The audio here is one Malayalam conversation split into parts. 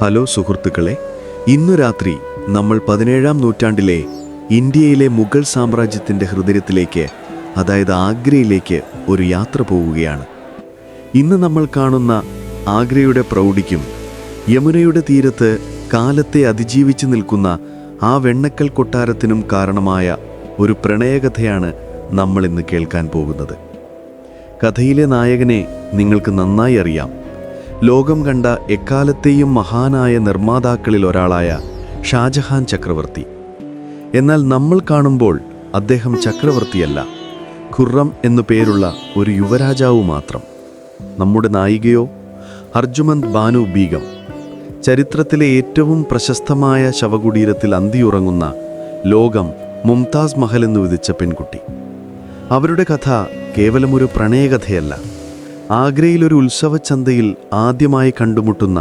ഹലോ സുഹൃത്തുക്കളെ, ഇന്നു രാത്രി നമ്മൾ 17-ാം നൂറ്റാണ്ടിലെ ഇന്ത്യയിലെ മുഗൾ സാമ്രാജ്യത്തിൻ്റെ ഹൃദയത്തിലേക്ക്, അതായത് ആഗ്രയിലേക്ക് ഒരു യാത്ര പോവുകയാണ്. ഇന്ന് നമ്മൾ കാണുന്ന ആഗ്രയുടെ പ്രൗഢിക്കും യമുനയുടെ തീരത്ത് കാലത്തെ അതിജീവിച്ച് നിൽക്കുന്ന ആ വെണ്ണക്കൽ കൊട്ടാരത്തിനും കാരണമായ ഒരു പ്രണയകഥയാണ് നമ്മളിന്ന് കേൾക്കാൻ പോകുന്നത്. കഥയിലെ നായകനെ നിങ്ങൾക്ക് നന്നായി അറിയാം. ലോകം കണ്ട എക്കാലത്തെയും മഹാനായ നിർമ്മാതാക്കളിൽ ഒരാളായ ഷാജഹാൻ ചക്രവർത്തി. എന്നാൽ നമ്മൾ കാണുമ്പോൾ അദ്ദേഹം ചക്രവർത്തിയല്ല, ഖുർറം എന്നു പേരുള്ള ഒരു യുവരാജാവ് മാത്രം. നമ്മുടെ നായികയോ അർജുമന്ദ് ബാനു ബീഗം. ചരിത്രത്തിലെ ഏറ്റവും പ്രശസ്തമായ ശവകുടീരത്തിൽ അന്തിയുറങ്ങുന്ന ലോകം മുംതാസ് മഹൽ എന്ന് വിധിച്ച പെൺകുട്ടി. അവരുടെ കഥ കേവലമൊരു പ്രണയകഥയല്ല. ആഗ്രയിലൊരു ഉത്സവച്ചന്തയിൽ ആദ്യമായി കണ്ടുമുട്ടുന്ന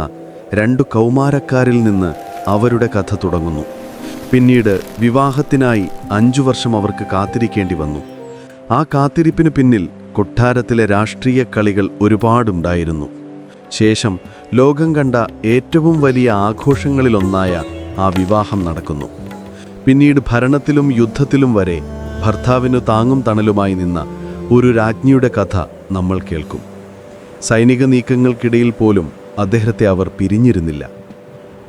2 കൗമാരക്കാരിൽ നിന്ന് അവരുടെ കഥ തുടങ്ങുന്നു. പിന്നീട് വിവാഹത്തിനായി 5 വർഷം അവർക്ക് കാത്തിരിക്കേണ്ടി വന്നു. ആ കാത്തിരിപ്പിന് പിന്നിൽ കൊട്ടാരത്തിലെ രാഷ്ട്രീയ കളികൾ ഒരുപാടുണ്ടായിരുന്നു. ശേഷം ലോകം കണ്ട ഏറ്റവും വലിയ ആഘോഷങ്ങളിലൊന്നായ ആ വിവാഹം നടക്കുന്നു. പിന്നീട് ഭരണത്തിലും യുദ്ധത്തിലും വരെ ഭർത്താവിനു താങ്ങും തണലുമായി നിന്ന ഒരു രാജ്ഞിയുടെ കഥ നമ്മൾ കേൾക്കും. സൈനിക നീക്കങ്ങൾക്കിടയിൽ പോലും അദ്ദേഹത്തെ അവർ പിരിഞ്ഞിരുന്നില്ല.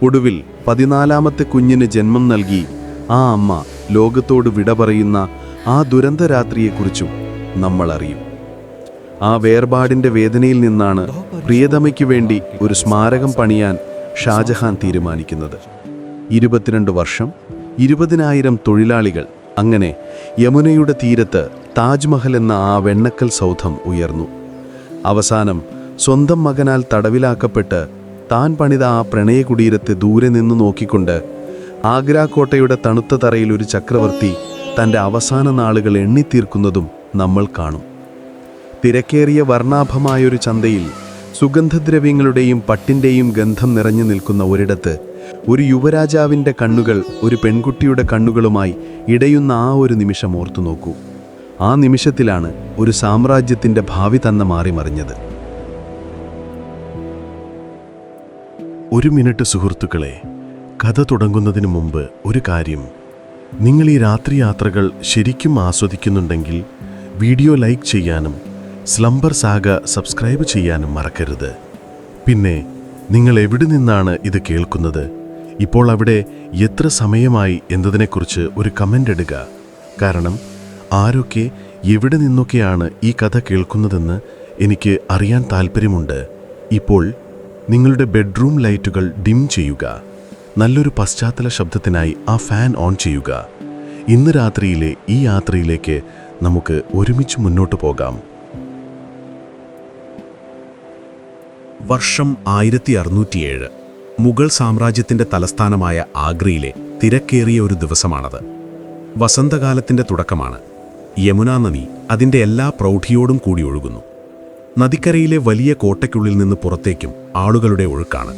ഒടുവിൽ 14-ാമത്തെ കുഞ്ഞിന് ജന്മം നൽകി ആ അമ്മ ലോകത്തോട് വിട പറയുന്ന ആ ദുരന്തരാത്രിയെക്കുറിച്ചും നമ്മൾ അറിയും. ആ വേർപാടിൻ്റെ വേദനയിൽ നിന്നാണ് പ്രിയതമയ്ക്ക് വേണ്ടി ഒരു സ്മാരകം പണിയാൻ ഷാജഹാൻ തീരുമാനിക്കുന്നത്. 22 വർഷം, 20,000 തൊഴിലാളികൾ. അങ്ങനെ യമുനയുടെ തീരത്ത് താജ്മഹൽ എന്ന ആ വെണ്ണക്കൽ സൗധം ഉയർന്നു. അവസാനം സ്വന്തം മകനാൽ തടവിലാക്കപ്പെട്ട് താൻ പണിത ആ പ്രണയകുടീരത്തെ ദൂരെ നിന്ന് നോക്കിക്കൊണ്ട് ആഗ്രാകോട്ടയുടെ തണുത്ത തറയിൽ ഒരു ചക്രവർത്തി തൻ്റെ അവസാന നാളുകൾ എണ്ണിത്തീർക്കുന്നതും നമ്മൾ കാണും. തിരക്കേറിയ വർണ്ണാഭമായൊരു ചന്തയിൽ സുഗന്ധദ്രവ്യങ്ങളുടെയും പട്ടിൻ്റെയും ഗന്ധം നിറഞ്ഞു നിൽക്കുന്ന ഒരിടത്ത് ഒരു യുവരാജാവിൻ്റെ കണ്ണുകൾ ഒരു പെൺകുട്ടിയുടെ കണ്ണുകളുമായി ഇടയുന്ന ആ ഒരു നിമിഷം ഓർത്തു നോക്കൂ. ആ നിമിഷത്തിലാണ് ഒരു സാമ്രാജ്യത്തിൻ്റെ ഭാവി തന്നെ മാറിമറിഞ്ഞത്. ഒരു മിനിറ്റ് സുഹൃത്തുക്കളെ, കഥ തുടങ്ങുന്നതിന് മുമ്പ് ഒരു കാര്യം. നിങ്ങൾ ഈ രാത്രി യാത്രകൾ ശരിക്കും ആസ്വദിക്കുന്നുണ്ടെങ്കിൽ വീഡിയോ ലൈക്ക് ചെയ്യാനും സ്ലംബർ സാഗ സബ്സ്ക്രൈബ് ചെയ്യാനും മറക്കരുത്. പിന്നെ നിങ്ങൾ എവിടെ നിന്നാണ് ഇത് കേൾക്കുന്നത്, ഇപ്പോൾ അവിടെ എത്ര സമയമായി എന്നതിനെക്കുറിച്ച് ഒരു കമൻ്റ് ഇടുക. കാരണം ആരൊക്കെ എവിടെ നിന്നൊക്കെയാണ് ഈ കഥ കേൾക്കുന്നതെന്ന് എനിക്ക് അറിയാൻ താല്പര്യമുണ്ട്. ഇപ്പോൾ നിങ്ങളുടെ ബെഡ്റൂം ലൈറ്റുകൾ ഡിം ചെയ്യുക. നല്ലൊരു പശ്ചാത്തല ശബ്ദത്തിനായി ആ ഫാൻ ഓൺ ചെയ്യുക. ഇന്ന് രാത്രിയിലെ ഈ യാത്രയിലേക്ക് നമുക്ക് ഒരുമിച്ച് മുന്നോട്ട് പോകാം. വർഷം 1607. മുഗൾ സാമ്രാജ്യത്തിൻ്റെ തലസ്ഥാനമായ ആഗ്രയിലെ തിരക്കേറിയ ഒരു ദിവസമാണത്. വസന്തകാലത്തിൻ്റെ തുടക്കമാണ്. യമുനാ നദി അതിൻ്റെ എല്ലാ പ്രൗഢിയോടും കൂടി ഒഴുകുന്നു. നദിക്കരയിലെ വലിയ കോട്ടയ്ക്കുള്ളിൽ നിന്ന് പുറത്തേക്കും ആളുകളുടെ ഒഴുക്കാണ്.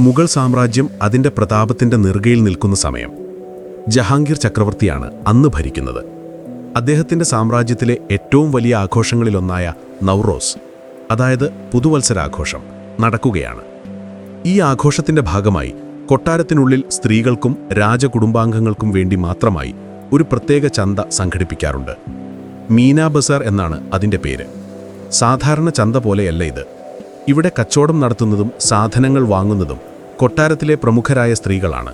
മുഗൾ സാമ്രാജ്യം അതിൻ്റെ പ്രതാപത്തിൻ്റെ നെറുകയിൽ നിൽക്കുന്ന സമയം. ജഹാംഗീർ ചക്രവർത്തിയാണ് അന്ന് ഭരിക്കുന്നത്. അദ്ദേഹത്തിൻ്റെ സാമ്രാജ്യത്തിലെ ഏറ്റവും വലിയ ആഘോഷങ്ങളിലൊന്നായ നവ്റോസ്, അതായത് പുതുവത്സരാഘോഷം, നടക്കുകയാണ്. ഈ ആഘോഷത്തിൻ്റെ ഭാഗമായി കൊട്ടാരത്തിനുള്ളിൽ സ്ത്രീകൾക്കും രാജകുടുംബാംഗങ്ങൾക്കും വേണ്ടി മാത്രമായി ഒരു പ്രത്യേക ചന്ത സംഘടിപ്പിക്കാറുണ്ട്. മീനാ ബസാർ എന്നാണ് അതിൻ്റെ പേര്. സാധാരണ ചന്ത പോലെയല്ല ഇത്. ഇവിടെ കച്ചവടം നടത്തുന്നതും സാധനങ്ങൾ വാങ്ങുന്നതും കൊട്ടാരത്തിലെ പ്രമുഖരായ സ്ത്രീകളാണ്.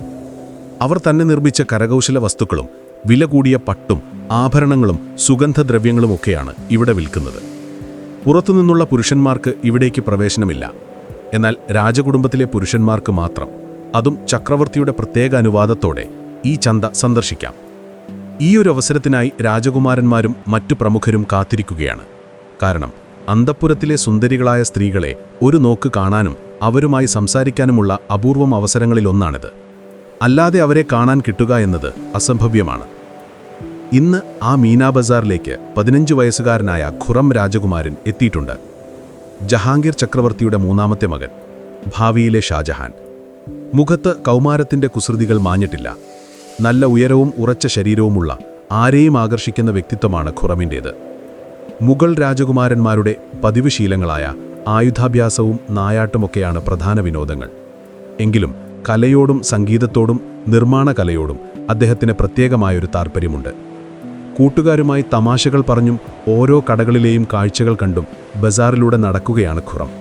അവർ തന്നെ നിർമ്മിച്ച കരകൗശല വസ്തുക്കളും വില കൂടിയ പട്ടും ആഭരണങ്ങളും സുഗന്ധദ്രവ്യങ്ങളുമൊക്കെയാണ് ഇവിടെ വിൽക്കുന്നത്. പുറത്തുനിന്നുള്ള പുരുഷന്മാർക്ക് ഇവിടേക്ക് പ്രവേശനമില്ല. എന്നാൽ രാജകുടുംബത്തിലെ പുരുഷന്മാർക്ക് മാത്രം, അതും ചക്രവർത്തിയുടെ പ്രത്യേക അനുവാദത്തോടെ, ഈ ചന്ത സന്ദർശിക്കാം. ഈ ഒരു അവസരത്തിനായി രാജകുമാരന്മാരും മറ്റു പ്രമുഖരും കാത്തിരിക്കുകയാണ്. കാരണം അന്തഃപുരത്തിലെ സുന്ദരികളായ സ്ത്രീകളെ ഒരു നോക്ക് കാണാനും അവരുമായി സംസാരിക്കാനുമുള്ള അപൂർവം അവസരങ്ങളിലൊന്നാണിത്. അല്ലാതെ അവരെ കാണാൻ കിട്ടുക എന്നത് അസംഭവ്യമാണ്. ഇന്ന് ആ മീനാ ബസാറിലേക്ക് 15 വയസ്സുകാരനായ ഖുറം രാജകുമാരൻ എത്തിയിട്ടുണ്ട്. ജഹാംഗീർ ചക്രവർത്തിയുടെ 3ാമത്തെ മകൻ, ഭാവിയിലെ ഷാജഹാൻ. മുഖത്ത് കൗമാരത്തിൻ്റെ കുസൃതികൾ മാഞ്ഞിട്ടില്ല. നല്ല ഉയരവും ഉറച്ച ശരീരവുമുള്ള ആരെയും ആകർഷിക്കുന്ന വ്യക്തിത്വമാണ് ഖുറമിൻ്റേത്. മുഗൾ രാജകുമാരന്മാരുടെ പതിവ് ശീലങ്ങളായ ആയുധാഭ്യാസവും നായാട്ടുമൊക്കെയാണ് പ്രധാന വിനോദങ്ങൾ. എങ്കിലും കലയോടും സംഗീതത്തോടും നിർമ്മാണ കലയോടും അദ്ദേഹത്തിന് പ്രത്യേകമായൊരു താൽപ്പര്യമുണ്ട്. കൂട്ടുകാരുമായി തമാശകൾ പറഞ്ഞും ഓരോ കടകളിലെയും കാഴ്ചകൾ കണ്ടും ബസാറിലൂടെ നടക്കുകയാണ് ഖുറം.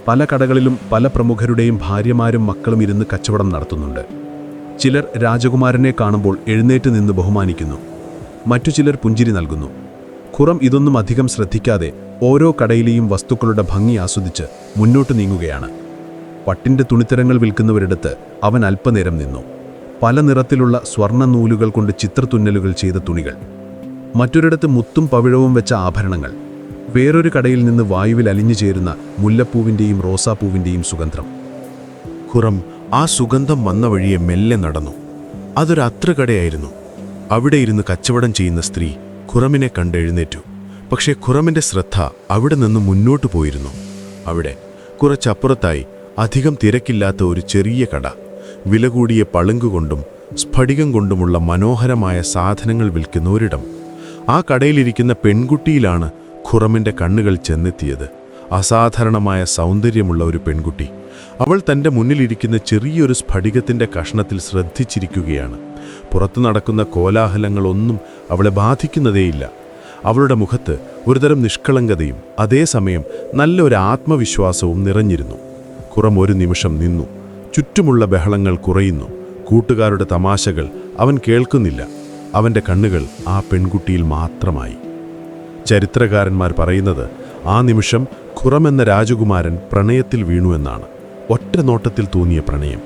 പല കടകളിലും പല പ്രമുഖരുടെയും ഭാര്യമാരും മക്കളും ഇരുന്ന് കച്ചവടം നടത്തുന്നുണ്ട്. ചിലർ രാജകുമാരനെ കാണുമ്പോൾ എഴുന്നേറ്റ് നിന്ന് ബഹുമാനിക്കുന്നു. മറ്റു ചിലർ പുഞ്ചിരി നൽകുന്നു. ഖുറം ഇതൊന്നും അധികം ശ്രദ്ധിക്കാതെ ഓരോ കടയിലെയും വസ്തുക്കളുടെ ഭംഗി ആസ്വദിച്ച് മുന്നോട്ട് നീങ്ങുകയാണ്. പട്ടിൻ്റെ തുണിത്തരങ്ങൾ വിൽക്കുന്നവരിടത്ത് അവൻ അല്പനേരം നിന്നു. പല നിറത്തിലുള്ള സ്വർണ്ണ നൂലുകൾ കൊണ്ട് ചിത്രത്തുന്നലുകൾ ചെയ്ത തുണികൾ, മറ്റൊരിടത്ത് മുത്തും പവിഴവും വെച്ച ആഭരണങ്ങൾ, വേറൊരു കടയിൽ നിന്ന് വായുവിൽ അലിഞ്ഞു ചേരുന്ന മുല്ലപ്പൂവിൻ്റെയും റോസാപ്പൂവിൻ്റെയും സുഗന്ധം. ഖുറം ആ സുഗന്ധം വന്ന വഴിയെ മെല്ലെ നടന്നു. അതൊരു അത്രകടയായിരുന്നു. അവിടെ ഇരുന്ന് കച്ചവടം ചെയ്യുന്ന സ്ത്രീ ഖുറമിനെ കണ്ടെഴുന്നേറ്റു. പക്ഷേ ഖുറമിൻ്റെ ശ്രദ്ധ അവിടെ നിന്ന് മുന്നോട്ടു പോയിരുന്നു. അവിടെ കുറച്ചപ്പുറത്തായി അധികം തിരക്കില്ലാത്ത ഒരു ചെറിയ കട, വില കൂടിയ പളുങ്കുകൊണ്ടും സ്ഫടികം കൊണ്ടുമുള്ള മനോഹരമായ സാധനങ്ങൾ വിൽക്കുന്ന ഒരിടം. ആ കടയിലിരിക്കുന്ന പെൺകുട്ടിയിലാണ് ഖുറമിൻ്റെ കണ്ണുകൾ ചെന്നെത്തിയത്. അസാധാരണമായ സൗന്ദര്യമുള്ള ഒരു പെൺകുട്ടി. അവൾ തൻ്റെ മുന്നിലിരിക്കുന്ന ചെറിയൊരു സ്ഫടികത്തിൻ്റെ കഷ്ണത്തിൽ ശ്രദ്ധിച്ചിരിക്കുകയാണ്. പുറത്തു നടക്കുന്ന കോലാഹലങ്ങളൊന്നും അവളെ ബാധിക്കുന്നതേയില്ല. അവളുടെ മുഖത്ത് ഒരുതരം നിഷ്കളങ്കതയും അതേസമയം നല്ലൊരു ആത്മവിശ്വാസവും നിറഞ്ഞിരുന്നു. ഖുറം ഒരു നിമിഷം നിന്നു. ചുറ്റുമുള്ള ബഹളങ്ങൾ കുറയുന്നു. കൂട്ടുകാരുടെ തമാശകൾ അവൻ കേൾക്കുന്നില്ല. അവൻ്റെ കണ്ണുകൾ ആ പെൺകുട്ടിയിൽ മാത്രമായി. ചരിത്രകാരന്മാർ പറയുന്നത് ആ നിമിഷം ഖുറം എന്ന രാജകുമാരൻ പ്രണയത്തിൽ വീണുവെന്നാണ്. ഒറ്റ നോട്ടത്തിൽ തോന്നിയ പ്രണയം.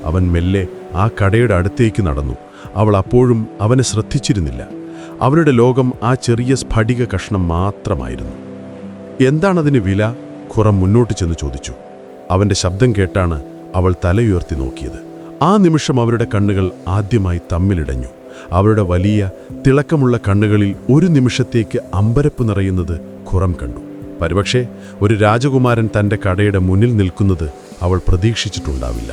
അവൻ മെല്ലെ ആ കടയുടെ അടുത്തേക്ക് നടന്നു. അവൾ അപ്പോഴും അവനെ ശ്രദ്ധിച്ചിരുന്നില്ല. അവരുടെ ലോകം ആ ചെറിയ സ്ഫടിക കഷ്ണം മാത്രമായിരുന്നു. എന്താണതിന് വില? ഖുറം മുന്നോട്ട് ചെന്ന് ചോദിച്ചു. അവൻ്റെ ശബ്ദം കേട്ടാണ് അവൾ തലയുയർത്തി നോക്കിയത്. ആ നിമിഷം അവരുടെ കണ്ണുകൾ ആദ്യമായി തമ്മിലിടഞ്ഞു. അവരുടെ വലിയ തിളക്കമുള്ള കണ്ണുകളിൽ ഒരു നിമിഷത്തേക്ക് അമ്പരപ്പ് നിറയുന്നത് ഖുറം കണ്ടു. ഒരുപക്ഷേ ഒരു രാജകുമാരൻ തൻ്റെ കടയുടെ മുന്നിൽ നിൽക്കുന്നത് അവൾ പ്രതീക്ഷിച്ചിട്ടുണ്ടാവില്ല.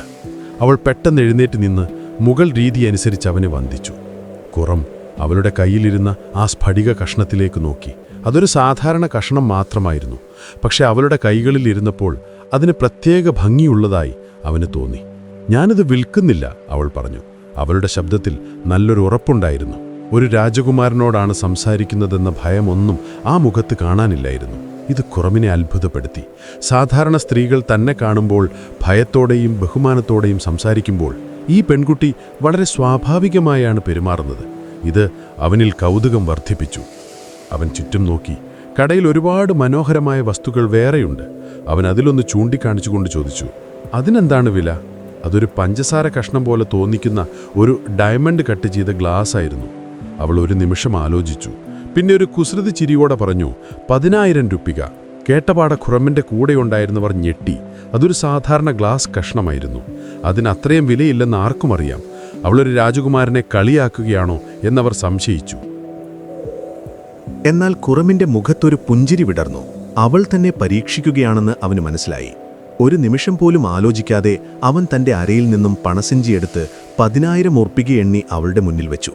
അവൾ പെട്ടെന്ന് എഴുന്നേറ്റ് നിന്ന് മുഗൾ രീതി അനുസരിച്ച് അവനെ വന്ദിച്ചു. ഖുറം അവളുടെ കയ്യിലിരുന്ന ആ സ്ഫടിക കഷ്ണത്തിലേക്ക് നോക്കി. അതൊരു സാധാരണ കഷ്ണം മാത്രമായിരുന്നു. പക്ഷെ അവളുടെ കൈകളിൽ ഇരുന്നപ്പോൾ അതിന് പ്രത്യേക ഭംഗിയുള്ളതായി അവന് തോന്നി. ഞാനിത് വിൽക്കുന്നില്ല, അവൾ പറഞ്ഞു. അവളുടെ ശബ്ദത്തിൽ നല്ലൊരു ഉറപ്പുണ്ടായിരുന്നു. ഒരു രാജകുമാരനോടാണ് സംസാരിക്കുന്നതെന്ന ഭയമൊന്നും ആ മുഖത്ത് കാണാനില്ലായിരുന്നു. ഇത് ഖുറമിനെ അത്ഭുതപ്പെടുത്തി. സാധാരണ സ്ത്രീകൾ തന്നെ കാണുമ്പോൾ ഭയത്തോടെയും ബഹുമാനത്തോടെയും സംസാരിക്കുമ്പോൾ ഈ പെൺകുട്ടി വളരെ സ്വാഭാവികമായാണ് പെരുമാറുന്നത്. ഇത് അവനിൽ കൗതുകം വർദ്ധിപ്പിച്ചു. അവൻ ചുറ്റും നോക്കി. കടയിൽ ഒരുപാട് മനോഹരമായ വസ്തുക്കൾ വേറെയുണ്ട്. അവൻ അതിലൊന്ന് ചൂണ്ടിക്കാണിച്ചുകൊണ്ട് ചോദിച്ചു, അതിനെന്താണ് വില? അതൊരു പഞ്ചസാര കഷ്ണം പോലെ തോന്നിക്കുന്ന ഒരു ഡയമണ്ട് കട്ട് ചെയ്ത ഗ്ലാസ് ആയിരുന്നു. അവൾ ഒരു നിമിഷം ആലോചിച്ചു. പിന്നെ ഒരു കുസൃതി ചിരിയോടെ പറഞ്ഞു, 10,000 രൂപ. കേട്ടപാട ഖുറമിൻ്റെ കൂടെയുണ്ടായിരുന്നവർ ഞെട്ടി. അതൊരു സാധാരണ ഗ്ലാസ് കഷ്ണമായിരുന്നു. അതിന് അത്രയും വിലയില്ലെന്ന് ആർക്കും അറിയാം. അവളൊരു രാജകുമാരനെ കളിയാക്കുകയാണോ എന്നവർ സംശയിച്ചു. എന്നാൽ ഖുറമിൻ്റെ മുഖത്തൊരു പുഞ്ചിരി വിടർന്നു. അവൾ തന്നെ പരീക്ഷിക്കുകയാണെന്ന് അവന് മനസ്സിലായി. ഒരു നിമിഷം പോലും ആലോചിക്കാതെ അവൻ തൻ്റെ അരയിൽ നിന്നും പണസഞ്ചിയെടുത്ത് 10,000 ഉറുപ്പിക എണ്ണി അവളുടെ മുന്നിൽ വെച്ചു.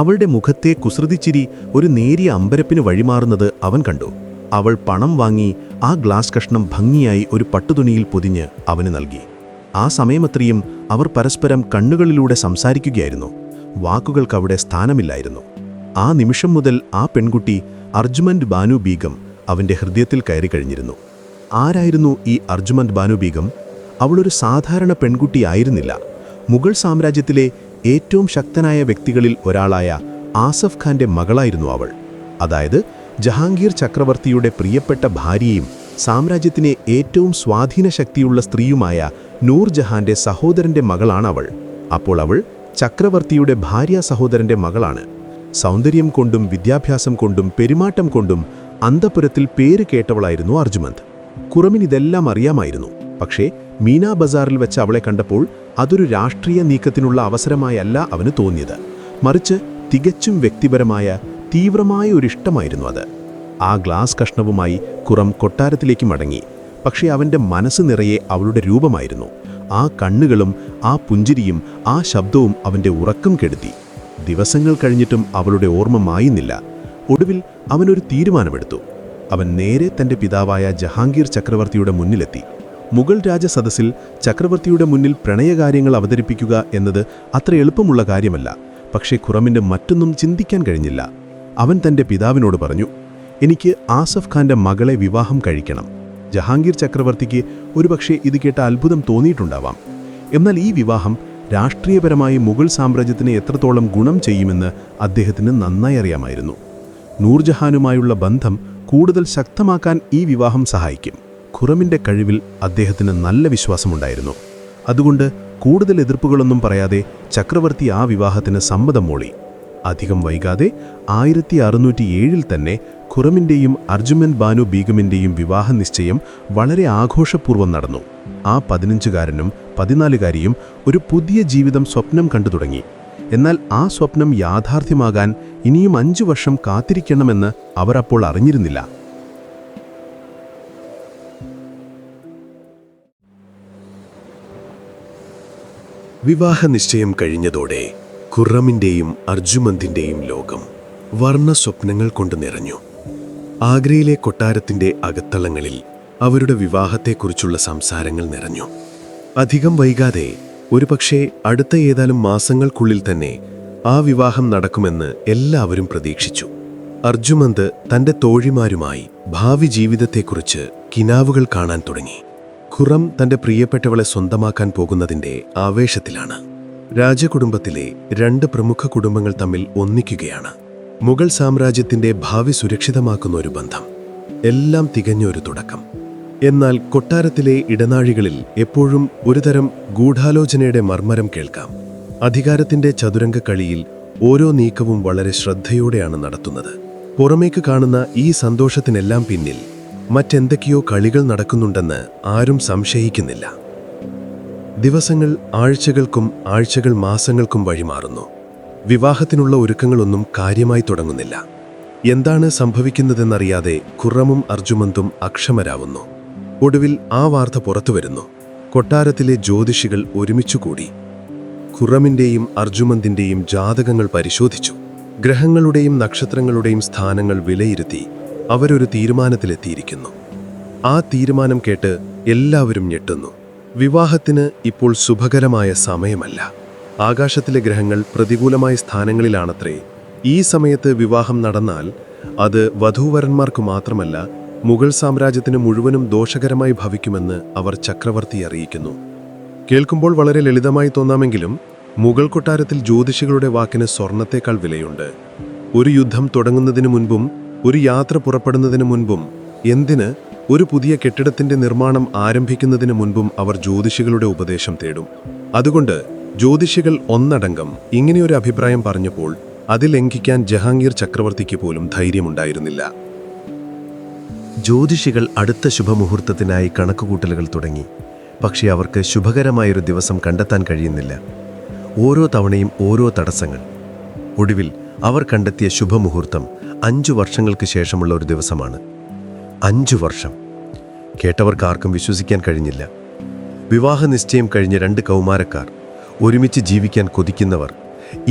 അവളുടെ മുഖത്തെ കുസൃതിച്ചിരി ഒരു നേരിയ അമ്പരപ്പിന് വഴിമാറുന്നത് അവൻ കണ്ടു. അവൾ പണം വാങ്ങി ആ ഗ്ലാസ് കഷ്ണം ഭംഗിയായി ഒരു പട്ടുതുണിയിൽ പൊതിഞ്ഞ് അവന് നൽകി. ആ സമയമത്രയും അവർ പരസ്പരം കണ്ണുകളിലൂടെ സംസാരിക്കുകയായിരുന്നു. വാക്കുകൾക്കവിടെ സ്ഥാനമില്ലായിരുന്നു. ആ നിമിഷം മുതൽ ആ പെൺകുട്ടി അർജുമൻഡ് ബാനു ബീഗം അവൻ്റെ ഹൃദയത്തിൽ കയറി കഴിഞ്ഞിരുന്നു. ആരായിരുന്നു ഈ അർജുമൻഡ് ബാനു ബീഗം? അവളൊരു സാധാരണ പെൺകുട്ടിയായിരുന്നില്ല. മുഗൾ സാമ്രാജ്യത്തിലെ ഏറ്റവും ശക്തനായ വ്യക്തികളിൽ ഒരാളായ ആസഫ് ഖാൻ്റെ മകളായിരുന്നു അവൾ. അതായത് ജഹാംഗീർ ചക്രവർത്തിയുടെ പ്രിയപ്പെട്ട ഭാര്യയും സാമ്രാജ്യത്തിനെ ഏറ്റവും സ്വാധീനശക്തിയുള്ള സ്ത്രീയുമായ നൂർജഹാൻ്റെ സഹോദരൻ്റെ മകളാണവൾ. അപ്പോൾ അവൾ ചക്രവർത്തിയുടെ ഭാര്യ സഹോദരൻ്റെ മകളാണ്. സൗന്ദര്യം കൊണ്ടും വിദ്യാഭ്യാസം കൊണ്ടും പെരുമാറ്റം കൊണ്ടും അന്തപുരത്തിൽ പേര് കേട്ടവളായിരുന്നു അർജുമന്ത്. ഖുറമിനിതെല്ലാം അറിയാമായിരുന്നു. പക്ഷേ മീനാ ബസാറിൽ വെച്ച് അവളെ കണ്ടപ്പോൾ അതൊരു രാഷ്ട്രീയ നീക്കത്തിനുള്ള അവസരമായല്ല അവന് തോന്നിയത്. മറിച്ച് തികച്ചും വ്യക്തിപരമായ തീവ്രമായ ഒരിഷ്ടമായിരുന്നു അത്. ആ ഗ്ലാസ് കഷ്ണവുമായി ഖുറം കൊട്ടാരത്തിലേക്ക് മടങ്ങി. പക്ഷേ അവൻ്റെ മനസ്സ് നിറയെ അവളുടെ രൂപമായിരുന്നു. ആ കണ്ണുകളും ആ പുഞ്ചിരിയും ആ ശബ്ദവും അവൻ്റെ ഉറക്കം കെടുത്തി. ദിവസങ്ങൾ കഴിഞ്ഞിട്ടും അവളുടെ ഓർമ്മ മായുന്നില്ല. ഒടുവിൽ അവനൊരു തീരുമാനമെടുത്തു. അവൻ നേരെ തൻ്റെ പിതാവായ ജഹാംഗീർ ചക്രവർത്തിയുടെ മുന്നിലെത്തി. മുഗൾ രാജസദസ്സിൽ ചക്രവർത്തിയുടെ മുന്നിൽ പ്രണയകാര്യങ്ങൾ അവതരിപ്പിക്കുക എന്നത് അത്ര എളുപ്പമുള്ള കാര്യമല്ല. പക്ഷേ ഖുറമിന് മറ്റൊന്നും ചിന്തിക്കാൻ കഴിഞ്ഞില്ല. അവൻ തൻ്റെ പിതാവിനോട് പറഞ്ഞു, എനിക്ക് ആസഫ് ഖാൻ്റെ മകളെ വിവാഹം കഴിക്കണം. ജഹാംഗീർ ചക്രവർത്തിക്ക് ഒരുപക്ഷെ ഇത് കേട്ട അത്ഭുതം തോന്നിയിട്ടുണ്ടാവാം. എന്നാൽ ഈ വിവാഹം രാഷ്ട്രീയപരമായി മുഗൾ സാമ്രാജ്യത്തിന് എത്രത്തോളം ഗുണം ചെയ്യുമെന്ന് അദ്ദേഹത്തിന് നന്നായി അറിയാമായിരുന്നു. നൂർജഹാനുമായുള്ള ബന്ധം കൂടുതൽ ശക്തമാക്കാൻ ഈ വിവാഹം സഹായിക്കും. ഖുറമിൻ്റെ കഴിവിൽ അദ്ദേഹത്തിന് നല്ല വിശ്വാസമുണ്ടായിരുന്നു. അതുകൊണ്ട് കൂടുതൽ എതിർപ്പുകളൊന്നും പറയാതെ ചക്രവർത്തി ആ വിവാഹത്തിന് സമ്മതം മൂളി. അധികം വൈകാതെ 1607 തന്നെ ഖുറമിൻ്റെയും അർജുമൻ ബാനു ബീഗമിൻ്റെയും വിവാഹ നിശ്ചയം വളരെ ആഘോഷപൂർവ്വം നടന്നു. ആ 15-കാരനും 14-കാരിയും ഒരു പുതിയ ജീവിതം സ്വപ്നം കണ്ടു തുടങ്ങി. എന്നാൽ ആ സ്വപ്നം യാഥാർത്ഥ്യമാകാൻ ഇനിയും 5 വർഷം കാത്തിരിക്കണമെന്ന് അവർ അപ്പോൾ അറിഞ്ഞിരുന്നില്ല. വിവാഹ നിശ്ചയം കഴിഞ്ഞതോടെ ഖുറമിൻ്റെയും അർജുമന്തിൻ്റെയും ലോകം വർണ്ണ സ്വപ്നങ്ങൾ കൊണ്ട് നിറഞ്ഞു. ആഗ്രയിലെ കൊട്ടാരത്തിൻ്റെ അകത്തളങ്ങളിൽ അവരുടെ വിവാഹത്തെക്കുറിച്ചുള്ള സംസാരങ്ങൾ നിറഞ്ഞു. അധികം വൈകാതെ, ഒരുപക്ഷേ അടുത്ത ഏതാനും മാസങ്ങൾക്കുള്ളിൽ തന്നെ ആ വിവാഹം നടക്കുമെന്ന് എല്ലാവരും പ്രതീക്ഷിച്ചു. അർജുമന്ത് തൻ്റെ തോഴിമാരുമായി ഭാവി ജീവിതത്തെക്കുറിച്ച് കിനാവുകൾ കാണാൻ തുടങ്ങി. ഖുറം തൻ്റെ പ്രിയപ്പെട്ടവളെ സ്വന്തമാക്കാൻ പോകുന്നതിൻ്റെ ആവേശത്തിലാണ്. രാജകുടുംബത്തിലെ 2 പ്രമുഖ കുടുംബങ്ങൾ തമ്മിൽ ഒന്നിക്കുകയാണ്. മുഗൾ സാമ്രാജ്യത്തിൻ്റെ ഭാവി സുരക്ഷിതമാക്കുന്ന ഒരു ബന്ധം. എല്ലാം തികഞ്ഞൊരു തുടക്കം. എന്നാൽ കൊട്ടാരത്തിലെ ഇടനാഴികളിൽ എപ്പോഴും ഒരുതരം ഗൂഢാലോചനയുടെ മർമ്മരം കേൾക്കാം. അധികാരത്തിൻ്റെ ചതുരംഗ കളിയിൽ ഓരോ നീക്കവും വളരെ ശ്രദ്ധയോടെയാണ് നടത്തുന്നത്. പുറമേക്ക് കാണുന്ന ഈ സന്തോഷത്തിനെല്ലാം പിന്നിൽ മറ്റെന്തൊക്കെയോ കളികൾ നടക്കുന്നുണ്ടെന്ന് ആരും സംശയിക്കുന്നില്ല. ദിവസങ്ങൾ ആഴ്ചകൾക്കും ആഴ്ചകൾ മാസങ്ങൾക്കും വഴിമാറുന്നു. വിവാഹത്തിനുള്ള ഒരുക്കങ്ങളൊന്നും കാര്യമായി തുടങ്ങുന്നില്ല. എന്താണ് സംഭവിക്കുന്നതെന്നറിയാതെ ഖുറമും അർജുമന്തും അക്ഷമരാവുന്നു. ഒടുവിൽ ആ വാർത്ത പുറത്തുവരുന്നു. കൊട്ടാരത്തിലെ ജ്യോതിഷികൾ ഒരുമിച്ചുകൂടി ഖുറമിൻ്റെയും അർജുമന്തിൻ്റെയും ജാതകങ്ങൾ പരിശോധിച്ചു. ഗ്രഹങ്ങളുടെയും നക്ഷത്രങ്ങളുടെയും സ്ഥാനങ്ങൾ വിലയിരുത്തി അവരൊരു തീരുമാനത്തിലെത്തിയിരിക്കുന്നു. ആ തീരുമാനം കേട്ട് എല്ലാവരും ഞെട്ടുന്നു. വിവാഹത്തിന് ഇപ്പോൾ ശുഭകരമായ സമയമല്ല. ആകാശത്തിലെ ഗ്രഹങ്ങൾ പ്രതികൂലമായ സ്ഥാനങ്ങളിലാണത്രേ. ഈ സമയത്ത് വിവാഹം നടന്നാൽ അത് വധൂവരന്മാർക്ക് മാത്രമല്ല, മുഗൾ സാമ്രാജ്യത്തിന് മുഴുവനും ദോഷകരമായി ഭവിക്കുമെന്ന് അവർ ചക്രവർത്തിയെ അറിയിക്കുന്നു. കേൾക്കുമ്പോൾ വളരെ ലളിതമായി തോന്നാമെങ്കിലും മുഗൾ കൊട്ടാരത്തിൽ ജ്യോതിഷികളുടെ വാക്കിന് സ്വർണത്തേക്കാൾ വിലയുണ്ട്. ഒരു യുദ്ധം തുടങ്ങുന്നതിന് മുൻപും ഒരു യാത്ര പുറപ്പെടുന്നതിന് മുൻപും, എന്തിന് ഒരു പുതിയ കെട്ടിടത്തിന്റെ നിർമ്മാണം ആരംഭിക്കുന്നതിന് മുൻപും അവർ ജ്യോതിഷികളുടെ ഉപദേശം തേടും. അതുകൊണ്ട് ജ്യോതിഷികൾ ഒന്നടങ്കം ഇങ്ങനെയൊരു അഭിപ്രായം പറഞ്ഞപ്പോൾ അത് ലംഘിക്കാൻ ജഹാംഗീർ ചക്രവർത്തിക്ക് പോലും ധൈര്യമുണ്ടായിരുന്നില്ല. ജ്യോതിഷികൾ അടുത്ത ശുഭമുഹൂർത്തത്തിനായി കണക്കുകൂട്ടലുകൾ തുടങ്ങി. പക്ഷേ അവർക്ക് ശുഭകരമായൊരു ദിവസം കണ്ടെത്താൻ കഴിയുന്നില്ല. ഓരോ തവണയും ഓരോ തടസ്സങ്ങൾ. ഒടുവിൽ അവർ കണ്ടെത്തിയ ശുഭമുഹൂർത്തം 5 വർഷങ്ങൾക്ക് ശേഷമുള്ള ഒരു ദിവസമാണ്. 5 വർഷം. കേട്ടവർക്കാർക്കും വിശ്വസിക്കാൻ കഴിഞ്ഞില്ല. വിവാഹ നിശ്ചയം കഴിഞ്ഞ 2 കൗമാരക്കാർ, ഒരുമിച്ച് ജീവിക്കാൻ കൊതിക്കുന്നവർ,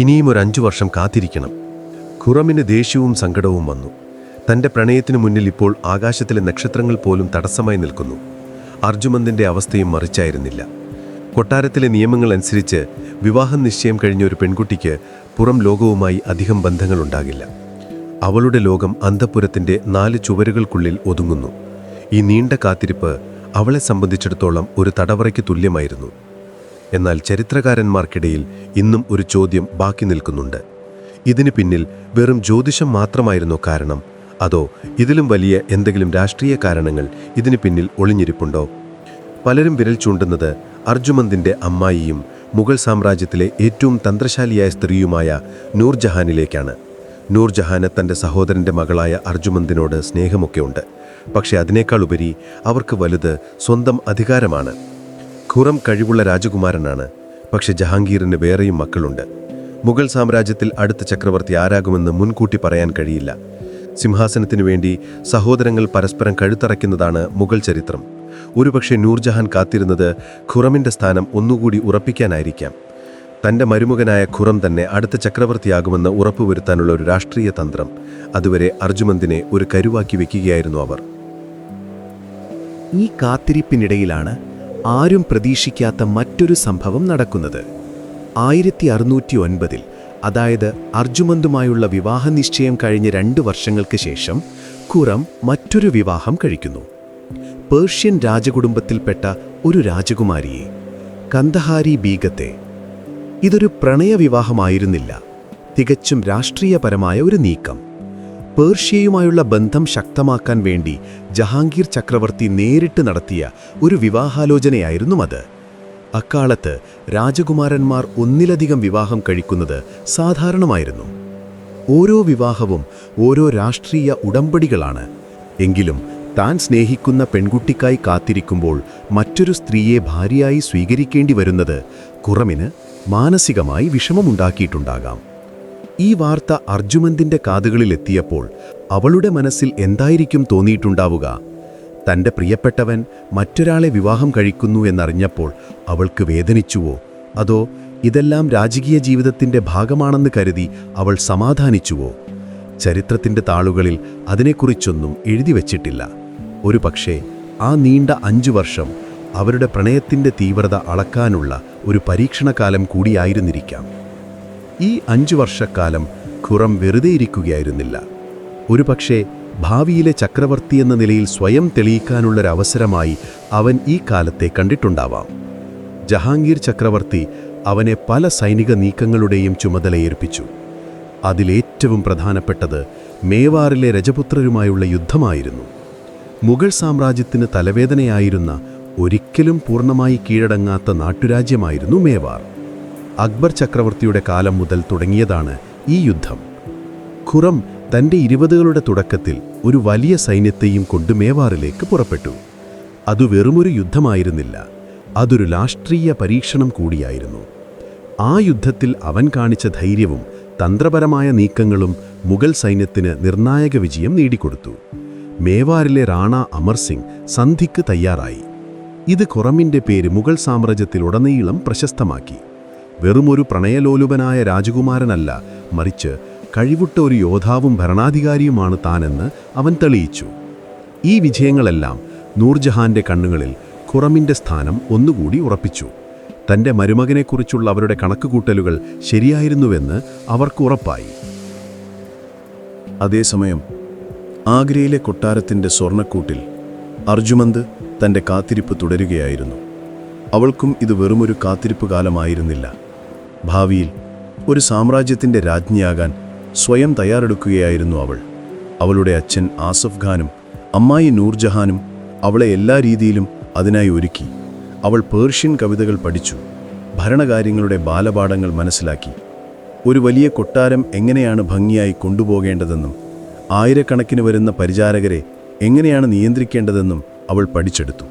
ഇനിയും ഒരു 5 വർഷം കാത്തിരിക്കണം. ഖുറമിന് ദേഷ്യവും സങ്കടവും വന്നു. തൻ്റെ പ്രണയത്തിനു മുന്നിൽ ഇപ്പോൾ ആകാശത്തിലെ നക്ഷത്രങ്ങൾ പോലും തടസ്സമായി നിൽക്കുന്നു. അർജുമന്തിൻ്റെ അവസ്ഥയും മറിച്ചായിരുന്നില്ല. കൊട്ടാരത്തിലെ നിയമങ്ങൾ അനുസരിച്ച് വിവാഹം നിശ്ചയം കഴിഞ്ഞ ഒരു പെൺകുട്ടിക്ക് പുറം ലോകവുമായി അധികം ബന്ധങ്ങളുണ്ടാകില്ല. അവളുടെ ലോകം അന്തഃപുരത്തിൻ്റെ 4 ചുവരുകൾക്കുള്ളിൽ ഒതുങ്ങുന്നു. ഈ നീണ്ട കാത്തിരിപ്പ് അവളെ സംബന്ധിച്ചിടത്തോളം ഒരു തടവറയ്ക്ക് തുല്യമായിരുന്നു. എന്നാൽ ചരിത്രകാരന്മാർക്കിടയിൽ ഇന്നും ഒരു ചോദ്യം ബാക്കി നിൽക്കുന്നുണ്ട്. ഇതിന് പിന്നിൽ വെറും ജ്യോതിഷം മാത്രമായിരുന്നോ കാരണം? അതോ ഇതിലും വലിയ എന്തെങ്കിലും രാഷ്ട്രീയ കാരണങ്ങൾ ഇതിന് പിന്നിൽ ഒളിഞ്ഞിരിപ്പുണ്ടോ? പലരും വിരൽ ചൂണ്ടുന്നത് അർജുമന്തിൻ്റെ അമ്മായിയും മുഗൾ സാമ്രാജ്യത്തിലെ ഏറ്റവും തന്ത്രശാലിയായ സ്ത്രീയുമായ നൂർജഹാനിലേക്കാണ്. നൂർജഹാന് തൻ്റെ സഹോദരൻ്റെ മകളായ അർജുമന്തിനോട് സ്നേഹമൊക്കെയുണ്ട്. പക്ഷേ അതിനേക്കാൾ ഉപരി അവർക്ക് വലുത് സ്വന്തം അധികാരമാണ്. ഖുറം കഴിവുള്ള രാജകുമാരനാണ്. പക്ഷെ ജഹാംഗീറിന് വേറെയും മക്കളുണ്ട്. മുഗൾ സാമ്രാജ്യത്തിൽ അടുത്ത ചക്രവർത്തി ആരാകുമെന്ന് മുൻകൂട്ടി പറയാൻ കഴിയില്ല. സിംഹാസനത്തിനു വേണ്ടി സഹോദരങ്ങൾ പരസ്പരം കഴുത്തറയ്ക്കുന്നതാണ് മുഗൾ ചരിത്രം. ഒരുപക്ഷെ നൂർജഹാൻ കാത്തിരുന്നത് ഖുറമിൻ്റെ സ്ഥാനം ഒന്നുകൂടി ഉറപ്പിക്കാനായിരിക്കാം. തൻ്റെ മരുമകനായ ഖുറം തന്നെ അടുത്ത ചക്രവർത്തിയാകുമെന്ന് ഉറപ്പുവരുത്താനുള്ള ഒരു രാഷ്ട്രീയ തന്ത്രം. അതുവരെ അർജുമന്തിനെ ഒരു കരുവാക്കി വെക്കുകയായിരുന്നു അവർ. ഈ കാത്തിരിപ്പിനിടയിലാണ് ആരും പ്രതീക്ഷിക്കാത്ത മറ്റൊരു സംഭവം നടക്കുന്നത്. 1609 അതായത് അർജുമന്തുമായുള്ള വിവാഹനിശ്ചയം കഴിഞ്ഞ് 2 വർഷങ്ങൾക്ക് ശേഷം ഖുറം മറ്റൊരു വിവാഹം കഴിക്കുന്നു. പേർഷ്യൻ രാജകുടുംബത്തിൽപ്പെട്ട ഒരു രാജകുമാരിയെ, കന്ദഹാരി ബീഗത്തെ. ഇതൊരു പ്രണയവിവാഹമായിരുന്നില്ല, തികച്ചും രാഷ്ട്രീയപരമായ ഒരു നീക്കം. പേർഷ്യയുമായുള്ള ബന്ധം ശക്തമാക്കാൻ വേണ്ടി ജഹാംഗീർ ചക്രവർത്തി നേരിട്ട് നടത്തിയ ഒരു വിവാഹാലോചനയായിരുന്നു അത്. അക്കാലത്ത് രാജകുമാരന്മാർ ഒന്നിലധികം വിവാഹം കഴിക്കുന്നത് സാധാരണമായിരുന്നു. ഓരോ വിവാഹവും ഓരോ രാഷ്ട്രീയ ഉടമ്പടികളാണ്. എങ്കിലും താൻ സ്നേഹിക്കുന്ന പെൺകുട്ടിക്കായി കാത്തിരിക്കുമ്പോൾ മറ്റൊരു സ്ത്രീയെ ഭാര്യയായി സ്വീകരിക്കേണ്ടി വരുന്നത് ഖുറമിന് മാനസികമായി വിഷമമുണ്ടാക്കിയിട്ടുണ്ടാകാം. ഈ വാർത്ത അർജുമന്തിന്റെ കാതുകളിലെത്തിയപ്പോൾ അവളുടെ മനസ്സിൽ എന്തായിരിക്കും തോന്നിയിട്ടുണ്ടാവുക? തന്റെ പ്രിയപ്പെട്ടവൻ മറ്റൊരാളെ വിവാഹം കഴിക്കുന്നു എന്നറിഞ്ഞപ്പോൾ അവൾക്ക് വേദനിച്ചുവോ? അതോ ഇതെല്ലാം രാജകീയ ജീവിതത്തിന്റെ ഭാഗമാണെന്ന് കരുതി അവൾ സമാധാനിച്ചുവോ? ചരിത്രത്തിന്റെ താളുകളിൽ അതിനെക്കുറിച്ചൊന്നും എഴുതിവച്ചിട്ടില്ല. ഒരുപക്ഷേ ആ നീണ്ട 5 വർഷം അവരുടെ പ്രണയത്തിന്റെ തീവ്രത അളക്കാനുള്ള ഒരു പരീക്ഷണകാലം കൂടിയായിരുന്നിരിക്കാം. ഈ 5 വർഷക്കാലം ഖുറം വെറുതെ ഇരിക്കുകയായിരുന്നില്ല. ഒരുപക്ഷേ ഭാവിയിലെ ചക്രവർത്തി എന്ന നിലയിൽ സ്വയം തെളിയിക്കാനുള്ളൊരവസരമായി അവൻ ഈ കാലത്തെ കണ്ടിട്ടുണ്ടാവാം. ജഹാംഗീർ ചക്രവർത്തി അവനെ പല സൈനിക നീക്കങ്ങളുടെയും ചുമതലയേൽപ്പിച്ചു. അതിലേറ്റവും പ്രധാനപ്പെട്ടത് മേവാറിലെ രജപുത്രരുമായുള്ള യുദ്ധമായിരുന്നു. മുഗൾ സാമ്രാജ്യത്തിന് തലവേദനയായിരുന്ന, ഒരിക്കലും പൂർണ്ണമായി കീഴടങ്ങാത്ത നാട്ടുരാജ്യമായിരുന്നു മേവാർ. അക്ബർ ചക്രവർത്തിയുടെ കാലം മുതൽ തുടങ്ങിയതാണ് ഈ യുദ്ധം. ഖുറം തൻ്റെ 20കളുടെ തുടക്കത്തിൽ ഒരു വലിയ സൈന്യത്തെയും കൊണ്ട് മേവാറിലേക്ക് പുറപ്പെട്ടു. അത് വെറുമൊരു യുദ്ധമായിരുന്നില്ല, അതൊരു രാഷ്ട്രീയ പരീക്ഷണം കൂടിയായിരുന്നു. ആ യുദ്ധത്തിൽ അവൻ കാണിച്ച ധൈര്യവും തന്ത്രപരമായ നീക്കങ്ങളും മുഗൾ സൈന്യത്തിന് നിർണായക വിജയം നേടിക്കൊടുത്തു. മേവാറിലെ റാണ അമർ സിംഗ് സന്ധിക്ക് തയ്യാറായി. ഇത് ഖുറമിൻ്റെ പേര് മുഗൾ സാമ്രാജ്യത്തിലുടനീളം പ്രശസ്തമാക്കി. വെറുമൊരു പ്രണയലോലുപനായ രാജകുമാരനല്ല, മറിച്ച് കഴിവുറ്റ ഒരു യോദ്ധാവും ഭരണാധികാരിയുമാണ് താനെന്ന് അവൻ തെളിയിച്ചു. ഈ വിജയങ്ങളെല്ലാം നൂർജഹാന്റെ കണ്ണുകളിൽ ഖുറമിൻ്റെ സ്ഥാനം ഒന്നുകൂടി ഉറപ്പിച്ചു. തൻ്റെ മരുമകനെക്കുറിച്ചുള്ള അവരുടെ കണക്കുകൂട്ടലുകൾ ശരിയായിരുന്നുവെന്ന് അവർക്ക് ഉറപ്പായി. അതേസമയം ആഗ്രയിലെ കൊട്ടാരത്തിൻ്റെ സ്വർണ്ണക്കൂട്ടിൽ അർജുമന്ത് തൻ്റെ കാത്തിരിപ്പ് തുടരുകയായിരുന്നു. അവൾക്കും ഇത് വെറുമൊരു കാത്തിരിപ്പ് കാലമായിരുന്നില്ല. ഭാവിയിൽ ഒരു സാമ്രാജ്യത്തിൻ്റെ രാജ്ഞിയാകാൻ സ്വയം തയ്യാറെടുക്കുകയായിരുന്നു അവൾ. അവളുടെ അച്ഛൻ ആസഫ് ഖാനും അമ്മായി നൂർജഹാനും അവളെ എല്ലാ രീതിയിലും അതിനായി ഒരുക്കി. അവൾ പേർഷ്യൻ കവിതകൾ പഠിച്ചു, ഭരണകാര്യങ്ങളുടെ ബാലപാഠങ്ങൾ മനസ്സിലാക്കി. ഒരു വലിയ കൊട്ടാരം എങ്ങനെയാണ് ഭംഗിയായി കൊണ്ടുപോകേണ്ടതെന്നും ആയിരക്കണക്കിന് വരുന്ന പരിചാരകരെ എങ്ങനെയാണ് നിയന്ത്രിക്കേണ്ടതെന്നും അവൾ പഠിച്ചെടുത്തു.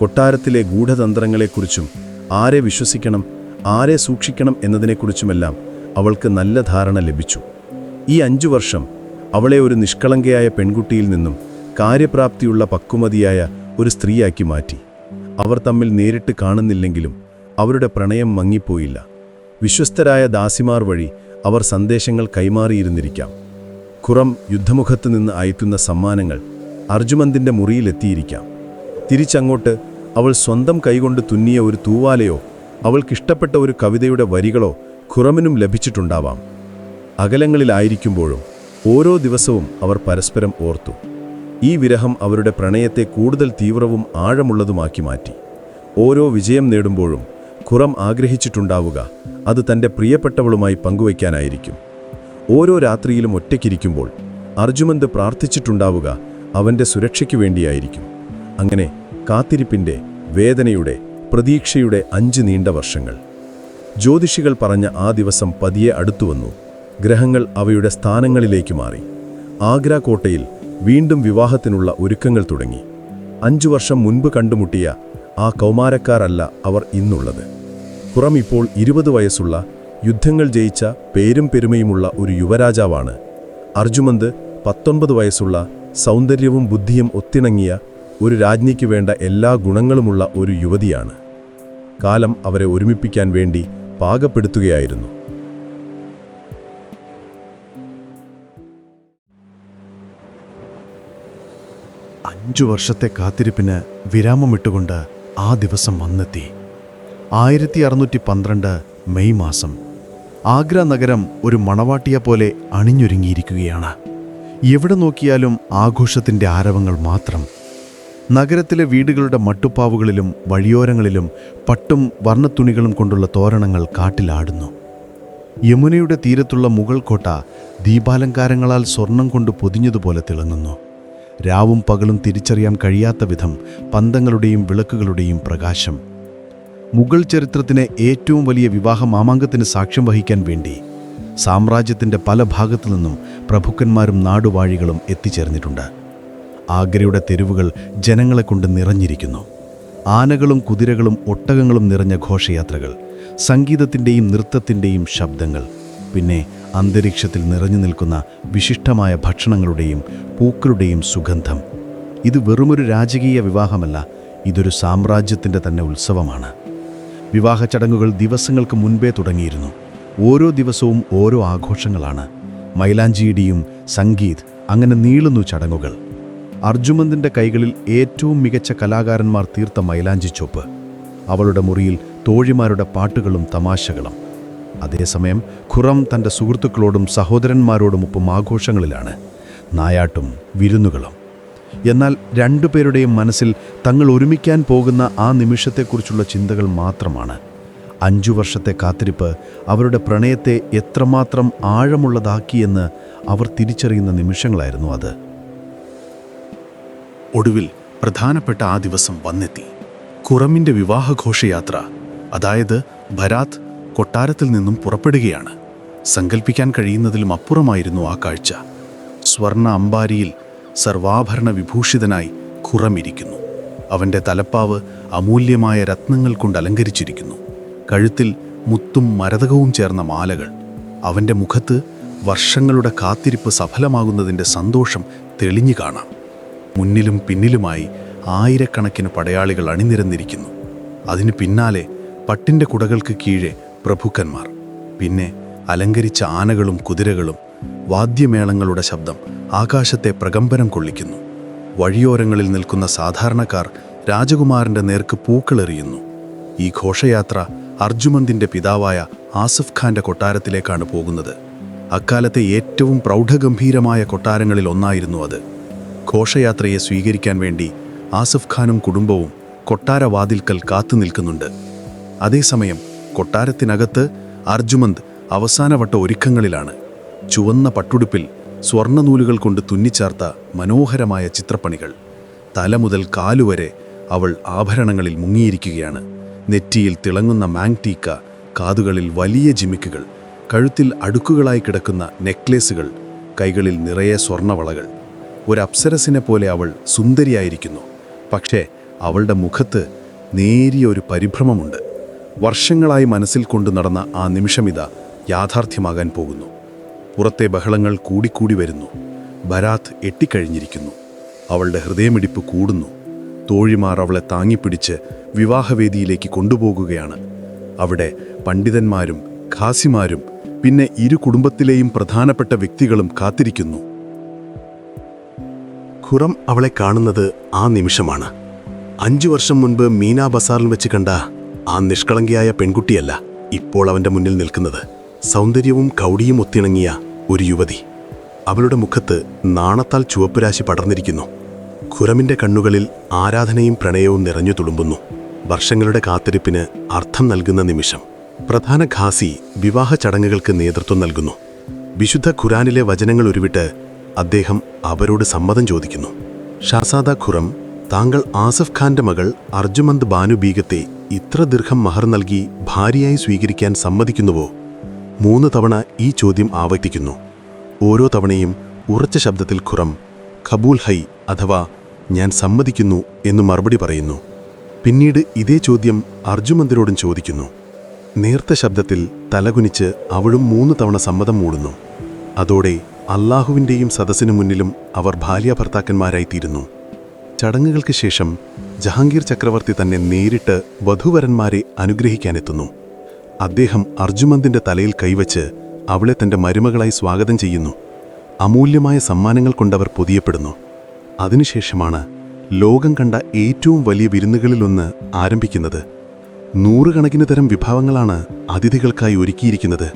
കൊട്ടാരത്തിലെ ഗൂഢതന്ത്രങ്ങളെക്കുറിച്ചും ആരെ വിശ്വസിക്കണം, ആരെ സൂക്ഷിക്കണം എന്നതിനെക്കുറിച്ചുമെല്ലാം അവൾക്ക് നല്ല ധാരണ ലഭിച്ചു. ഈ 5 വർഷം അവളെ ഒരു നിഷ്കളങ്കയായ പെൺകുട്ടിയിൽ നിന്നും കാര്യപ്രാപ്തിയുള്ള പക്വമതിയായ ഒരു സ്ത്രീയാക്കി മാറ്റി. അവർ തമ്മിൽ നേരിട്ട് കാണുന്നില്ലെങ്കിലും അവരുടെ പ്രണയം മങ്ങിപ്പോയില്ല. വിശ്വസ്തരായ ദാസിമാർ വഴി അവർ സന്ദേശങ്ങൾ കൈമാറിയിരുന്നിരിക്കാം. ഖുറം യുദ്ധമുഖത്ത് നിന്ന് അയക്കുന്ന സമ്മാനങ്ങൾ അർജുമന്തിൻ്റെ മുറിയിലെത്തിയിരിക്കാം. തിരിച്ചങ്ങോട്ട് അവൾ സ്വന്തം കൈകൊണ്ട് തുന്നിയ ഒരു തൂവാലയോ അവൾക്കിഷ്ടപ്പെട്ട ഒരു കവിതയുടെ വരികളോ ഖുറമിനും ലഭിച്ചിട്ടുണ്ടാവാം. അകലങ്ങളിലായിരിക്കുമ്പോഴും ഓരോ ദിവസവും അവർ പരസ്പരം ഓർത്തു. ഈ വിരഹം അവരുടെ പ്രണയത്തെ കൂടുതൽ തീവ്രവും ആഴമുള്ളതുമാക്കി മാറ്റി. ഓരോ വിജയം നേടുമ്പോഴും ഖുറം ആഗ്രഹിച്ചിട്ടുണ്ടാവുക അത് തൻ്റെ പ്രിയപ്പെട്ടവളുമായി പങ്കുവയ്ക്കാനായിരിക്കും. ഓരോ രാത്രിയിലും ഒറ്റയ്ക്കിരിക്കുമ്പോൾ അർജുമന്ത് പ്രാർത്ഥിച്ചിട്ടുണ്ടാവുക അവൻ്റെ സുരക്ഷയ്ക്ക് വേണ്ടിയായിരിക്കും. അങ്ങനെ കാത്തിരിപ്പിൻ്റെ, വേദനയുടെ, പ്രതീക്ഷയുടെ 5 നീണ്ട വർഷങ്ങൾ. ജ്യോതിഷികൾ പറഞ്ഞ ആ ദിവസം പതിയെ അടുത്തുവന്നു. ഗ്രഹങ്ങൾ അവയുടെ സ്ഥാനങ്ങളിലേക്ക് മാറി. ആഗ്ര കോട്ടയിൽ വീണ്ടും വിവാഹത്തിനുള്ള ഒരുക്കങ്ങൾ തുടങ്ങി. 5 വർഷം മുൻപ് കണ്ടുമുട്ടിയ ആ കൗമാരക്കാരല്ല അവർ ഇന്നുള്ളത്. ഖുറം ഇപ്പോൾ 20 വയസ്സുള്ള, യുദ്ധങ്ങൾ ജയിച്ച, പേരും പെരുമയുമുള്ള ഒരു യുവരാജാവാണ്. അർജുമന്ത് 19 വയസ്സുള്ള, സൗന്ദര്യവും ബുദ്ധിയും ഒത്തിണങ്ങിയ, ഒരു രാജ്ഞിക്ക് വേണ്ട എല്ലാ ഗുണങ്ങളുമുള്ള ഒരു യുവതിയാണ്. കാലം അവരെ ഒരുമിപ്പിക്കാൻ വേണ്ടി പാകപ്പെടുത്തുകയായിരുന്നു. 5 വർഷത്തെ കാത്തിരിപ്പിന് വിരാമമിട്ടുകൊണ്ട് ആ ദിവസം വന്നെത്തി. 1612 മെയ് മാസം. ആഗ്ര നഗരം ഒരു മണവാട്ടിയെപ്പോലെ അണിഞ്ഞൊരുങ്ങിയിരിക്കുകയാണ്. എവിടെ നോക്കിയാലും ആഘോഷത്തിൻ്റെ ആരവങ്ങൾ മാത്രം. നഗരത്തിലെ വീടുകളുടെ മട്ടുപ്പാവുകളിലും വഴിയോരങ്ങളിലും പട്ടും വർണ്ണത്തുണികളും കൊണ്ടുള്ള തോരണങ്ങൾ കാട്ടിലാടുന്നു. യമുനയുടെ തീരത്തുള്ള മുഗൾ കോട്ട ദീപാലങ്കാരങ്ങളാൽ സ്വർണം കൊണ്ട് പൊതിഞ്ഞതുപോലെ തിളങ്ങുന്നു. രാവും പകലും തിരിച്ചറിയാൻ കഴിയാത്ത വിധം പന്തങ്ങളുടെയും വിളക്കുകളുടെയും പ്രകാശം. മുഗൾ ചരിത്രത്തിലെ ഏറ്റവും വലിയ വിവാഹ മാമാങ്കത്തിന് സാക്ഷ്യം വഹിക്കാൻ വേണ്ടി സാമ്രാജ്യത്തിൻ്റെ പല ഭാഗത്തു നിന്നും പ്രഭുക്കന്മാരും നാടുവാഴികളും എത്തിച്ചേർന്നിട്ടുണ്ട്. ആഗ്രയുടെ തെരുവുകൾ ജനങ്ങളെ കൊണ്ട് നിറഞ്ഞിരിക്കുന്നു. ആനകളും കുതിരകളും ഒട്ടകങ്ങളും നിറഞ്ഞ ഘോഷയാത്രകൾ, സംഗീതത്തിൻ്റെയും നൃത്തത്തിൻ്റെയും ശബ്ദങ്ങൾ, പിന്നെ അന്തരീക്ഷത്തിൽ നിറഞ്ഞു നിൽക്കുന്ന വിശിഷ്ടമായ ഭക്ഷണങ്ങളുടെയും പൂക്കളുടെയും സുഗന്ധം. ഇത് വെറുമൊരു രാജകീയ വിവാഹമല്ല, ഇതൊരു സാമ്രാജ്യത്തിൻ്റെ തന്നെ ഉത്സവമാണ്. വിവാഹ ചടങ്ങുകൾ ദിവസങ്ങൾക്ക് മുൻപേ തുടങ്ങിയിരുന്നു. ഓരോ ദിവസവും ഓരോ ആഘോഷങ്ങളാണ്. മൈലാഞ്ചിയിടിയും സംഗീത്, അങ്ങനെ നീളുന്നു ചടങ്ങുകൾ. അർജുമന്ദിൻ്റെ കൈകളിൽ ഏറ്റവും മികച്ച കലാകാരന്മാർ തീർത്ത മൈലാഞ്ചി ചോപ്പ്. അവളുടെ മുറിയിൽ തോഴിമാരുടെ പാട്ടുകളും തമാശകളും. അതേസമയം ഖുറം തൻ്റെ സുഹൃത്തുക്കളോടും സഹോദരന്മാരോടുമൊപ്പം ആഘോഷങ്ങളിലാണ്, നായാട്ടും വിരുന്നുകളും. എന്നാൽ രണ്ടുപേരുടെയും മനസ്സിൽ തങ്ങൾ ഒരുമിക്കാൻ പോകുന്ന ആ നിമിഷത്തെക്കുറിച്ചുള്ള ചിന്തകൾ മാത്രമാണ്. 5 വർഷത്തെ കാത്തിരിപ്പ് അവരുടെ പ്രണയത്തെ എത്രമാത്രം ആഴമുള്ളതാക്കിയെന്ന് അവർ തിരിച്ചറിയുന്ന നിമിഷങ്ങളായിരുന്നു അത്. ഒടുവിൽ പ്രധാനപ്പെട്ട ആ ദിവസം വന്നെത്തി. ഖുറമിൻ്റെ വിവാഹഘോഷയാത്ര, അതായത് ബരാത്ത്, കൊട്ടാരത്തിൽ നിന്നും പുറപ്പെടുകയാണ്. സങ്കൽപ്പിക്കാൻ കഴിയുന്നതിലും അപ്പുറമായിരുന്നു ആ കാഴ്ച. സ്വർണ്ണ അമ്പാരിയിൽ സർവാഭരണ വിഭൂഷിതനായി ഖുറം ഇരിക്കുന്നു. അവൻ്റെ തലപ്പാവ് അമൂല്യമായ രത്നങ്ങൾ കൊണ്ട് അലങ്കരിച്ചിരിക്കുന്നു. കഴുത്തിൽ മുത്തും മരതകവും ചേർന്ന മാലകൾ. അവൻ്റെ മുഖത്ത് വർഷങ്ങളുടെ കാത്തിരിപ്പ് സഫലമാകുന്നതിൻ്റെ സന്തോഷം തെളിഞ്ഞു കാണാം. മുന്നിലും പിന്നിലുമായി ആയിരക്കണക്കിന് പടയാളികൾ അണിനിരന്നിരിക്കുന്നു. അതിന് പിന്നാലെ പട്ടിൻ്റെ കുടകൾക്ക് കീഴെ പ്രഭുക്കന്മാർ, പിന്നെ അലങ്കരിച്ച ആനകളും കുതിരകളും. വാദ്യമേളങ്ങളുടെ ശബ്ദം ആകാശത്തെ പ്രകമ്പനം കൊള്ളിക്കുന്നു. വഴിയോരങ്ങളിൽ നിൽക്കുന്ന സാധാരണക്കാർ രാജകുമാരൻ്റെ നേർക്ക് പൂക്കളെറിയുന്നു. ഈ ഘോഷയാത്ര അർജുമന്ദിൻ്റെ പിതാവായ ആസിഫ് ഖാൻ്റെ കൊട്ടാരത്തിലേക്കാണ് പോകുന്നത്. അക്കാലത്തെ ഏറ്റവും പ്രൗഢഗംഭീരമായ കൊട്ടാരങ്ങളിൽ ഒന്നായിരുന്നു അത്. ഘോഷയാത്രയെ സ്വീകരിക്കാൻ വേണ്ടി ആസിഫ് ഖാനും കുടുംബവും കൊട്ടാരവാതിൽക്കൽ കാത്തു നിൽക്കുന്നുണ്ട്. അതേസമയം കൊട്ടാരത്തിനകത്ത് അർജുമന്ത് അവസാനവട്ട ഒരുക്കങ്ങളിലാണ്. ചുവന്ന പട്ടുടുപ്പിൽ സ്വർണ്ണനൂലുകൾ കൊണ്ട് തുന്നിച്ചാർത്ത മനോഹരമായ ചിത്രപ്പണികൾ. തല മുതൽ കാലുവരെ അവൾ ആഭരണങ്ങളിൽ മുങ്ങിയിരിക്കുകയാണ്. നെറ്റിയിൽ തിളങ്ങുന്ന മാങ്ടീക്ക, കാതുകളിൽ വലിയ ജിമിക്കുകൾ, കഴുത്തിൽ അടുക്കുകളായി കിടക്കുന്ന നെക്ലേസുകൾ, കൈകളിൽ നിറയെ സ്വർണ്ണവളകൾ. ഒരു അപ്സരസിനെ പോലെ അവൾ സുന്ദരിയായിരിക്കുന്നു. പക്ഷേ അവളുടെ മുഖത്ത് നേരിയ ഒരു പരിഭ്രമമുണ്ട്. വർഷങ്ങളായി മനസ്സിൽ കൊണ്ടു നടന്ന ആ നിമിഷമിത യാഥാർത്ഥ്യമാകാൻ പോകുന്നു. പുറത്തെ ബഹളങ്ങൾ കൂടിക്കൂടി വരുന്നു. ബരാത്ത് എട്ടിക്കഴിഞ്ഞിരിക്കുന്നു. അവളുടെ ഹൃദയമിടിപ്പ് കൂടുന്നു. തോഴിമാർ അവളെ താങ്ങിപ്പിടിച്ച് വിവാഹവേദിയിലേക്ക് കൊണ്ടുപോകുകയാണ്. അവിടെ പണ്ഡിതന്മാരും ഖാസിമാരും പിന്നെ ഇരു കുടുംബത്തിലെയും പ്രധാനപ്പെട്ട വ്യക്തികളും കാത്തിരിക്കുന്നു. ഖുറം അവളെ കാണുന്നത് ആ നിമിഷമാണ്. 5 വർഷം മുൻപ് മീനാ ബസാറിൽ വെച്ച് കണ്ട ആ നിഷ്കളങ്കയായ പെൺകുട്ടിയല്ല ഇപ്പോൾ അവൻ്റെ മുന്നിൽ നിൽക്കുന്നത്. സൗന്ദര്യവും കൗടിയും ഒത്തിണങ്ങിയ ഒരു യുവതി. അവളുടെ മുഖത്ത് നാണത്താൽ ചുവപ്പുരാശി പടർന്നിരിക്കുന്നു. ഖുറമിൻ്റെ കണ്ണുകളിൽ ആരാധനയും പ്രണയവും നിറഞ്ഞു തുളുമ്പുന്നു. വർഷങ്ങളുടെ കാത്തിരിപ്പിന് അർത്ഥം നൽകുന്ന നിമിഷം. പ്രധാന ഖാസി വിവാഹ ചടങ്ങുകൾക്ക് നേതൃത്വം നൽകുന്നു. വിശുദ്ധ ഖുറാനിലെ വചനങ്ങൾ ഉരുവിട്ട് അദ്ദേഹം അവരോട് സമ്മതം ചോദിക്കുന്നു. ഷാസാദ ഖുറം, താങ്കൾ ആസിഫ് ഖാന്റെ മകൾ അർജുമന്ത് ബാനു ബീഗത്തെ ഇത്ര ദീർഘം മഹർ നൽകി ഭാര്യയായി സ്വീകരിക്കാൻ സമ്മതിക്കുന്നുവോ? 3 തവണ ഈ ചോദ്യം ആവർത്തിക്കുന്നു. ഓരോ തവണയും ഉറച്ച ശബ്ദത്തിൽ ഖുറം ഖബൂൽ ഹൈ അഥവാ ഞാൻ സമ്മതിക്കുന്നു എന്ന് മറുപടി പറയുന്നു. പിന്നീട് ഇതേ ചോദ്യം അർജുമന്തിനോടും ചോദിക്കുന്നു. നേർത്ത ശബ്ദത്തിൽ തലകുനിച്ച് അവളും 3 തവണ സമ്മതം മൂടുന്നു. അതോടെ അള്ളാഹുവിൻ്റെയും സദസ്സിനു മുന്നിലും അവർ ഭാര്യാഭർത്താക്കന്മാരായിത്തീരുന്നു. ചടങ്ങുകൾക്ക് ശേഷം ജഹാംഗീർ ചക്രവർത്തി തന്നെ നേരിട്ട് വധൂവരന്മാരെ അനുഗ്രഹിക്കാനെത്തുന്നു. അദ്ദേഹം അർജുമന്തിൻ്റെ തലയിൽ കൈവച്ച് അവളെ തൻ്റെ മരുമകളായി സ്വാഗതം ചെയ്യുന്നു. അമൂല്യമായ സമ്മാനങ്ങൾ കൊണ്ടവർ പൊതിയപ്പെടുന്നു. അതിനുശേഷമാണ് ലോകം കണ്ട ഏറ്റവും വലിയ വിരുന്നുകളിലൊന്ന് ആരംഭിക്കുന്നത്. നൂറുകണക്കിന് തരം വിഭവങ്ങളാണ് അതിഥികൾക്കായി ഒരുക്കിയിരിക്കുന്നത്.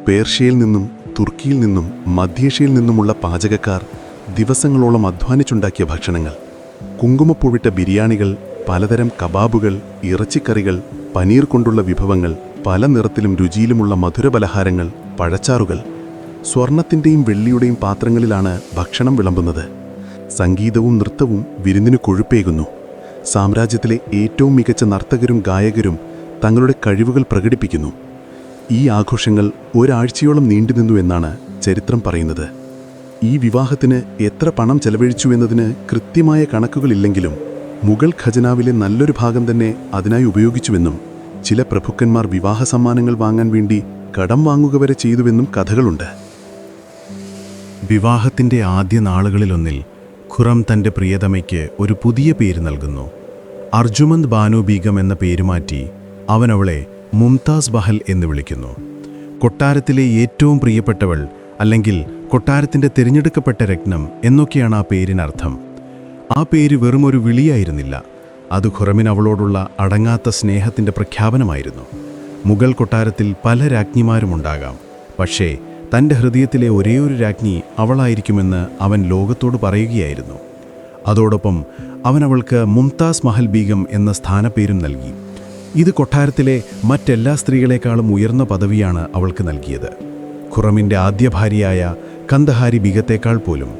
പേർഷ്യയിൽ നിന്നും തുർക്കിയിൽ നിന്നും മധ്യേഷ്യയിൽ നിന്നുമുള്ള പാചകക്കാർ ദിവസങ്ങളോളം അധ്വാനിച്ചുണ്ടാക്കിയ ഭക്ഷണങ്ങൾ, കുങ്കുമപ്പൂവിട്ട ബിരിയാണികൾ, പലതരം കബാബുകൾ, ഇറച്ചിക്കറികൾ, പനീർ കൊണ്ടുള്ള വിഭവങ്ങൾ, പല നിറത്തിലും രുചിയിലുമുള്ള മധുരപലഹാരങ്ങൾ, പഴച്ചാറുകൾ. സ്വർണത്തിൻ്റെയും വെള്ളിയുടെയും പാത്രങ്ങളിലാണ് ഭക്ഷണം വിളമ്പുന്നത്. സംഗീതവും നൃത്തവും വിരുന്നിന് കൊഴുപ്പേകുന്നു. സാമ്രാജ്യത്തിലെ ഏറ്റവും മികച്ച നർത്തകരും ഗായകരും തങ്ങളുടെ കഴിവുകൾ പ്രകടിപ്പിക്കുന്നു. ഈ ആഘോഷങ്ങൾ ഒരാഴ്ചയോളം നീണ്ടുനിന്നു എന്നാണ് ചരിത്രം പറയുന്നത്. ഈ വിവാഹത്തിന് എത്ര പണം ചെലവഴിച്ചു എന്നതിന് കൃത്യമായ കണക്കുകളില്ലെങ്കിലും മുഗൾ ഖജനാവിലെ നല്ലൊരു ഭാഗം തന്നെ അതിനായി ഉപയോഗിച്ചുവെന്നും ചില പ്രഭുക്കന്മാർ വിവാഹ സമ്മാനങ്ങൾ വാങ്ങാൻ വേണ്ടി കടം വാങ്ങുക വരെ ചെയ്തുവെന്നും കഥകളുണ്ട്. വിവാഹത്തിൻ്റെ ആദ്യ നാളുകളിലൊന്നിൽ ഖുറം തൻ്റെ പ്രിയതമയ്ക്ക് ഒരു പുതിയ പേര് നൽകുന്നു. അർജുമന്ദ് ബാനു ബീഗം എന്ന പേരുമാറ്റി അവൻ അവളെ മുംതാസ് ബഹൽ എന്ന് വിളിക്കുന്നു. കൊട്ടാരത്തിലെ ഏറ്റവും പ്രിയപ്പെട്ടവൾ, അല്ലെങ്കിൽ കൊട്ടാരത്തിൻ്റെ തിരഞ്ഞെടുക്കപ്പെട്ട രത്നം എന്നൊക്കെയാണ് ആ പേരിനർത്ഥം. ആ പേര് വെറുമൊരു വിളിയായിരുന്നില്ല, അത് ഖുറമിന് അവളോടുള്ള അടങ്ങാത്ത സ്നേഹത്തിൻ്റെ പ്രഖ്യാപനമായിരുന്നു. മുഗൾ കൊട്ടാരത്തിൽ പല രാജ്ഞിമാരുമുണ്ടാകാം, പക്ഷേ തൻ്റെ ഹൃദയത്തിലെ ഒരേയൊരു രാജ്ഞി അവളായിരിക്കുമെന്ന് അവൻ ലോകത്തോട് പറയുകയായിരുന്നു. അതോടൊപ്പം അവൻ അവൾക്ക് മുംതാസ് മഹൽ ബീഗം എന്ന സ്ഥാനപ്പേരും നൽകി. ഇത് കൊട്ടാരത്തിലെ മറ്റെല്ലാ സ്ത്രീകളെക്കാളും ഉയർന്ന പദവിയാണ് അവൾക്ക് നൽകിയത്, ഖുറമിൻ്റെ ആദ്യ ഭാര്യയായ കന്ദഹാരി ബീഗത്തേക്കാൾ പോലും.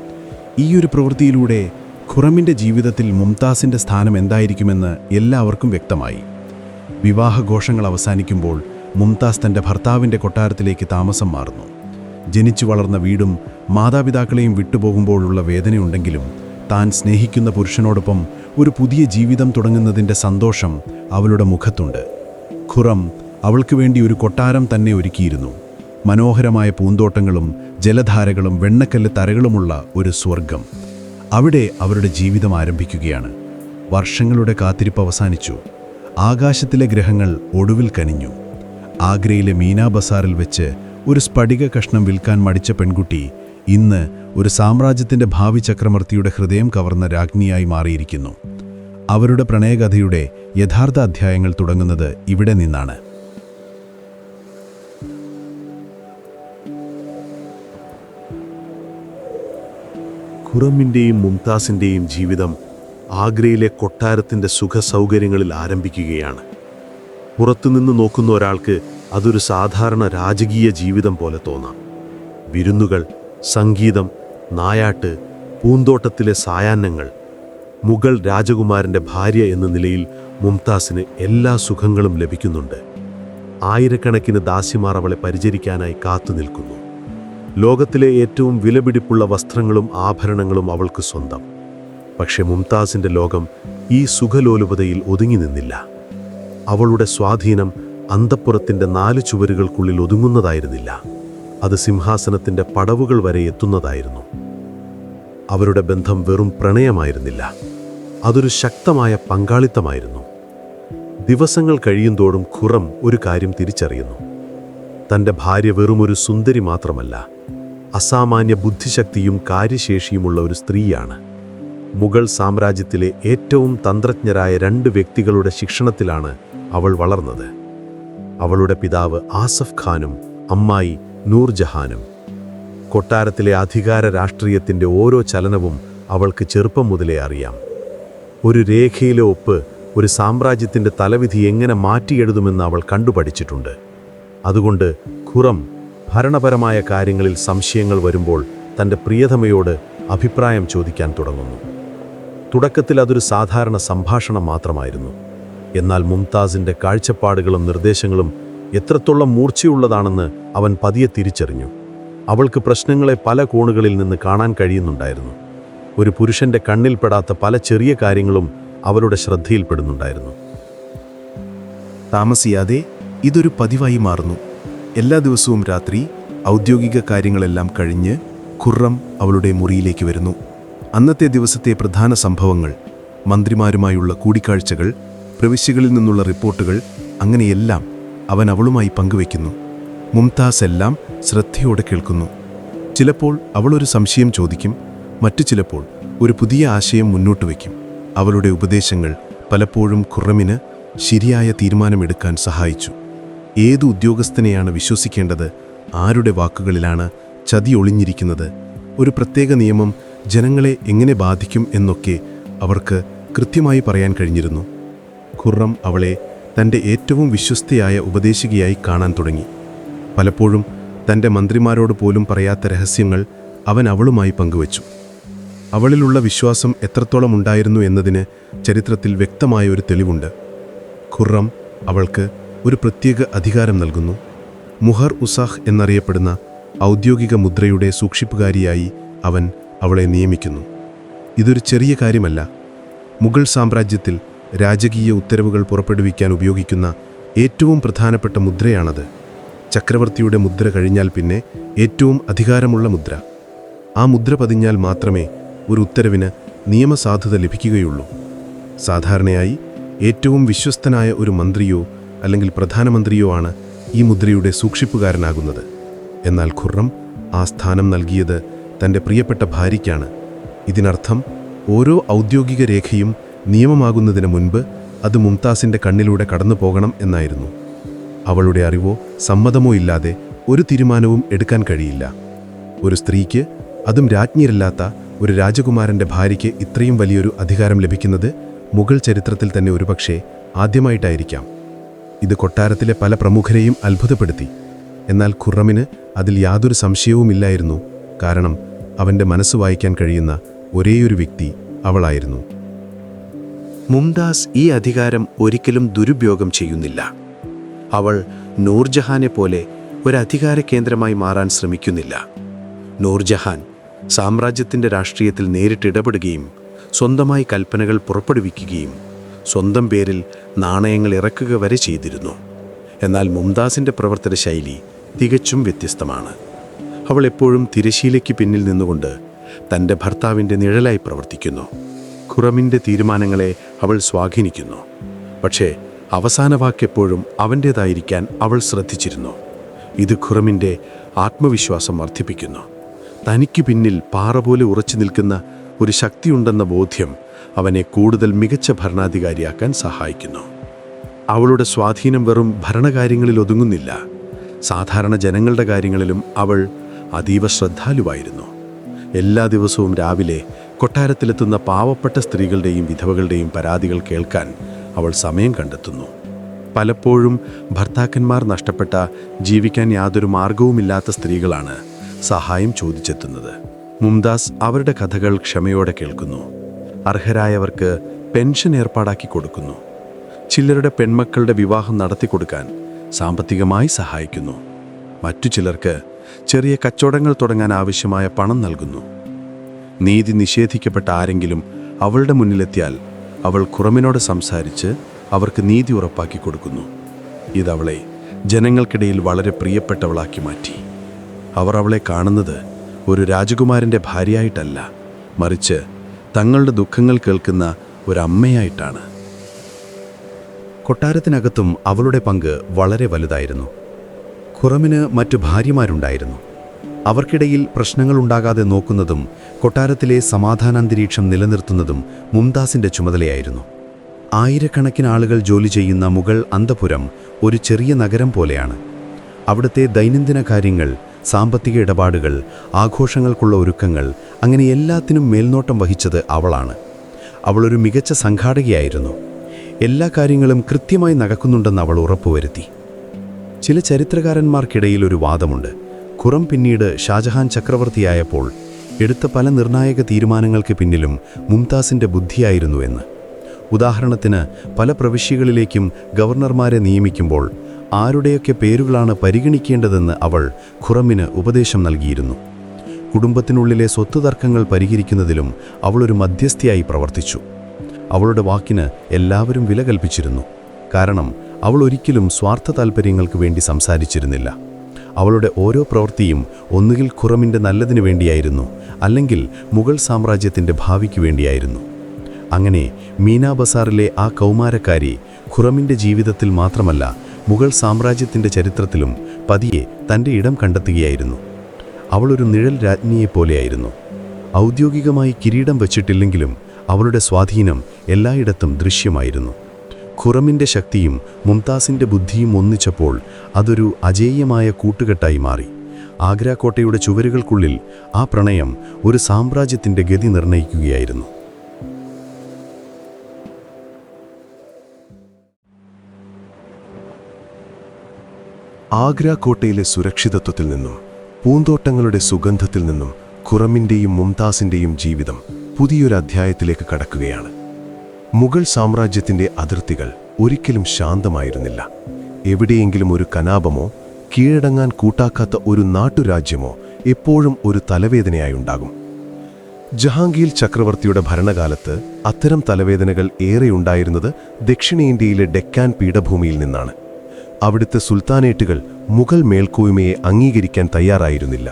ഈയൊരു പ്രവൃത്തിയിലൂടെ ഖുറമിൻ്റെ ജീവിതത്തിൽ മുംതാസിൻ്റെ സ്ഥാനം എന്തായിരിക്കുമെന്ന് എല്ലാവർക്കും വ്യക്തമായി. വിവാഹഘോഷങ്ങൾ അവസാനിക്കുമ്പോൾ മുംതാസ് തൻ്റെ ഭർത്താവിൻ്റെ കൊട്ടാരത്തിലേക്ക് താമസം മാറുന്നു. ജനിച്ചു വളർന്ന വീടും മാതാപിതാക്കളെയും വിട്ടുപോകുമ്പോഴുള്ള വേദനയുണ്ടെങ്കിലും താൻ സ്നേഹിക്കുന്ന പുരുഷനോടൊപ്പം ഒരു പുതിയ ജീവിതം തുടങ്ങുന്നതിൻ്റെ സന്തോഷം അവളുടെ മുഖത്തുണ്ട്. ഖുറം അവൾക്ക് വേണ്ടി ഒരു കൊട്ടാരം തന്നെ ഒരുക്കിയിരുന്നു. മനോഹരമായ പൂന്തോട്ടങ്ങളും ജലധാരകളും വെണ്ണക്കല്ല് തരകളുമുള്ള ഒരു സ്വർഗം. അവിടെ അവരുടെ ജീവിതം ആരംഭിക്കുകയാണ്. വർഷങ്ങളുടെ കാത്തിരിപ്പ് അവസാനിച്ചു. ആകാശത്തിലെ ഗ്രഹങ്ങൾ ഒടുവിൽ കനിഞ്ഞു. ആഗ്രയിലെ മീനാ ബസാറിൽ വെച്ച് ഒരു സ്ഫടിക കഷ്ണം വിൽക്കാൻ മടിച്ച പെൺകുട്ടി ഇന്ന് ഒരു സാമ്രാജ്യത്തിൻ്റെ ഭാവി ചക്രവർത്തിയുടെ ഹൃദയം കവർന്ന രാജ്ഞിയായി മാറിയിരിക്കുന്നു. അവരുടെ പ്രണയകഥയുടെ യഥാർത്ഥ അധ്യായങ്ങൾ തുടങ്ങുന്നത് ഇവിടെ നിന്നാണ്. ഖുറമിൻ്റെയും മുംതാസിൻ്റെയും ജീവിതം ആഗ്രയിലെ കൊട്ടാരത്തിൻ്റെ സുഖസൗകര്യങ്ങളിൽ ആരംഭിക്കുകയാണ്. പുറത്തുനിന്ന് നോക്കുന്ന ഒരാൾക്ക് അതൊരു സാധാരണ രാജകീയ ജീവിതം പോലെ തോന്നാം. വിരുന്നുകൾ, സംഗീതം, നായാട്ട്, പൂന്തോട്ടത്തിലെ സായാഹ്നങ്ങൾ. മുഗൾ രാജകുമാരൻ്റെ ഭാര്യ എന്ന നിലയിൽ മുംതാസിന് എല്ലാ സുഖങ്ങളും ലഭിക്കുന്നുണ്ട്. ആയിരക്കണക്കിന് ദാസിമാർ അവളെ പരിചരിക്കാനായി കാത്തുനിൽക്കുന്നു. ലോകത്തിലെ ഏറ്റവും വിലപിടിപ്പുള്ള വസ്ത്രങ്ങളും ആഭരണങ്ങളും അവൾക്ക് സ്വന്തം. പക്ഷെ മുംതാസിൻ്റെ ലോകം ഈ സുഖലോലുപതയിൽ ഒതുങ്ങി നിന്നില്ല. അവളുടെ സ്വാധീനം അന്തഃപുരത്തിൻ്റെ 4 ചുവരുകൾക്കുള്ളിൽ ഒതുങ്ങുന്നതായിരുന്നില്ല, അത് സിംഹാസനത്തിൻ്റെ പടവുകൾ വരെ എത്തുന്നതായിരുന്നു. അവരുടെ ബന്ധം വെറും പ്രണയമായിരുന്നില്ല, അതൊരു ശക്തമായ പങ്കാളിത്തമായിരുന്നു. ദിവസങ്ങൾ കഴിയുന്തോറും ഖുറം ഒരു കാര്യം തിരിച്ചറിയുന്നു. തൻ്റെ ഭാര്യ വെറുമൊരു സുന്ദരി മാത്രമല്ല, അസാമാന്യ ബുദ്ധിശക്തിയും കാര്യശേഷിയുമുള്ള ഒരു സ്ത്രീയാണ്. മുഗൾ സാമ്രാജ്യത്തിലെ ഏറ്റവും തന്ത്രജ്ഞരായ 2 വ്യക്തികളുടെ ശിക്ഷണത്തിലാണ് അവൾ വളർന്നത്. അവളുടെ പിതാവ് ആസഫ് ഖാനും അമ്മായി നൂർജഹാനും. കൊട്ടാരത്തിലെ അധികാര രാഷ്ട്രീയത്തിൻ്റെ ഓരോ ചലനവും അവൾക്ക് ചെറുപ്പം മുതലേ അറിയാം. ഒരു രേഖയിലെ ഒപ്പ് ഒരു സാമ്രാജ്യത്തിൻ്റെ തലവിധി എങ്ങനെ മാറ്റിയെഴുതുമെന്ന് അവൾ കണ്ടുപഠിച്ചിട്ടുണ്ട്. അതുകൊണ്ട് ഖുറം ഭരണപരമായ കാര്യങ്ങളിൽ സംശയങ്ങൾ വരുമ്പോൾ തൻ്റെ പ്രിയതമയോട് അഭിപ്രായം ചോദിക്കാൻ തുടങ്ങുന്നു. തുടക്കത്തിൽ അതൊരു സാധാരണ സംഭാഷണം മാത്രമായിരുന്നു. എന്നാൽ മുംതാസിൻ്റെ കാഴ്ചപ്പാടുകളും നിർദ്ദേശങ്ങളും എത്രത്തോളം മൂർച്ചയുള്ളതാണെന്ന് അവൻ പതിയെ തിരിച്ചറിഞ്ഞു. അവൾക്ക് പ്രശ്നങ്ങളെ പല കോണുകളിൽ നിന്ന് കാണാൻ കഴിയുന്നുണ്ടായിരുന്നു. ഒരു പുരുഷൻ്റെ കണ്ണിൽപ്പെടാത്ത പല ചെറിയ കാര്യങ്ങളും അവളുടെ ശ്രദ്ധയിൽപ്പെടുന്നുണ്ടായിരുന്നു. താമസിയാതെ ഇതൊരു പതിവായി മാറുന്നു. എല്ലാ ദിവസവും രാത്രി ഔദ്യോഗിക കാര്യങ്ങളെല്ലാം കഴിഞ്ഞ് ഖുറം അവളുടെ മുറിയിലേക്ക് വരുന്നു. അന്നത്തെ ദിവസത്തെ പ്രധാന സംഭവങ്ങൾ, മന്ത്രിമാരുമായുള്ള കൂടിക്കാഴ്ചകൾ, പ്രവിശ്യകളിൽ നിന്നുള്ള റിപ്പോർട്ടുകൾ, അങ്ങനെയെല്ലാം അവൻ അവളുമായി പങ്കുവയ്ക്കുന്നു. മുംതാസ് എല്ലാം ശ്രദ്ധയോടെ കേൾക്കുന്നു. ചിലപ്പോൾ അവളൊരു സംശയം ചോദിക്കും, മറ്റു ചിലപ്പോൾ ഒരു പുതിയ ആശയം മുന്നോട്ട് വയ്ക്കും. അവളുടെ ഉപദേശങ്ങൾ പലപ്പോഴും ഖുറമിന് ശരിയായ തീരുമാനമെടുക്കാൻ സഹായിച്ചു. ഏതു ഉദ്യോഗസ്ഥനെയാണ് വിശ്വസിക്കേണ്ടത്, ആരുടെ വാക്കുകളിലാണ് ചതി ഒളിഞ്ഞിരിക്കുന്നത്, ഒരു പ്രത്യേക നിയമം ജനങ്ങളെ എങ്ങനെ ബാധിക്കും എന്നൊക്കെ അവർക്ക് കൃത്യമായി പറയാൻ കഴിഞ്ഞിരുന്നു. ഖുറം അവളെ തൻ്റെ ഏറ്റവും വിശ്വസ്തയായ ഉപദേശികയായി കാണാൻ തുടങ്ങി. പലപ്പോഴും തൻ്റെ മന്ത്രിമാരോട് പോലും പറയാത്ത രഹസ്യങ്ങൾ അവൻ അവളുമായി പങ്കുവച്ചു. അവളിലുള്ള വിശ്വാസം എത്രത്തോളം ഉണ്ടായിരുന്നു എന്നതിന് ചരിത്രത്തിൽ വ്യക്തമായ ഒരു തെളിവുണ്ട്. ഖുറം അവൾക്ക് ഒരു പ്രത്യേക അധികാരം നൽകുന്നു. മുഹർ ഉസാഹ് എന്നറിയപ്പെടുന്ന ഔദ്യോഗിക മുദ്രയുടെ സൂക്ഷിപ്പുകാരിയായി അവൻ അവളെ നിയമിക്കുന്നു. ഇതൊരു ചെറിയ കാര്യമല്ല. മുഗൾ സാമ്രാജ്യത്തിൽ രാജകീയ ഉത്തരവുകൾ പുറപ്പെടുവിക്കാൻ ഉപയോഗിക്കുന്ന ഏറ്റവും പ്രധാനപ്പെട്ട മുദ്രയാണത്. ചക്രവർത്തിയുടെ മുദ്ര കഴിഞ്ഞാൽ പിന്നെ ഏറ്റവും അധികാരമുള്ള മുദ്ര. ആ മുദ്ര പതിഞ്ഞാൽ മാത്രമേ ഒരു ഉത്തരവിന് നിയമസാധുത ലഭിക്കുകയുള്ളൂ. സാധാരണയായി ഏറ്റവും വിശ്വസ്തനായ ഒരു മന്ത്രിയോ അല്ലെങ്കിൽ പ്രധാനമന്ത്രിയോ ആണ് ഈ മുദ്രയുടെ സൂക്ഷിപ്പുകാരനാകുന്നത്. എന്നാൽ ഖുറം ആ സ്ഥാനം നൽകിയത് തൻ്റെ പ്രിയപ്പെട്ട ഭാര്യയ്ക്കാണ്. ഇതിനർത്ഥം ഓരോ ഔദ്യോഗിക രേഖയും നിയമമാകുന്നതിന് മുൻപ് അത് മുംതാസിൻ്റെ കണ്ണിലൂടെ കടന്നു പോകണം എന്നായിരുന്നു. അവളുടെ അറിവോ സമ്മതമോ ഇല്ലാതെ ഒരു തീരുമാനവും എടുക്കാൻ കഴിയില്ല. ഒരു സ്ത്രീക്ക്, അതും രാജ്ഞിയല്ലാത്ത ഒരു രാജകുമാരൻ്റെ ഭാര്യയ്ക്ക് ഇത്രയും വലിയൊരു അധികാരം ലഭിക്കുന്നത് മുഗൾ ചരിത്രത്തിൽ തന്നെ ഒരുപക്ഷെ ആദ്യമായിട്ടായിരിക്കാം. ഇത് കൊട്ടാരത്തിലെ പല പ്രമുഖരെയും അത്ഭുതപ്പെടുത്തി. എന്നാൽ ഖുറമിന് അതിൽ യാതൊരു സംശയവുമില്ലായിരുന്നു. കാരണം അവൻ്റെ മനസ്സ് വായിക്കാൻ കഴിയുന്ന ഒരേയൊരു വ്യക്തി അവളായിരുന്നു. മുംതാസ് ഈ അധികാരം ഒരിക്കലും ദുരുപയോഗം ചെയ്യുന്നില്ല. അവൾ നൂർജഹാനെ പോലെ ഒരു അധികാര കേന്ദ്രമായി മാറാൻ ശ്രമിക്കുന്നില്ല. നൂർജഹാൻ സാമ്രാജ്യത്തിൻ്റെ രാഷ്ട്രീയത്തിൽ നേരിട്ടിടപെടുകയും സ്വന്തമായി കൽപ്പനകൾ പുറപ്പെടുവിക്കുകയും സ്വന്തം പേരിൽ നാണയങ്ങൾ ഇറക്കുക വരെ ചെയ്തിരുന്നു. എന്നാൽ മുംതാസിൻ്റെ പ്രവർത്തന ശൈലി തികച്ചും വ്യത്യസ്തമാണ്. അവൾ എപ്പോഴും തിരശീലയ്ക്ക് പിന്നിൽ നിന്നുകൊണ്ട് തൻ്റെ ഭർത്താവിൻ്റെ നിഴലായി പ്രവർത്തിക്കുന്നു. ഖുറമിൻ്റെ തീരുമാനങ്ങളെ അവൾ സ്വാധീനിക്കുന്നു. പക്ഷേ അവസാന വാക്കെപ്പോഴും അവൻ്റേതായിരിക്കാൻ അവൾ ശ്രദ്ധിച്ചിരുന്നു. ഇത് ഖുറമിൻ്റെ ആത്മവിശ്വാസം വർദ്ധിപ്പിക്കുന്നു. തനിക്ക് പിന്നിൽ പാറ പോലെ ഉറച്ചു നിൽക്കുന്ന ഒരു ശക്തിയുണ്ടെന്ന ബോധ്യം അവനെ കൂടുതൽ മികച്ച ഭരണാധികാരിയാക്കാൻ സഹായിക്കുന്നു. അവളുടെ സ്വാധീനം വെറും ഭരണകാര്യങ്ങളിൽ ഒതുങ്ങുന്നില്ല. സാധാരണ ജനങ്ങളുടെ കാര്യങ്ങളിലും അവൾ അതീവ ശ്രദ്ധാലുവായിരുന്നു. എല്ലാ ദിവസവും രാവിലെ കൊട്ടാരത്തിലെത്തുന്ന പാവപ്പെട്ട സ്ത്രീകളുടെയും വിധവകളുടെയും പരാതികൾ കേൾക്കാൻ അവൾ സമയം കണ്ടെത്തുന്നു. പലപ്പോഴും ഭർത്താക്കന്മാർ നഷ്ടപ്പെട്ട, ജീവിക്കാൻ യാതൊരു മാർഗവുമില്ലാത്ത സ്ത്രീകളാണ് സഹായം ചോദിച്ചെത്തുന്നത്. മുംതാസ് അവരുടെ കഥകൾ ക്ഷമയോടെ കേൾക്കുന്നു. അർഹരായവർക്ക് പെൻഷൻ ഏർപ്പാടാക്കി കൊടുക്കുന്നു. ചിലരുടെ പെൺമക്കളുടെ വിവാഹം നടത്തിക്കൊടുക്കാൻ സാമ്പത്തികമായി സഹായിക്കുന്നു. മറ്റു ചിലർക്ക് ചെറിയ കച്ചവടങ്ങൾ തുടങ്ങാൻ ആവശ്യമായ പണം നൽകുന്നു. നീതി നിഷേധിക്കപ്പെട്ട ആരെങ്കിലും അവളുടെ മുന്നിലെത്തിയാൽ അവൾ ഖുറമിനോട് സംസാരിച്ച് അവർക്ക് നീതി ഉറപ്പാക്കി കൊടുക്കുന്നു. ഇതവളെ ജനങ്ങൾക്കിടയിൽ വളരെ പ്രിയപ്പെട്ടവളാക്കി മാറ്റി. അവർ അവളെ കാണുന്നത് ഒരു രാജകുമാരൻ്റെ ഭാര്യയായിട്ടല്ല, മറിച്ച് തങ്ങളുടെ ദുഃഖങ്ങൾ കേൾക്കുന്ന ഒരമ്മയായിട്ടാണ്. കൊട്ടാരത്തിനകത്തും അവളുടെ പങ്ക് വളരെ വലുതായിരുന്നു. ഖുറമിന് മറ്റു ഭാര്യമാരുണ്ടായിരുന്നു. അവർക്കിടയിൽ പ്രശ്നങ്ങളുണ്ടാകാതെ നോക്കുന്നതും കൊട്ടാരത്തിലെ സമാധാനാന്തരീക്ഷം നിലനിർത്തുന്നതും മുംതാസിൻ്റെ ചുമതലയായിരുന്നു. ആയിരക്കണക്കിന് ആളുകൾ ജോലി ചെയ്യുന്ന മുഗൾ അന്തപുരം ഒരു ചെറിയ നഗരം പോലെയാണ്. അവിടുത്തെ ദൈനംദിന കാര്യങ്ങൾ, സാമ്പത്തിക ഇടപാടുകൾ, ആഘോഷങ്ങൾക്കുള്ള ഒരുക്കങ്ങൾ, അങ്ങനെ എല്ലാത്തിനും മേൽനോട്ടം വഹിച്ചത് അവളാണ്. അവളൊരു മികച്ച സംഘാടകയായിരുന്നു. എല്ലാ കാര്യങ്ങളും കൃത്യമായി നടക്കുന്നുണ്ടെന്ന് അവൾ ഉറപ്പുവരുത്തി. ചില ചരിത്രകാരന്മാർക്കിടയിൽ ഒരു വാദമുണ്ട്. ഖുറം പിന്നീട് ഷാജഹാൻ ചക്രവർത്തിയായപ്പോൾ എടുത്ത പല നിർണായക തീരുമാനങ്ങൾക്ക് പിന്നിലും മുംതാസിൻ്റെ ബുദ്ധിയായിരുന്നു എന്ന്. ഉദാഹരണത്തിന്, പല പ്രവിശ്യകളിലേക്കും ഗവർണർമാരെ നിയമിക്കുമ്പോൾ ആരുടെയൊക്കെ പേരുകളാണ് പരിഗണിക്കേണ്ടതെന്ന് അവൾ ഖുറമിന് ഉപദേശം നൽകിയിരുന്നു. കുടുംബത്തിനുള്ളിലെ സ്വത്ത് തർക്കങ്ങൾ പരിഹരിക്കുന്നതിലും അവളൊരു മധ്യസ്ഥയായി പ്രവർത്തിച്ചു. അവളുടെ വാക്കിന് എല്ലാവരും വില കൽപ്പിച്ചിരുന്നു. കാരണം അവൾ ഒരിക്കലും സ്വാർത്ഥ താൽപ്പര്യങ്ങൾക്ക് വേണ്ടി സംസാരിച്ചിരുന്നില്ല. അവളുടെ ഓരോ പ്രവൃത്തിയും ഒന്നുകിൽ ഖുറമിൻ്റെ നല്ലതിനു വേണ്ടിയായിരുന്നു, അല്ലെങ്കിൽ മുഗൾ സാമ്രാജ്യത്തിൻ്റെ ഭാവിക്ക് വേണ്ടിയായിരുന്നു. അങ്ങനെ മീനാ ബസാറിലെ ആ കൗമാരക്കാരി ഖുറമിൻ്റെ ജീവിതത്തിൽ മാത്രമല്ല, മുഗൾ സാമ്രാജ്യത്തിൻ്റെ ചരിത്രത്തിലും പതിയെ തൻ്റെ ഇടം കണ്ടെത്തുകയായിരുന്നു. അവളൊരു നിഴൽ രാജ്ഞിയെപ്പോലെയായിരുന്നു. ഔദ്യോഗികമായി കിരീടം വച്ചിട്ടില്ലെങ്കിലും അവളുടെ സ്വാധീനം എല്ലായിടത്തും ദൃശ്യമായിരുന്നു. ഖുറമിൻ്റെ ശക്തിയും മുംതാസിൻ്റെ ബുദ്ധിയും ഒന്നിച്ചപ്പോൾ അതൊരു അജേയമായ കൂട്ടുകെട്ടായി മാറി. ആഗ്ര കോട്ടയുടെ ചുവരുകൾക്കുള്ളിൽ ആ പ്രണയം ഒരു സാമ്രാജ്യത്തിൻ്റെ ഗതി നിർണ്ണയിക്കുകയായിരുന്നു. ആഗ്ര കോട്ടയിലെ സുരക്ഷിതത്വത്തിൽ നിന്നും പൂന്തോട്ടങ്ങളുടെ സുഗന്ധത്തിൽ നിന്നും ഖുറമിൻ്റെയും മുംതാസിൻ്റെയും ജീവിതം പുതിയൊരു അധ്യായത്തിലേക്ക് കടക്കുകയാണ്. മുഗൾ സാമ്രാജ്യത്തിൻ്റെ അതിർത്തികൾ ഒരിക്കലും ശാന്തമായിരുന്നില്ല. എവിടെയെങ്കിലും ഒരു കലാപമോ കീഴടങ്ങാൻ കൂട്ടാക്കാത്ത ഒരു നാട്ടുരാജ്യമോ എപ്പോഴും ഒരു തലവേദനയായുണ്ടാകും. ജഹാംഗീർ ചക്രവർത്തിയുടെ ഭരണകാലത്ത് അത്തരം തലവേദനകൾ ഏറെയുണ്ടായിരുന്നത് ദക്ഷിണേന്ത്യയിലെ ഡെക്കാൻ പീഠഭൂമിയിൽ നിന്നാണ്. അവിടുത്തെ സുൽത്താനേറ്റുകൾ മുഗൾ മേൽക്കോയ്മയെ അംഗീകരിക്കാൻ തയ്യാറായിരുന്നില്ല.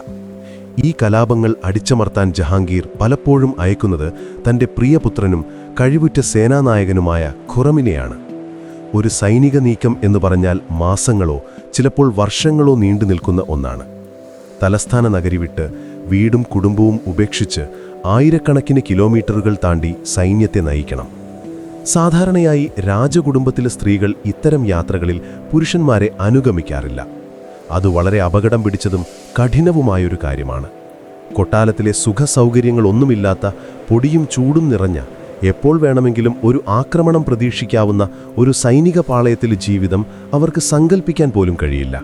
ഈ കലാപങ്ങൾ അടിച്ചമർത്താൻ ജഹാംഗീർ പലപ്പോഴും അയക്കുന്നത് തൻ്റെ പ്രിയപുത്രനും കഴിവുറ്റ സേനാനായകനുമായ ഖുറമിനെയാണ്. ഒരു സൈനിക നീക്കം എന്ന് പറഞ്ഞാൽ മാസങ്ങളോ ചിലപ്പോൾ വർഷങ്ങളോ നീണ്ടു നിൽക്കുന്ന ഒന്നാണ്. തലസ്ഥാന നഗരി വിട്ട് വീടും കുടുംബവും ഉപേക്ഷിച്ച് ആയിരക്കണക്കിന് കിലോമീറ്ററുകൾ താണ്ടി സൈന്യത്തെ നയിക്കണം. സാധാരണയായി രാജകുടുംബത്തിലെ സ്ത്രീകൾ ഇത്തരം യാത്രകളിൽ പുരുഷന്മാരെ അനുഗമിക്കാറില്ല. അത് വളരെ അപകടം പിടിച്ചതും കഠിനവുമായൊരു കാര്യമാണ്. കൊട്ടാരത്തിലെ സുഖസൗകര്യങ്ങളൊന്നുമില്ലാത്ത പൊടിയും ചൂടും നിറഞ്ഞ എപ്പോൾ വേണമെങ്കിലും ഒരു ആക്രമണം പ്രതീക്ഷിക്കാവുന്ന ഒരു സൈനിക പാളയത്തിലെ ജീവിതം അവർക്ക് സങ്കല്പിക്കാൻ പോലും കഴിയില്ല.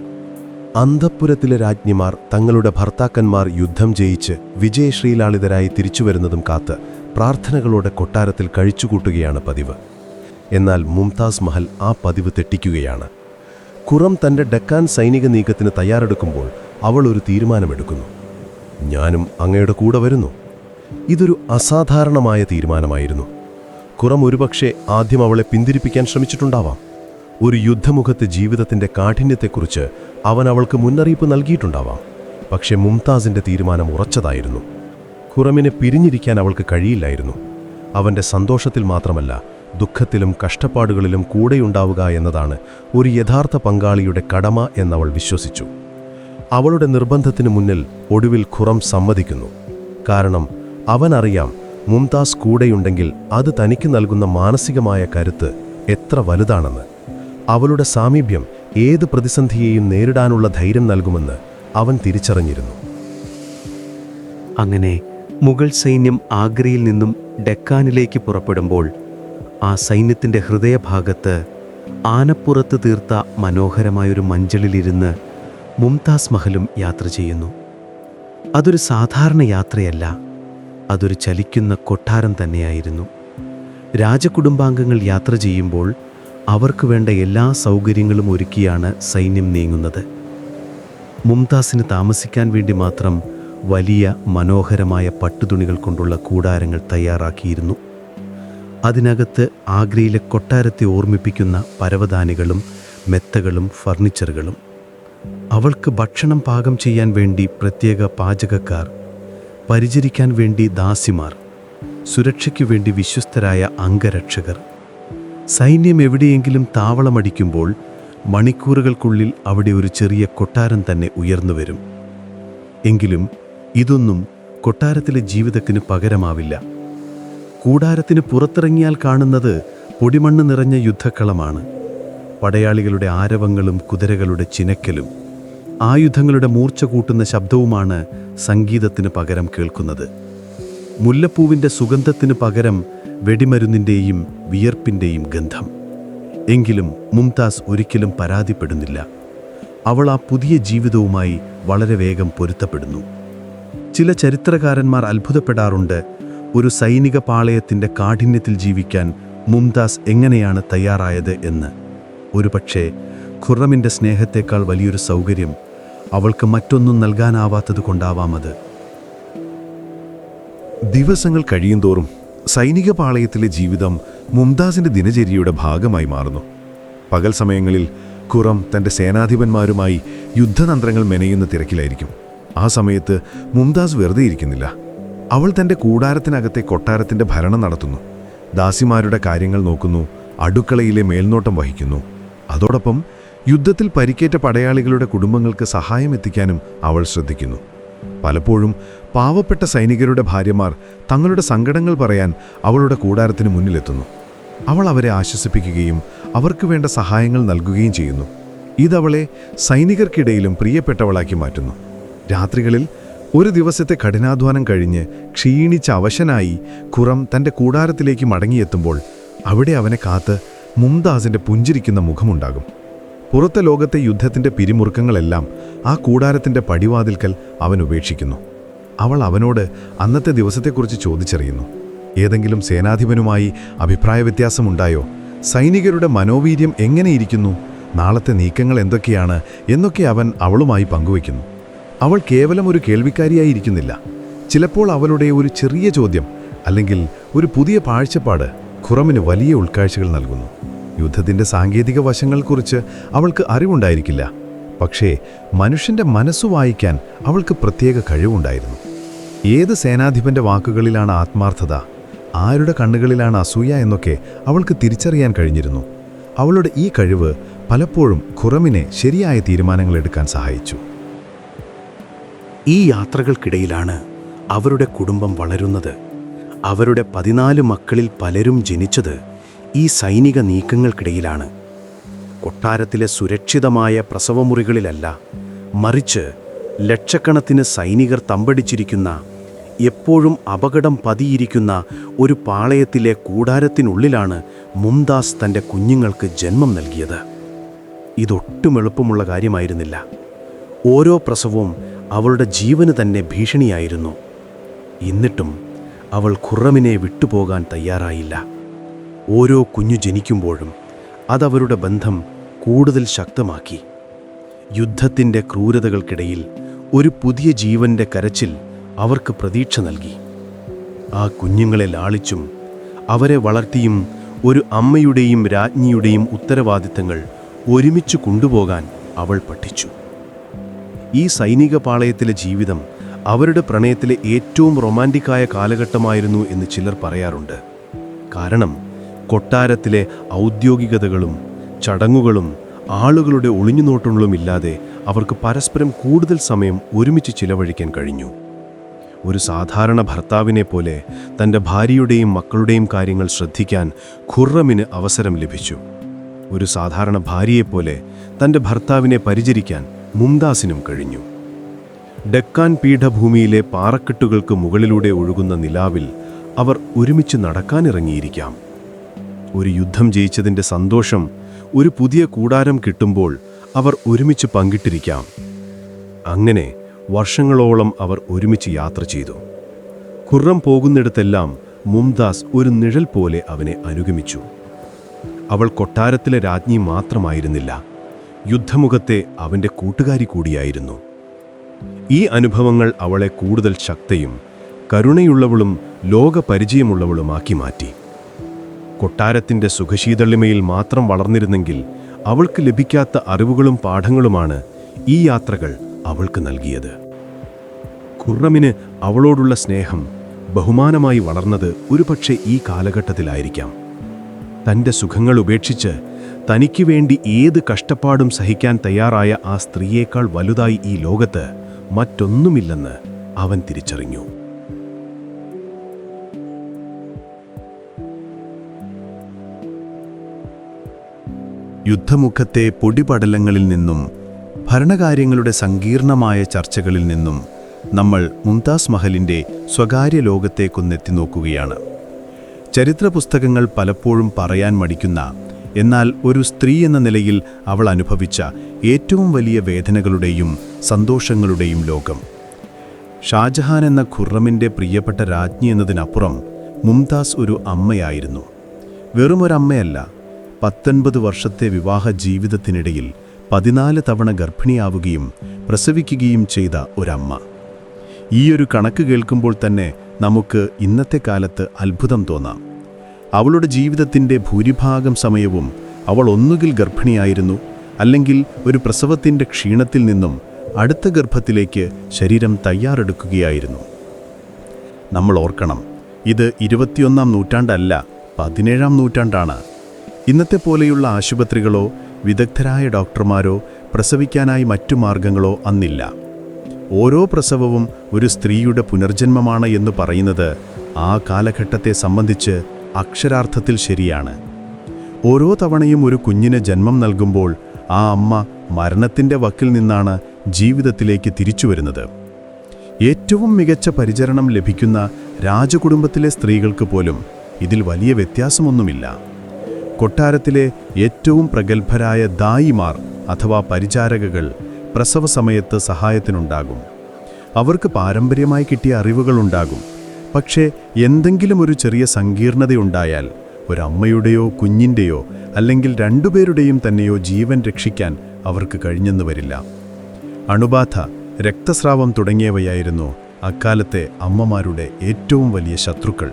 അന്തഃപുരത്തിലെ രാജ്ഞിമാർ തങ്ങളുടെ ഭർത്താക്കന്മാർ യുദ്ധം ജയിച്ച് വിജയശ്രീലാളിതരായി തിരിച്ചുവരുന്നതും കാത്ത് പ്രാർത്ഥനകളോടെ കൊട്ടാരത്തിൽ കഴിച്ചുകൂട്ടുകയാണ് പതിവ്. എന്നാൽ മുംതാസ് മഹൽ ആ പതിവ് തെറ്റിക്കുകയാണ്. ഖുറം തൻ്റെ ഡക്കാൻ സൈനിക നീക്കത്തിന് തയ്യാറെടുക്കുമ്പോൾ അവൾ ഒരു തീരുമാനമെടുക്കുന്നു. ഞാനും അങ്ങയുടെ കൂടെ വരുന്നു. ഇതൊരു അസാധാരണമായ തീരുമാനമായിരുന്നു. ഖുറം ഒരുപക്ഷെ ആദ്യം അവളെ പിന്തിരിപ്പിക്കാൻ ശ്രമിച്ചിട്ടുണ്ടാവാം. ഒരു യുദ്ധമുഖത്തെ ജീവിതത്തിൻ്റെ കാഠിന്യത്തെക്കുറിച്ച് അവൻ അവൾക്ക് മുന്നറിയിപ്പ് നൽകിയിട്ടുണ്ടാവാം. പക്ഷെ മുംതാസിൻ്റെ തീരുമാനം ഉറച്ചതായിരുന്നു. ഖുറമിനെ പിരിഞ്ഞിരിക്കാൻ അവൾക്ക് കഴിയില്ലായിരുന്നു. അവൻ്റെ സന്തോഷത്തിൽ മാത്രമല്ല, ദുഃഖത്തിലും കഷ്ടപ്പാടുകളിലും കൂടെയുണ്ടാവുക എന്നതാണ് ഒരു യഥാർത്ഥ പങ്കാളിയുടെ കടമ എന്നവൾ വിശ്വസിച്ചു. അവളുടെ നിർബന്ധത്തിന് മുന്നിൽ ഒടുവിൽ ഖുറം സമ്മതിക്കുന്നു. കാരണം അവനറിയാം, മുംതാസ് കൂടെയുണ്ടെങ്കിൽ അത് തനിക്ക് നൽകുന്ന മാനസികമായ കരുത്ത് എത്ര വലുതാണെന്ന്. അവളുടെ സാമീപ്യം ഏത് പ്രതിസന്ധിയെയും നേരിടാനുള്ള ധൈര്യം നൽകുമെന്ന് അവൻ തിരിച്ചറിഞ്ഞിരുന്നു. അങ്ങനെ മുഗൾ സൈന്യം ആഗ്രയിൽ നിന്നും ഡെക്കാനിലേക്ക് പുറപ്പെടുമ്പോൾ ആ സൈന്യത്തിൻ്റെ ഹൃദയഭാഗത്ത് ആനപ്പുറത്ത് തീർത്ത മനോഹരമായൊരു മഞ്ചളിലിരുന്ന് മുംതാസ് മഹലും യാത്ര ചെയ്യുന്നു. അതൊരു സാധാരണ യാത്രയല്ല, അതൊരു ചലിക്കുന്ന കൊട്ടാരം തന്നെയായിരുന്നു. രാജകുടുംബാംഗങ്ങൾ യാത്ര ചെയ്യുമ്പോൾ അവർക്ക് വേണ്ട എല്ലാ സൗകര്യങ്ങളും ഒരുക്കിയാണ് സൈന്യം നീങ്ങുന്നത്. മുംതാസിന് താമസിക്കാൻ വേണ്ടി മാത്രം വലിയ മനോഹരമായ പട്ടുതുണികൾ കൊണ്ടുള്ള കൂടാരങ്ങൾ തയ്യാറാക്കിയിരുന്നു. അതിനകത്ത് ആഗ്രയിലെ കൊട്ടാരത്തെ ഓർമ്മിപ്പിക്കുന്ന പരവതാനികളും മെത്തകളും ഫർണിച്ചറുകളും. അവൾക്ക് ഭക്ഷണം പാകം ചെയ്യാൻ വേണ്ടി പ്രത്യേക പാചകക്കാർ, പരിചരിക്കാൻ വേണ്ടി ദാസിമാർ, സുരക്ഷയ്ക്കു വേണ്ടി വിശ്വസ്തരായ അംഗരക്ഷകർ. സൈന്യം എവിടെയെങ്കിലും താവളമടിക്കുമ്പോൾ മണിക്കൂറുകൾക്കുള്ളിൽ അവിടെ ഒരു ചെറിയ കൊട്ടാരം തന്നെ ഉയർന്നുവരും. എങ്കിലും ഇതൊന്നും കൊട്ടാരത്തിലെ ജീവിതത്തിന് പകരമാവില്ല. കൂടാരത്തിന് പുറത്തിറങ്ങിയാൽ കാണുന്നത് പൊടിമണ്ണ് നിറഞ്ഞ യുദ്ധക്കളമാണ്. പടയാളികളുടെ ആരവങ്ങളും കുതിരകളുടെ ചിനക്കലും ആയുധങ്ങളുടെ മൂർച്ച കൂട്ടുന്ന ശബ്ദവുമാണ് സംഗീതത്തിന് പകരം കേൾക്കുന്നത്. മുല്ലപ്പൂവിൻ്റെ സുഗന്ധത്തിന് പകരം വെടിമരുന്നിൻ്റെയും വിയർപ്പിൻ്റെയും ഗന്ധം. എങ്കിലും മുംതാസ് ഒരിക്കലും പരാതിപ്പെടുന്നില്ല. അവൾ ആ പുതിയ ജീവിതവുമായി വളരെ വേഗം പൊരുത്തപ്പെടുന്നു. ചില ചരിത്രകാരന്മാർ അത്ഭുതപ്പെടാറുണ്ട്, ഒരു സൈനിക പാളയത്തിൻ്റെ കാഠിന്യത്തിൽ ജീവിക്കാൻ മുംതാസ് എങ്ങനെയാണ് തയ്യാറായത് എന്ന്. ഒരുപക്ഷെ ഖുറമിൻ്റെ സ്നേഹത്തേക്കാൾ വലിയൊരു സൗകര്യം അവൾക്ക് മറ്റൊന്നും നൽകാനാവാത്തത് കൊണ്ടാവാമത്. ദിവസങ്ങൾ കഴിയുന്തോറും സൈനിക പാളയത്തിലെ ജീവിതം മുംതാസിൻ്റെ ദിനചര്യയുടെ ഭാഗമായി മാറുന്നു. പകൽ സമയങ്ങളിൽ ഖുറം തൻ്റെ സേനാധിപന്മാരുമായി യുദ്ധതന്ത്രങ്ങൾ മെനയുന്ന തിരക്കിലായിരിക്കും. ആ സമയത്ത് മുംതാസ് വെറുതെ ഇരിക്കുന്നില്ല. അവൾ തൻ്റെ കൂടാരത്തിനകത്തെ കൊട്ടാരത്തിൻ്റെ ഭരണം നടത്തുന്നു, ദാസിമാരുടെ കാര്യങ്ങൾ നോക്കുന്നു, അടുക്കളയിലെ മേൽനോട്ടം വഹിക്കുന്നു. അതോടൊപ്പം യുദ്ധത്തിൽ പരിക്കേറ്റ പടയാളികളുടെ കുടുംബങ്ങൾക്ക് സഹായം എത്തിക്കാനും അവൾ ശ്രദ്ധിക്കുന്നു. പലപ്പോഴും പാവപ്പെട്ട സൈനികരുടെ ഭാര്യമാർ തങ്ങളുടെ സങ്കടങ്ങൾ പറയാൻ അവളുടെ കൂടാരത്തിന് മുന്നിലെത്തുന്നു. അവൾ അവരെ ആശ്വസിപ്പിക്കുകയും അവർക്ക് വേണ്ട സഹായങ്ങൾ നൽകുകയും ചെയ്യുന്നു. ഇതവളെ സൈനികർക്കിടയിലും പ്രിയപ്പെട്ടവളാക്കി മാറ്റുന്നു. രാത്രികളിൽ ഒരു ദിവസത്തെ കഠിനാധ്വാനം കഴിഞ്ഞ് ക്ഷീണിച്ച അവശനായി ഖുറം തൻ്റെ കൂടാരത്തിലേക്ക് മടങ്ങിയെത്തുമ്പോൾ അവിടെ അവനെ കാത്ത് മുംതാസിൻ്റെ പുഞ്ചിരിക്കുന്ന മുഖമുണ്ടാകും. പുറത്തെ ലോകത്തെ യുദ്ധത്തിൻ്റെ പിരിമുറുക്കങ്ങളെല്ലാം ആ കൂടാരത്തിൻ്റെ പടിവാതിൽക്കൽ അവൻ ഉപേക്ഷിക്കുന്നു. അവൾ അവനോട് അന്നത്തെ ദിവസത്തെക്കുറിച്ച് ചോദിച്ചറിയുന്നു. ഏതെങ്കിലും സേനാധിപനുമായി അഭിപ്രായ വ്യത്യാസമുണ്ടായോ? സൈനികരുടെ മനോവീര്യം എങ്ങനെയിരിക്കുന്നു? നാളത്തെ നീക്കങ്ങൾ എന്തൊക്കെയാണ് എന്നൊക്കെ അവൻ അവളുമായി പങ്കുവയ്ക്കുന്നു. അവൾ കേവലം ഒരു കേൾവിക്കാരിയായിരിക്കുന്നില്ല. ചിലപ്പോൾ അവളുടെ ഒരു ചെറിയ ചോദ്യം അല്ലെങ്കിൽ ഒരു പുതിയ കാഴ്ചപ്പാട് ഖുറമിന് വലിയ ഉൾക്കാഴ്ചകൾ നൽകുന്നു. യുദ്ധത്തിൻ്റെ സാങ്കേതിക വശങ്ങളെക്കുറിച്ച് അവൾക്ക് അറിവുണ്ടായിരിക്കില്ല, പക്ഷേ മനുഷ്യൻ്റെ മനസ്സു വായിക്കാൻ അവൾക്ക് പ്രത്യേക കഴിവുണ്ടായിരുന്നു. ഏത് സേനാധിപൻ്റെ വാക്കുകളിലാണ് ആത്മാർത്ഥത, ആരുടെ കണ്ണുകളിലാണ് അസൂയ എന്നൊക്കെ അവൾക്ക് തിരിച്ചറിയാൻ കഴിഞ്ഞിരുന്നു. അവളുടെ ഈ കഴിവ് പലപ്പോഴും ഖുറമിനെ ശരിയായ തീരുമാനങ്ങൾ എടുക്കാൻ സഹായിച്ചു. ഈ യാത്രകൾക്കിടയിലാണ് അവരുടെ കുടുംബം വളരുന്നത്. അവരുടെ 14 മക്കളിൽ പലരും ജനിച്ചത് ഈ സൈനിക നീക്കങ്ങൾക്കിടയിലാണ്. കൊട്ടാരത്തിലെ സുരക്ഷിതമായ പ്രസവമുറികളിലല്ല, മറിച്ച് ലക്ഷക്കണക്കിന് സൈനികർ തമ്പടിച്ചിരിക്കുന്ന, എപ്പോഴും അപകടം പതിയിരിക്കുന്ന ഒരു പാളയത്തിലെ കൂടാരത്തിനുള്ളിലാണ് മുംതാസ് തൻ്റെ കുഞ്ഞുങ്ങൾക്ക് ജന്മം നൽകിയത്. ഇതൊട്ടും എളുപ്പമുള്ള കാര്യമായിരുന്നില്ല. ഓരോ പ്രസവവും അവളുടെ ജീവന് തന്നെ ഭീഷണിയായിരുന്നു. എന്നിട്ടും അവൾ ഖുറമിനെ വിട്ടുപോകാൻ തയ്യാറായില്ല. ഓരോ കുഞ്ഞു ജനിക്കുമ്പോഴും അതവരുടെ ബന്ധം കൂടുതൽ ശക്തമാക്കി. യുദ്ധത്തിൻ്റെ ക്രൂരതകൾക്കിടയിൽ ഒരു പുതിയ ജീവൻ്റെ കരച്ചിൽ അവർക്ക് പ്രതീക്ഷ നൽകി. ആ കുഞ്ഞുങ്ങളെ ലാളിച്ചും അവരെ വളർത്തിയും ഒരു അമ്മയുടെയും രാജ്ഞിയുടെയും ഉത്തരവാദിത്തങ്ങൾ ഒരുമിച്ച് കൊണ്ടുപോകാൻ അവൾ പഠിച്ചു. ഈ സൈനിക പാളയത്തിലെ ജീവിതം അവരുടെ പ്രണയത്തിലെ ഏറ്റവും റൊമാൻറ്റിക്കായ കാലഘട്ടമായിരുന്നു എന്ന് ചിലർ പറയാറുണ്ട്. കാരണം കൊട്ടാരത്തിലെ ഔദ്യോഗികതകളും ചടങ്ങുകളും ആളുകളുടെ ഒളിഞ്ഞുനോട്ടങ്ങളുമില്ലാതെ അവർക്ക് പരസ്പരം കൂടുതൽ സമയം ഒരുമിച്ച് ചിലവഴിക്കാൻ കഴിഞ്ഞു. ഒരു സാധാരണ ഭർത്താവിനെ പോലെ തൻ്റെ ഭാര്യയുടെയും മക്കളുടെയും കാര്യങ്ങൾ ശ്രദ്ധിക്കാൻ ഖുറമിന് അവസരം ലഭിച്ചു. ഒരു സാധാരണ ഭാര്യയെപ്പോലെ തൻ്റെ ഭർത്താവിനെ പരിചരിക്കാൻ മുംതാസിനും കഴിഞ്ഞു. ഡെക്കാൻ പീഠഭൂമിയിലെ പാറക്കെട്ടുകൾക്ക് മുകളിലൂടെ ഒഴുകുന്ന നിലാവിൽ അവർ ഒരുമിച്ച് നടക്കാനിറങ്ങിയിരിക്കാം. ഒരു യുദ്ധം ജയിച്ചതിൻ്റെ സന്തോഷം ഒരു പുതിയ കൂടാരം കിട്ടുമ്പോൾ അവർ ഒരുമിച്ച് പങ്കിട്ടിരിക്കാം. അങ്ങനെ വർഷങ്ങളോളം അവർ ഒരുമിച്ച് യാത്ര ചെയ്തു. ഖുറം പോകുന്നിടത്തെല്ലാം മുംതാസ് ഒരു നിഴൽ പോലെ അവനെ അനുഗമിച്ചു. അവൾ കൊട്ടാരത്തിലെ രാജ്ഞി മാത്രമായിരുന്നില്ല, യുദ്ധമുഖത്തെ അവൻ്റെ കൂട്ടുകാരി കൂടിയായിരുന്നു. ഈ അനുഭവങ്ങൾ അവളെ കൂടുതൽ ശക്തയും കരുണയുള്ളവളും ലോകപരിചയമുള്ളവളുമാക്കി മാറ്റി. കൊട്ടാരത്തിൻ്റെ സുഖശീതളിമയിൽ മാത്രം വളർന്നിരുന്നെങ്കിൽ അവൾക്ക് ലഭിക്കാത്ത അറിവുകളും പാഠങ്ങളുമാണ് ഈ യാത്രകൾ അവൾക്ക് നൽകിയത്. ഖുറമിന് അവളോടുള്ള സ്നേഹം ബഹുമാനമായി വളർന്നത് ഒരുപക്ഷെ ഈ കാലഘട്ടത്തിലായിരിക്കാം. തൻ്റെ സുഖങ്ങൾ ഉപേക്ഷിച്ച് തനിക്ക് വേണ്ടി ഏത് കഷ്ടപ്പാടും സഹിക്കാൻ തയ്യാറായ ആ സ്ത്രീയേക്കാൾ വലുതായി ഈ ലോകത്ത് മറ്റൊന്നുമില്ലെന്ന് അവൻ തിരിച്ചറിഞ്ഞു. യുദ്ധമുഖത്തെ പൊടിപടലങ്ങളിൽ നിന്നും ഭരണകാര്യങ്ങളുടെ സങ്കീർണമായ ചർച്ചകളിൽ നിന്നും നമ്മൾ മുംതാസ് മഹലിൻ്റെ സ്വകാര്യ ലോകത്തേക്കൊന്നെത്തി നോക്കുകയാണ്. ചരിത്ര പുസ്തകങ്ങൾ പലപ്പോഴും പറയാൻ മടിക്കുന്ന, എന്നാൽ ഒരു സ്ത്രീ എന്ന നിലയിൽ അവൾ അനുഭവിച്ച ഏറ്റവും വലിയ വേദനകളുടെയും സന്തോഷങ്ങളുടെയും ലോകം. ഷാജഹാൻ എന്ന ഖുറമിൻ്റെ പ്രിയപ്പെട്ട രാജ്ഞി എന്നതിനപ്പുറം മുംതാസ് ഒരു അമ്മയായിരുന്നു. വെറുമൊരമ്മയല്ല, 19 വർഷത്തെ വിവാഹ ജീവിതത്തിനിടയിൽ 14 തവണ ഗർഭിണിയാവുകയും പ്രസവിക്കുകയും ചെയ്ത ഒരമ്മ. ഈയൊരു കണക്ക് കേൾക്കുമ്പോൾ തന്നെ നമുക്ക് ഇന്നത്തെ കാലത്ത് അത്ഭുതം തോന്നാം. അവളുടെ ജീവിതത്തിൻ്റെ ഭൂരിഭാഗം സമയവും അവൾ ഒന്നുകിൽ ഗർഭിണിയായിരുന്നു, അല്ലെങ്കിൽ ഒരു പ്രസവത്തിൻ്റെ ക്ഷീണത്തിൽ നിന്നും അടുത്ത ഗർഭത്തിലേക്ക് ശരീരം തയ്യാറെടുക്കുകയായിരുന്നു. നമ്മൾ ഓർക്കണം, ഇത് 21-ാം നൂറ്റാണ്ടല്ല, 17-ാം നൂറ്റാണ്ടാണ്. ഇന്നത്തെ പോലെയുള്ള ആശുപത്രികളോ വിദഗ്ധരായ ഡോക്ടർമാരോ പ്രസവിക്കാനായി മറ്റു മാർഗങ്ങളോ അന്നില്ല. ഓരോ പ്രസവവും ഒരു സ്ത്രീയുടെ പുനർജന്മമാണ് എന്ന് പറയുന്നത് ആ കാലഘട്ടത്തെ സംബന്ധിച്ച് അക്ഷരാർത്ഥത്തിൽ ശരിയാണ്. ഓരോ തവണയും ഒരു കുഞ്ഞിന് ജന്മം നൽകുമ്പോൾ ആ അമ്മ മരണത്തിൻ്റെ വക്കിൽ നിന്നാണ് ജീവിതത്തിലേക്ക് തിരിച്ചു വരുന്നത്. ഏറ്റവും മികച്ച പരിചരണം ലഭിക്കുന്ന രാജകുടുംബത്തിലെ സ്ത്രീകൾക്ക് പോലും ഇതിൽ വലിയ വ്യത്യാസമൊന്നുമില്ല. കൊട്ടാരത്തിലെ ഏറ്റവും പ്രഗത്ഭരായ ദായിമാർ അഥവാ പരിചാരകകൾ പ്രസവ സമയത്ത് സഹായത്തിനുണ്ടാകും. അവർക്ക് പാരമ്പര്യമായി കിട്ടിയ അറിവുകളുണ്ടാകും. പക്ഷേ എന്തെങ്കിലും ഒരു ചെറിയ സങ്കീർണതയുണ്ടായാൽ ഒരമ്മയുടെയോ കുഞ്ഞിൻ്റെയോ അല്ലെങ്കിൽ രണ്ടുപേരുടെയും തന്നെയോ ജീവൻ രക്ഷിക്കാൻ അവർക്ക് കഴിഞ്ഞെന്ന് വരില്ല. അണുബാധ, രക്തസ്രാവം തുടങ്ങിയവയായിരുന്നു അക്കാലത്തെ അമ്മമാരുടെ ഏറ്റവും വലിയ ശത്രുക്കൾ.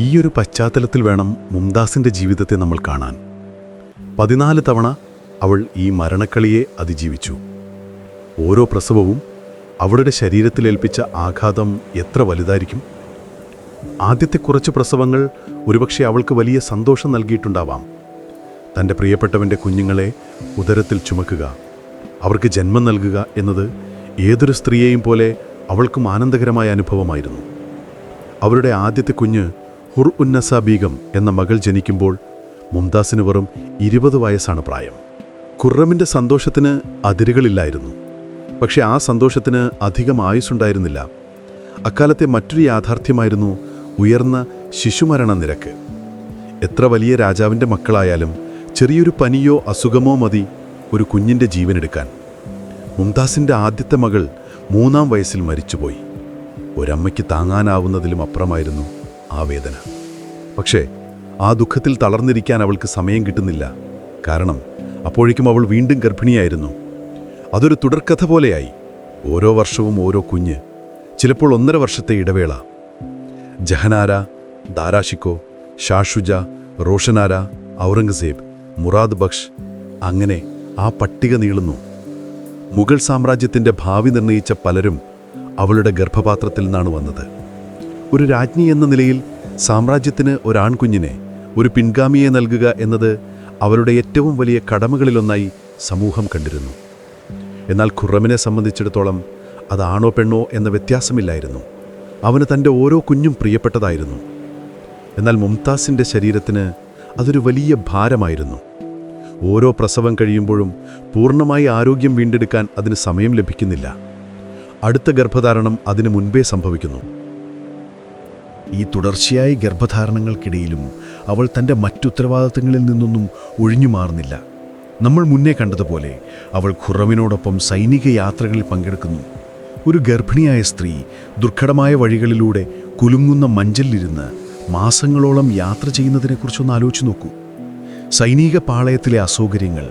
ഈയൊരു പശ്ചാത്തലത്തിൽ വേണം മുംതാസിൻ്റെ ജീവിതത്തെ നമ്മൾ കാണാൻ. 14 തവണ അവൾ ഈ മരണക്കളിയെ അതിജീവിച്ചു. ഓരോ പ്രസവവും അവളുടെ ശരീരത്തിലേൽപ്പിച്ച ആഘാതം എത്ര വലുതായിരിക്കും. ആദ്യത്തെ കുറച്ച് പ്രസവങ്ങൾ ഒരുപക്ഷെ അവൾക്ക് വലിയ സന്തോഷം നൽകിയിട്ടുണ്ടാവാം. തൻ്റെ പ്രിയപ്പെട്ടവൻ്റെ കുഞ്ഞുങ്ങളെ ഉദരത്തിൽ ചുമക്കുക, അവർക്ക് ജന്മം നൽകുക എന്നത് ഏതൊരു സ്ത്രീയെയും പോലെ അവൾക്കും ആനന്ദകരമായ അനുഭവമായിരുന്നു. അവരുടെ ആദ്യത്തെ കുഞ്ഞ് ഹുർ ഉന്നസ ബീഗം എന്ന മകൾ ജനിക്കുമ്പോൾ മുംതാസിന് വെറും 20 വയസ്സാണ് പ്രായം. ഖുർറമിൻ്റെ സന്തോഷത്തിന് അതിരുകളില്ലായിരുന്നു. പക്ഷെ ആ സന്തോഷത്തിന് അധികം ആയുസ്സുണ്ടായിരുന്നില്ല. അക്കാലത്തെ മറ്റൊരു യാഥാർത്ഥ്യമായിരുന്നു ഉയർന്ന ശിശുമരണ നിരക്ക്. എത്ര വലിയ രാജാവിൻ്റെ മക്കളായാലും ചെറിയൊരു പനിയോ അസുഖമോ മതി ഒരു കുഞ്ഞിൻ്റെ ജീവനെടുക്കാൻ. മുംതാസിൻ്റെ ആദ്യത്തെ മകൾ 3-ാം വയസ്സിൽ മരിച്ചുപോയി. ഒരമ്മയ്ക്ക് താങ്ങാനാവുന്നതിലും അപ്പുറമായിരുന്നു ആ വേദന. പക്ഷേ ആ ദുഃഖത്തിൽ തളർന്നിരിക്കാൻ അവൾക്ക് സമയം കിട്ടുന്നില്ല. കാരണം അപ്പോഴേക്കും അവൾ വീണ്ടും ഗർഭിണിയായിരുന്നു. അതൊരു തുടർക്കഥ പോലെയായി. ഓരോ വർഷവും ഓരോ കുഞ്ഞ്, ചിലപ്പോൾ 1.5 വർഷത്തെ ഇടവേള. ജഹനാര, ദാരാഷിക്കോ, ഷാഷുജ, റോഷനാര, ഔറംഗസേബ്, മുറാദ് ബക്ഷ്, അങ്ങനെ ആ പട്ടിക നീളുന്നു. മുഗൾ സാമ്രാജ്യത്തിൻ്റെ ഭാവി നിർണയിച്ച പലരും അവളുടെ ഗർഭപാത്രത്തിൽ നിന്നാണ് വന്നത്. ഒരു രാജ്ഞി എന്ന നിലയിൽ സാമ്രാജ്യത്തിന് ഒരാൺകുഞ്ഞിനെ, ഒരു പിൻഗാമിയെ നൽകുക എന്നത് അവരുടെ ഏറ്റവും വലിയ കടമകളിലൊന്നായി സമൂഹം കണ്ടിരുന്നു. എന്നാൽ ഖുർറമിനെ സംബന്ധിച്ചിടത്തോളം അതാണോ പെണ്ണോ എന്ന വ്യത്യാസമില്ലായിരുന്നു. അവന് തൻ്റെ ഓരോ കുഞ്ഞും പ്രിയപ്പെട്ടതായിരുന്നു. എന്നാൽ മുംതാസിൻ്റെ ശരീരത്തിന് അതൊരു വലിയ ഭാരമായിരുന്നു. ഓരോ പ്രസവം കഴിയുമ്പോഴും പൂർണ്ണമായി ആരോഗ്യം വീണ്ടെടുക്കാൻ അതിന് സമയം ലഭിക്കുന്നില്ല. അടുത്ത ഗർഭധാരണം അതിനു മുൻപേ സംഭവിക്കുന്നു. ഈ തുടർച്ചയായ ഗർഭധാരണങ്ങൾക്കിടയിലും അവൾ തൻ്റെ മറ്റുത്തരവാദിത്തങ്ങളിൽ നിന്നൊന്നും ഒഴിഞ്ഞു മാറുന്നില്ല. നമ്മൾ മുന്നേ കണ്ടതുപോലെ അവൾ ഖുറമിനോടൊപ്പം സൈനിക യാത്രകളിൽ പങ്കെടുക്കുന്നു. ഒരു ഗർഭിണിയായ സ്ത്രീ ദുർഘടമായ വഴികളിലൂടെ കുലുങ്ങുന്ന മഞ്ചലിലിരുന്ന് മാസങ്ങളോളം യാത്ര ചെയ്യുന്നതിനെക്കുറിച്ചൊന്ന് ആലോചിച്ച് നോക്കൂ. സൈനിക പാളയത്തിലെ അസൗകര്യങ്ങൾ,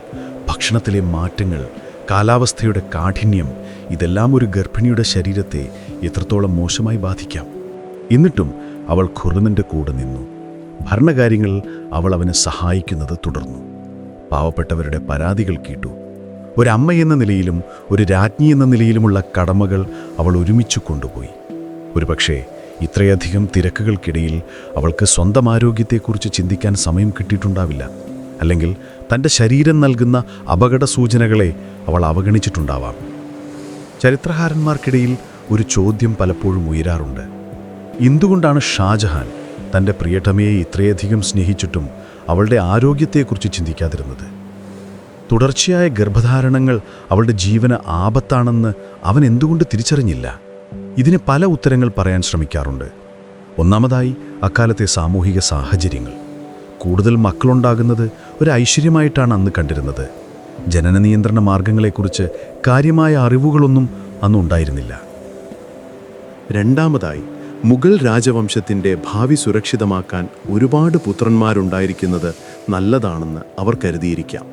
ഭക്ഷണത്തിലെ മാറ്റങ്ങൾ, കാലാവസ്ഥയുടെ കാഠിന്യം, ഇതെല്ലാം ഒരു ഗർഭിണിയുടെ ശരീരത്തെ എത്രത്തോളം മോശമായി ബാധിക്കാം. എന്നിട്ടും അവൾ ഖുർറമിൻ്റെ കൂടെ നിന്നു. ഭരണകാര്യങ്ങളിൽ അവൾ അവനെ സഹായിക്കുന്നത് തുടർന്നു. പാവപ്പെട്ടവരുടെ പരാതികൾ കേട്ടു. ഒരമ്മ എന്ന നിലയിലും ഒരു രാജ്ഞി എന്ന നിലയിലുമുള്ള കടമകൾ അവൾ ഒരുമിച്ച് കൊണ്ടുപോയി. ഒരുപക്ഷേ ഇത്രയധികം തിരക്കുകൾക്കിടയിൽ അവൾക്ക് സ്വന്തം ആരോഗ്യത്തെക്കുറിച്ച് ചിന്തിക്കാൻ സമയം കിട്ടിയിട്ടുണ്ടാവില്ല. അല്ലെങ്കിൽ തൻ്റെ ശരീരം നൽകുന്ന അപകട സൂചനകളെ അവൾ അവഗണിച്ചിട്ടുണ്ടാവാം. ചരിത്രകാരന്മാർക്കിടയിൽ ഒരു ചോദ്യം പലപ്പോഴും ഉയരാറുണ്ട്. എന്തുകൊണ്ടാണ് ഷാജഹാൻ തൻ്റെ പ്രിയതമയെ ഇത്രയധികം സ്നേഹിച്ചിട്ടും അവളുടെ ആരോഗ്യത്തെക്കുറിച്ച് ചിന്തിക്കാതിരുന്നത്? തുടർച്ചയായ ഗർഭധാരണങ്ങൾ അവളുടെ ജീവന് ആപത്താണെന്ന് അവൻ എന്തുകൊണ്ട് തിരിച്ചറിഞ്ഞില്ല? ഇതിന് പല ഉത്തരങ്ങൾ പറയാൻ ശ്രമിക്കാറുണ്ട്. ഒന്നാമതായി അക്കാലത്തെ സാമൂഹിക സാഹചര്യങ്ങൾ. കൂടുതൽ മക്കളുണ്ടാകുന്നത് ഒരു ഐശ്വര്യമായിട്ടാണ് അന്ന് കണ്ടിരുന്നത്. ജനന നിയന്ത്രണ മാർഗങ്ങളെക്കുറിച്ച് കാര്യമായ അറിവുകളൊന്നും അന്നുണ്ടായിരുന്നില്ല. രണ്ടാമതായി, മുഗൾ രാജവംശത്തിൻ്റെ ഭാവി സുരക്ഷിതമാക്കാൻ ഒരുപാട് പുത്രന്മാരുണ്ടായിരിക്കുന്നത് നല്ലതാണെന്ന് അവർ കരുതിയിരിക്കാം.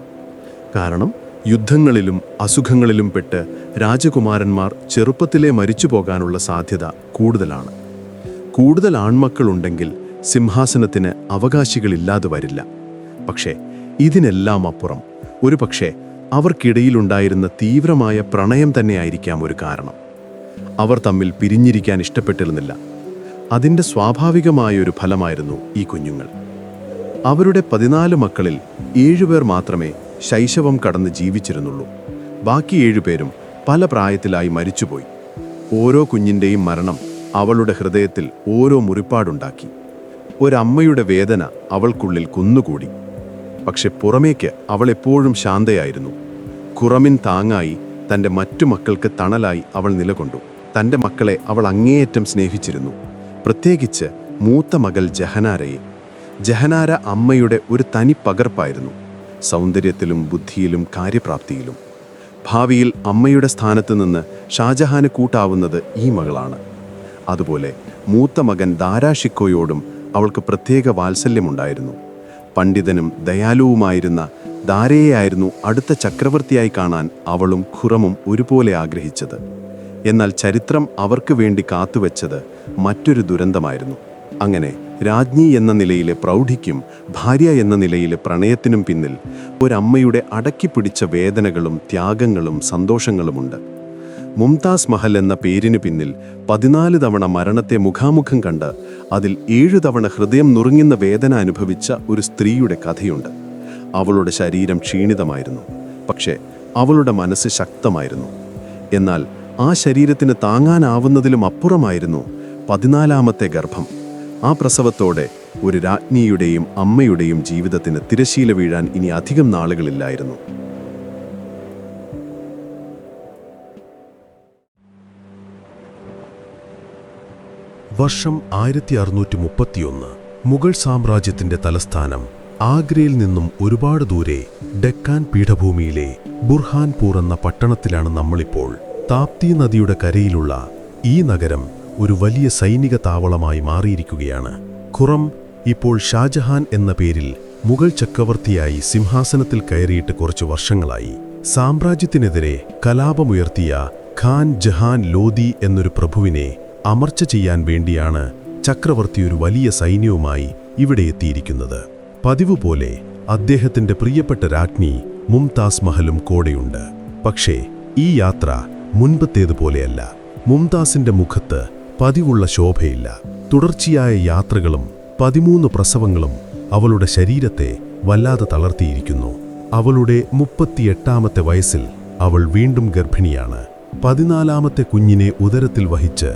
കാരണം യുദ്ധങ്ങളിലും അസുഖങ്ങളിലും പെട്ട് രാജകുമാരന്മാർ ചെറുപ്പത്തിലേ മരിച്ചു പോകാനുള്ള സാധ്യത കൂടുതലാണ്. കൂടുതൽ ആൺമക്കളുണ്ടെങ്കിൽ സിംഹാസനത്തിന് അവകാശികളില്ലാതെ വരില്ല. പക്ഷേ ഇതിനെല്ലാം അപ്പുറം ഒരുപക്ഷെ അവർക്കിടയിലുണ്ടായിരുന്ന തീവ്രമായ പ്രണയം തന്നെയായിരിക്കാം ഒരു കാരണം. അവർ തമ്മിൽ പിരിഞ്ഞിരിക്കാൻ ഇഷ്ടപ്പെട്ടിരുന്നില്ല. അതിൻ്റെ സ്വാഭാവികമായൊരു ഫലമായിരുന്നു ഈ കുഞ്ഞുങ്ങൾ. അവരുടെ 14 മക്കളിൽ 7 പേർ മാത്രമേ ശൈശവം കടന്ന് ജീവിച്ചിരുന്നുള്ളൂ. ബാക്കി 7 പേരും പല പ്രായത്തിലായി മരിച്ചുപോയി. ഓരോ കുഞ്ഞിൻ്റെയും മരണം അവളുടെ ഹൃദയത്തിൽ ഓരോ മുറിപ്പാടുണ്ടാക്കി. ഒരമ്മയുടെ വേദന അവൾക്കുള്ളിൽ കുന്നുകൂടി. പക്ഷെ പുറമേക്ക് അവൾ എപ്പോഴും ശാന്തയായിരുന്നു. ഖുറമിൻ താങ്ങായി, തൻ്റെ മറ്റു മക്കൾക്ക് തണലായി അവൾ നിലകൊണ്ടു. തൻ്റെ മക്കളെ അവൾ അങ്ങേയറ്റം സ്നേഹിച്ചിരുന്നു, പ്രത്യേകിച്ച് മൂത്ത മകൾ ജഹനാരയെ. ജഹനാര അമ്മയുടെ ഒരു തനി പകർപ്പായിരുന്നു, സൗന്ദര്യത്തിലും ബുദ്ധിയിലും കാര്യപ്രാപ്തിയിലും. ഭാവിയിൽ അമ്മയുടെ സ്ഥാനത്ത് നിന്ന് ഷാജഹാന് കൂട്ടാവുന്നത് ഈ മകളാണ്. അതുപോലെ മൂത്ത മകൻ ദാരാഷിക്കോയോടും അവൾക്ക് പ്രത്യേക വാത്സല്യമുണ്ടായിരുന്നു. പണ്ഡിതനും ദയാലുവുമായിരുന്ന ദാരയെയായിരുന്നു അടുത്ത ചക്രവർത്തിയായി കാണാൻ അവളും ഖുറമും ഒരുപോലെ ആഗ്രഹിച്ചത്. എന്നാൽ ചരിത്രം അവർക്ക് വേണ്ടി കാത്തുവെച്ചത് മറ്റൊരു ദുരന്തമായിരുന്നു. അങ്ങനെ രാജ്ഞി എന്ന നിലയിലെ പ്രൗഢിക്കും ഭാര്യ എന്ന നിലയിലെ പ്രണയത്തിനും പിന്നിൽ ഒരമ്മയുടെ അടക്കിപ്പിടിച്ച വേദനകളും ത്യാഗങ്ങളും സന്തോഷങ്ങളുമുണ്ട്. മുംതാസ് മഹൽ എന്ന പേരിനു പിന്നിൽ 14 തവണ മരണത്തെ മുഖാമുഖം കണ്ട് അതിൽ 7 തവണ ഹൃദയം നുറുങ്ങുന്ന വേദന അനുഭവിച്ച ഒരു സ്ത്രീയുടെ കഥയുണ്ട്. അവളുടെ ശരീരം ക്ഷീണിതമായിരുന്നു, പക്ഷേ അവളുടെ മനസ്സ് ശക്തമായിരുന്നു. എന്നാൽ ആ ശരീരത്തിന് താങ്ങാനാവുന്നതിലും അപ്പുറമായിരുന്നു 14ാമത്തെ ഗർഭം. ആ പ്രസവത്തോടെ ഒരു രാജ്ഞിയുടെയും അമ്മയുടെയും ജീവിതത്തിന് തിരശീല വീഴാൻ ഇനി അധികം നാളുകളില്ലായിരുന്നു. വർഷം 1631. മുഗൾ സാമ്രാജ്യത്തിന്റെ തലസ്ഥാനം ആഗ്രയിൽ നിന്നും ഒരുപാട് ദൂരെ ഡെക്കാൻ പീഠഭൂമിയിലെ ബുർഹാൻപൂർ എന്ന പട്ടണത്തിലാണ് നമ്മളിപ്പോൾ. താപ്തി നദിയുടെ കരയിലുള്ള ഈ നഗരം ഒരു വലിയ സൈനിക താവളമായി മാറിയിരിക്കുകയാണ്. ഖുറം ഇപ്പോൾ ഷാജഹാൻ എന്ന പേരിൽ മുഗൾ ചക്രവർത്തിയായി സിംഹാസനത്തിൽ കയറിയിട്ട് കുറച്ചു വർഷങ്ങളായി. സാമ്രാജ്യത്തിനെതിരെ കലാപമുയർത്തിയ ഖാൻ ജഹാൻ ലോധി എന്നൊരു പ്രഭുവിനെ അമർച്ച ചെയ്യാൻ വേണ്ടിയാണ് ചക്രവർത്തി ഒരു വലിയ സൈന്യവുമായി ഇവിടെ എത്തിയിരിക്കുന്നത്. പതിവ് പോലെ അദ്ദേഹത്തിന്റെ പ്രിയപ്പെട്ട രാജ്ഞി മുംതാസ് മഹലും കൂടെയുണ്ട്. പക്ഷേ ഈ യാത്ര മുൻപത്തേതുപോലെയല്ല. മുംതാസിന്റെ മുഖത്ത് പതിവുള്ള ശോഭയില്ല. തുടർച്ചയായ യാത്രകളും 13 പ്രസവങ്ങളും അവളുടെ ശരീരത്തെ വല്ലാതെ തളർത്തിയിരിക്കുന്നു. അവളുടെ 38ാമത്തെ വയസ്സിൽ അവൾ വീണ്ടും ഗർഭിണിയാണ്. 14ാമത്തെ കുഞ്ഞിനെ ഉദരത്തിൽ വഹിച്ച്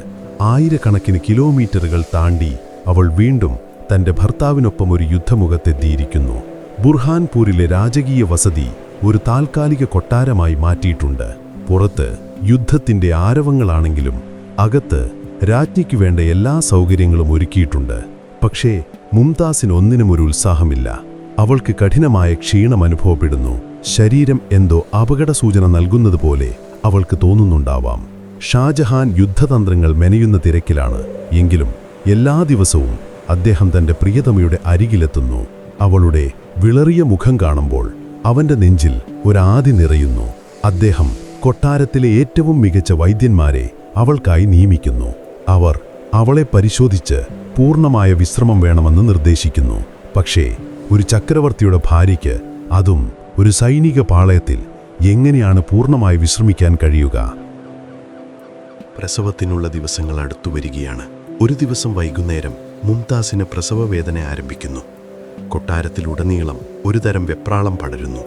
ആയിരക്കണക്കിന് കിലോമീറ്ററുകൾ താണ്ടി അവൾ വീണ്ടും തന്റെ ഭർത്താവിനൊപ്പം ഒരു യുദ്ധമുഖത്തെത്തിയിരിക്കുന്നു. ബുർഹാൻപൂരിലെ രാജകീയ വസതി ഒരു താൽക്കാലിക കൊട്ടാരമായി മാറ്റിയിട്ടുണ്ട്. പുറത്ത് യുദ്ധത്തിന്റെ ആരവങ്ങളാണെങ്കിലും അകത്ത് രാജ്ഞിക്ക് വേണ്ട എല്ലാ സൗകര്യങ്ങളും ഒരുക്കിയിട്ടുണ്ട്. പക്ഷേ മുംതാസിന് ഒന്നിനും ഒരു ഉത്സാഹമില്ല. അവൾക്ക് കഠിനമായ ക്ഷീണം അനുഭവപ്പെടുന്നു. ശരീരം എന്തോ അപകട സൂചന നൽകുന്നതുപോലെ അവൾക്ക് തോന്നുന്നുണ്ടാവാം. ഷാജഹാൻ യുദ്ധതന്ത്രങ്ങൾ മെനയുന്ന തിരക്കിലാണ്. എങ്കിലും എല്ലാ ദിവസവും അദ്ദേഹം തന്റെ പ്രിയതമയുടെ അരികിലെത്തുന്നു. അവളുടെ വിളറിയ മുഖം കാണുമ്പോൾ അവന്റെ നെഞ്ചിൽ ഒരാദി നിറയുന്നു. അദ്ദേഹം കൊട്ടാരത്തിലെ ഏറ്റവും മികച്ച വൈദ്യന്മാരെ അവൾക്കായി നിയമിക്കുന്നു. അവർ അവളെ പരിശോധിച്ച് പൂർണ്ണമായ വിശ്രമം വേണമെന്ന് നിർദ്ദേശിക്കുന്നു. പക്ഷേ ഒരു ചക്രവർത്തിയുടെ ഭാര്യയ്ക്ക്, അതും ഒരു സൈനിക പാളയത്തിൽ, എങ്ങനെയാണ് പൂർണ്ണമായി വിശ്രമിക്കാൻ കഴിയുക? പ്രസവത്തിനുള്ള ദിവസങ്ങൾ അടുത്തു വരികയാണ്. ഒരു ദിവസം വൈകുന്നേരം മുംതാസിന് പ്രസവവേദന ആരംഭിക്കുന്നു. കൊട്ടാരത്തിലുടനീളം ഒരുതരം വെപ്രാളം പടരുന്നു.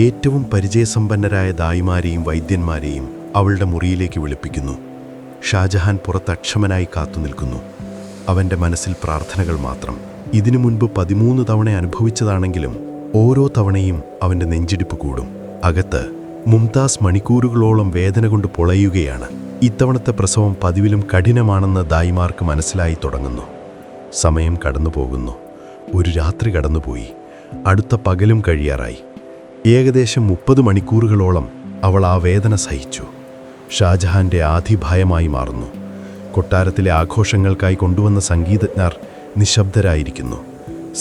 ഏറ്റവും പരിചയസമ്പന്നരായ ദായിമാരെയും വൈദ്യന്മാരെയും അവളുടെ മുറിയിലേക്ക് വിളിപ്പിക്കുന്നു. ഷാജഹാൻ പുറത്ത് അക്ഷമനായി കാത്തുനിൽക്കുന്നു. അവൻ്റെ മനസ്സിൽ പ്രാർത്ഥനകൾ മാത്രം. ഇതിനു മുൻപ് 13 തവണ അനുഭവിച്ചതാണെങ്കിലും ഓരോ തവണയും അവൻ്റെ നെഞ്ചിടിപ്പ് കൂടും. അകത്ത് മുംതാസ് മണിക്കൂറുകളോളം വേദന കൊണ്ട് പൊളയുകയാണ്. ഇത്തവണത്തെ പ്രസവം പതിവിലും കഠിനമാണെന്ന് ദായിമാർക്ക് മനസ്സിലായി തുടങ്ങുന്നു. സമയം കടന്നുപോകുന്നു. ഒരു രാത്രി കടന്നുപോയി. അടുത്ത പകലും കഴിയാറായി. ഏകദേശം 30 മണിക്കൂറുകളോളം അവൾ ആ വേദന സഹിച്ചു. ഷാജഹാന്റെ ആധിഭയമായി മാറുന്നു. കൊട്ടാരത്തിലെ ആഘോഷങ്ങൾക്കായി കൊണ്ടുവന്ന സംഗീതജ്ഞർ നിശബ്ദരായിരിക്കുന്നു.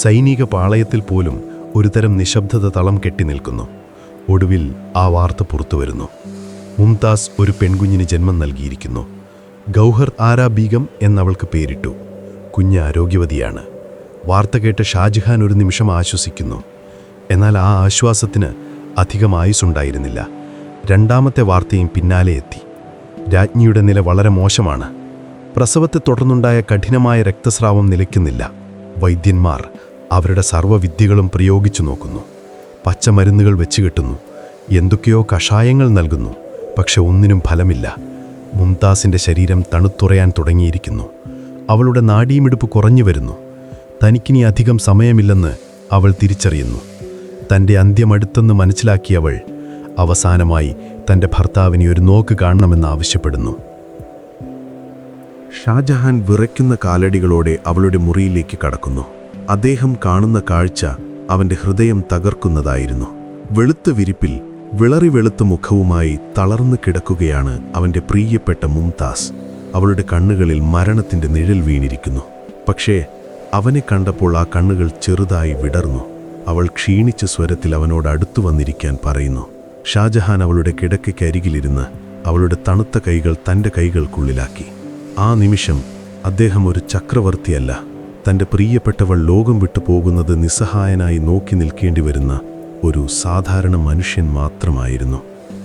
സൈനിക പാളയത്തിൽ പോലും ഒരുതരം നിശബ്ദത തളം കെട്ടി നിൽക്കുന്നു. ഒടുവിൽ ആ വാർത്ത പുറത്തുവരുന്നു. മുംതാസ് ഒരു പെൺകുഞ്ഞിന് ജന്മം നൽകിയിരിക്കുന്നു. ഗൗഹർ ആരാ ബീഗം എന്നവൾക്ക് പേരിട്ടു. കുഞ്ഞ് ആരോഗ്യവതിയാണ്. വാർത്ത കേട്ട് ഷാജഹാൻ ഒരു നിമിഷം ആശ്വസിക്കുന്നു. എന്നാൽ ആ ആശ്വാസത്തിന് അധികം ആയുസ്സുണ്ടായിരുന്നില്ല. രണ്ടാമത്തെ വാർത്തയും പിന്നാലെ എത്തി. രാജ്ഞിയുടെ നില വളരെ മോശമാണ്. പ്രസവത്തെ തുടർന്നുണ്ടായ കഠിനമായ രക്തസ്രാവം നിലയ്ക്കുന്നില്ല. വൈദ്യന്മാർ അവരുടെ സർവ്വവിദ്യകളും പ്രയോഗിച്ചു നോക്കുന്നു. പച്ചമരുന്നുകൾ വെച്ചുകെട്ടുന്നു. എന്തൊക്കെയോ കഷായങ്ങൾ നൽകുന്നു. പക്ഷെ ഒന്നിനും ഫലമില്ല. മുംതാസിൻ്റെ ശരീരം തണുത്തുറയാൻ തുടങ്ങിയിരിക്കുന്നു. അവളുടെ നാഡീമിടിപ്പ് കുറഞ്ഞു വരുന്നു. തനിക്കിനി അധികം സമയമില്ലെന്ന് അവൾ തിരിച്ചറിയുന്നു. തൻ്റെ അന്ത്യമടുത്തെന്ന് മനസ്സിലാക്കിയവൾ അവസാനമായി തൻ്റെ ഭർത്താവിനെ ഒരു നോക്ക് കാണണമെന്ന് ആവശ്യപ്പെടുന്നു. ഷാജഹാൻ വിറയ്ക്കുന്ന കാലടികളോടെ അവളുടെ മുറിയിലേക്ക് കടക്കുന്നു. അദ്ദേഹം കാണുന്ന കാഴ്ച അവൻ്റെ ഹൃദയം തകർക്കുന്നതായിരുന്നു. വെളുത്ത വിരിപ്പിൽ വിളറി വെളുത്ത മുഖവുമായി തളർന്നു കിടക്കുകയാണ് അവൻ്റെ പ്രിയപ്പെട്ട മുംതാസ്. അവളുടെ കണ്ണുകളിൽ മരണത്തിൻ്റെ നിഴൽ വീണിരിക്കുന്നു. പക്ഷേ അവനെ കണ്ടപ്പോൾ ആ കണ്ണുകൾ ചെറുതായി വിടർന്നു. അവൾ ക്ഷീണിച്ച സ്വരത്തിൽ അവനോട് അടുത്തു വന്നിരിക്കാൻ പറയുന്നു. ഷാജഹാൻ അവളുടെ കിടക്കയ്ക്കരികിലിരുന്ന് അവളുടെ തണുത്ത കൈകൾ തൻ്റെ കൈകൾക്കുള്ളിലാക്കി. ആ നിമിഷം അദ്ദേഹം ഒരു ചക്രവർത്തിയല്ല, തൻ്റെ പ്രിയപ്പെട്ടവൾ ലോകം വിട്ടു പോകുന്നത് നിസ്സഹായനായി നോക്കി നിൽക്കേണ്ടി വരുന്ന ഒരു സാധാരണ മനുഷ്യൻ മാത്രമായിരുന്നു.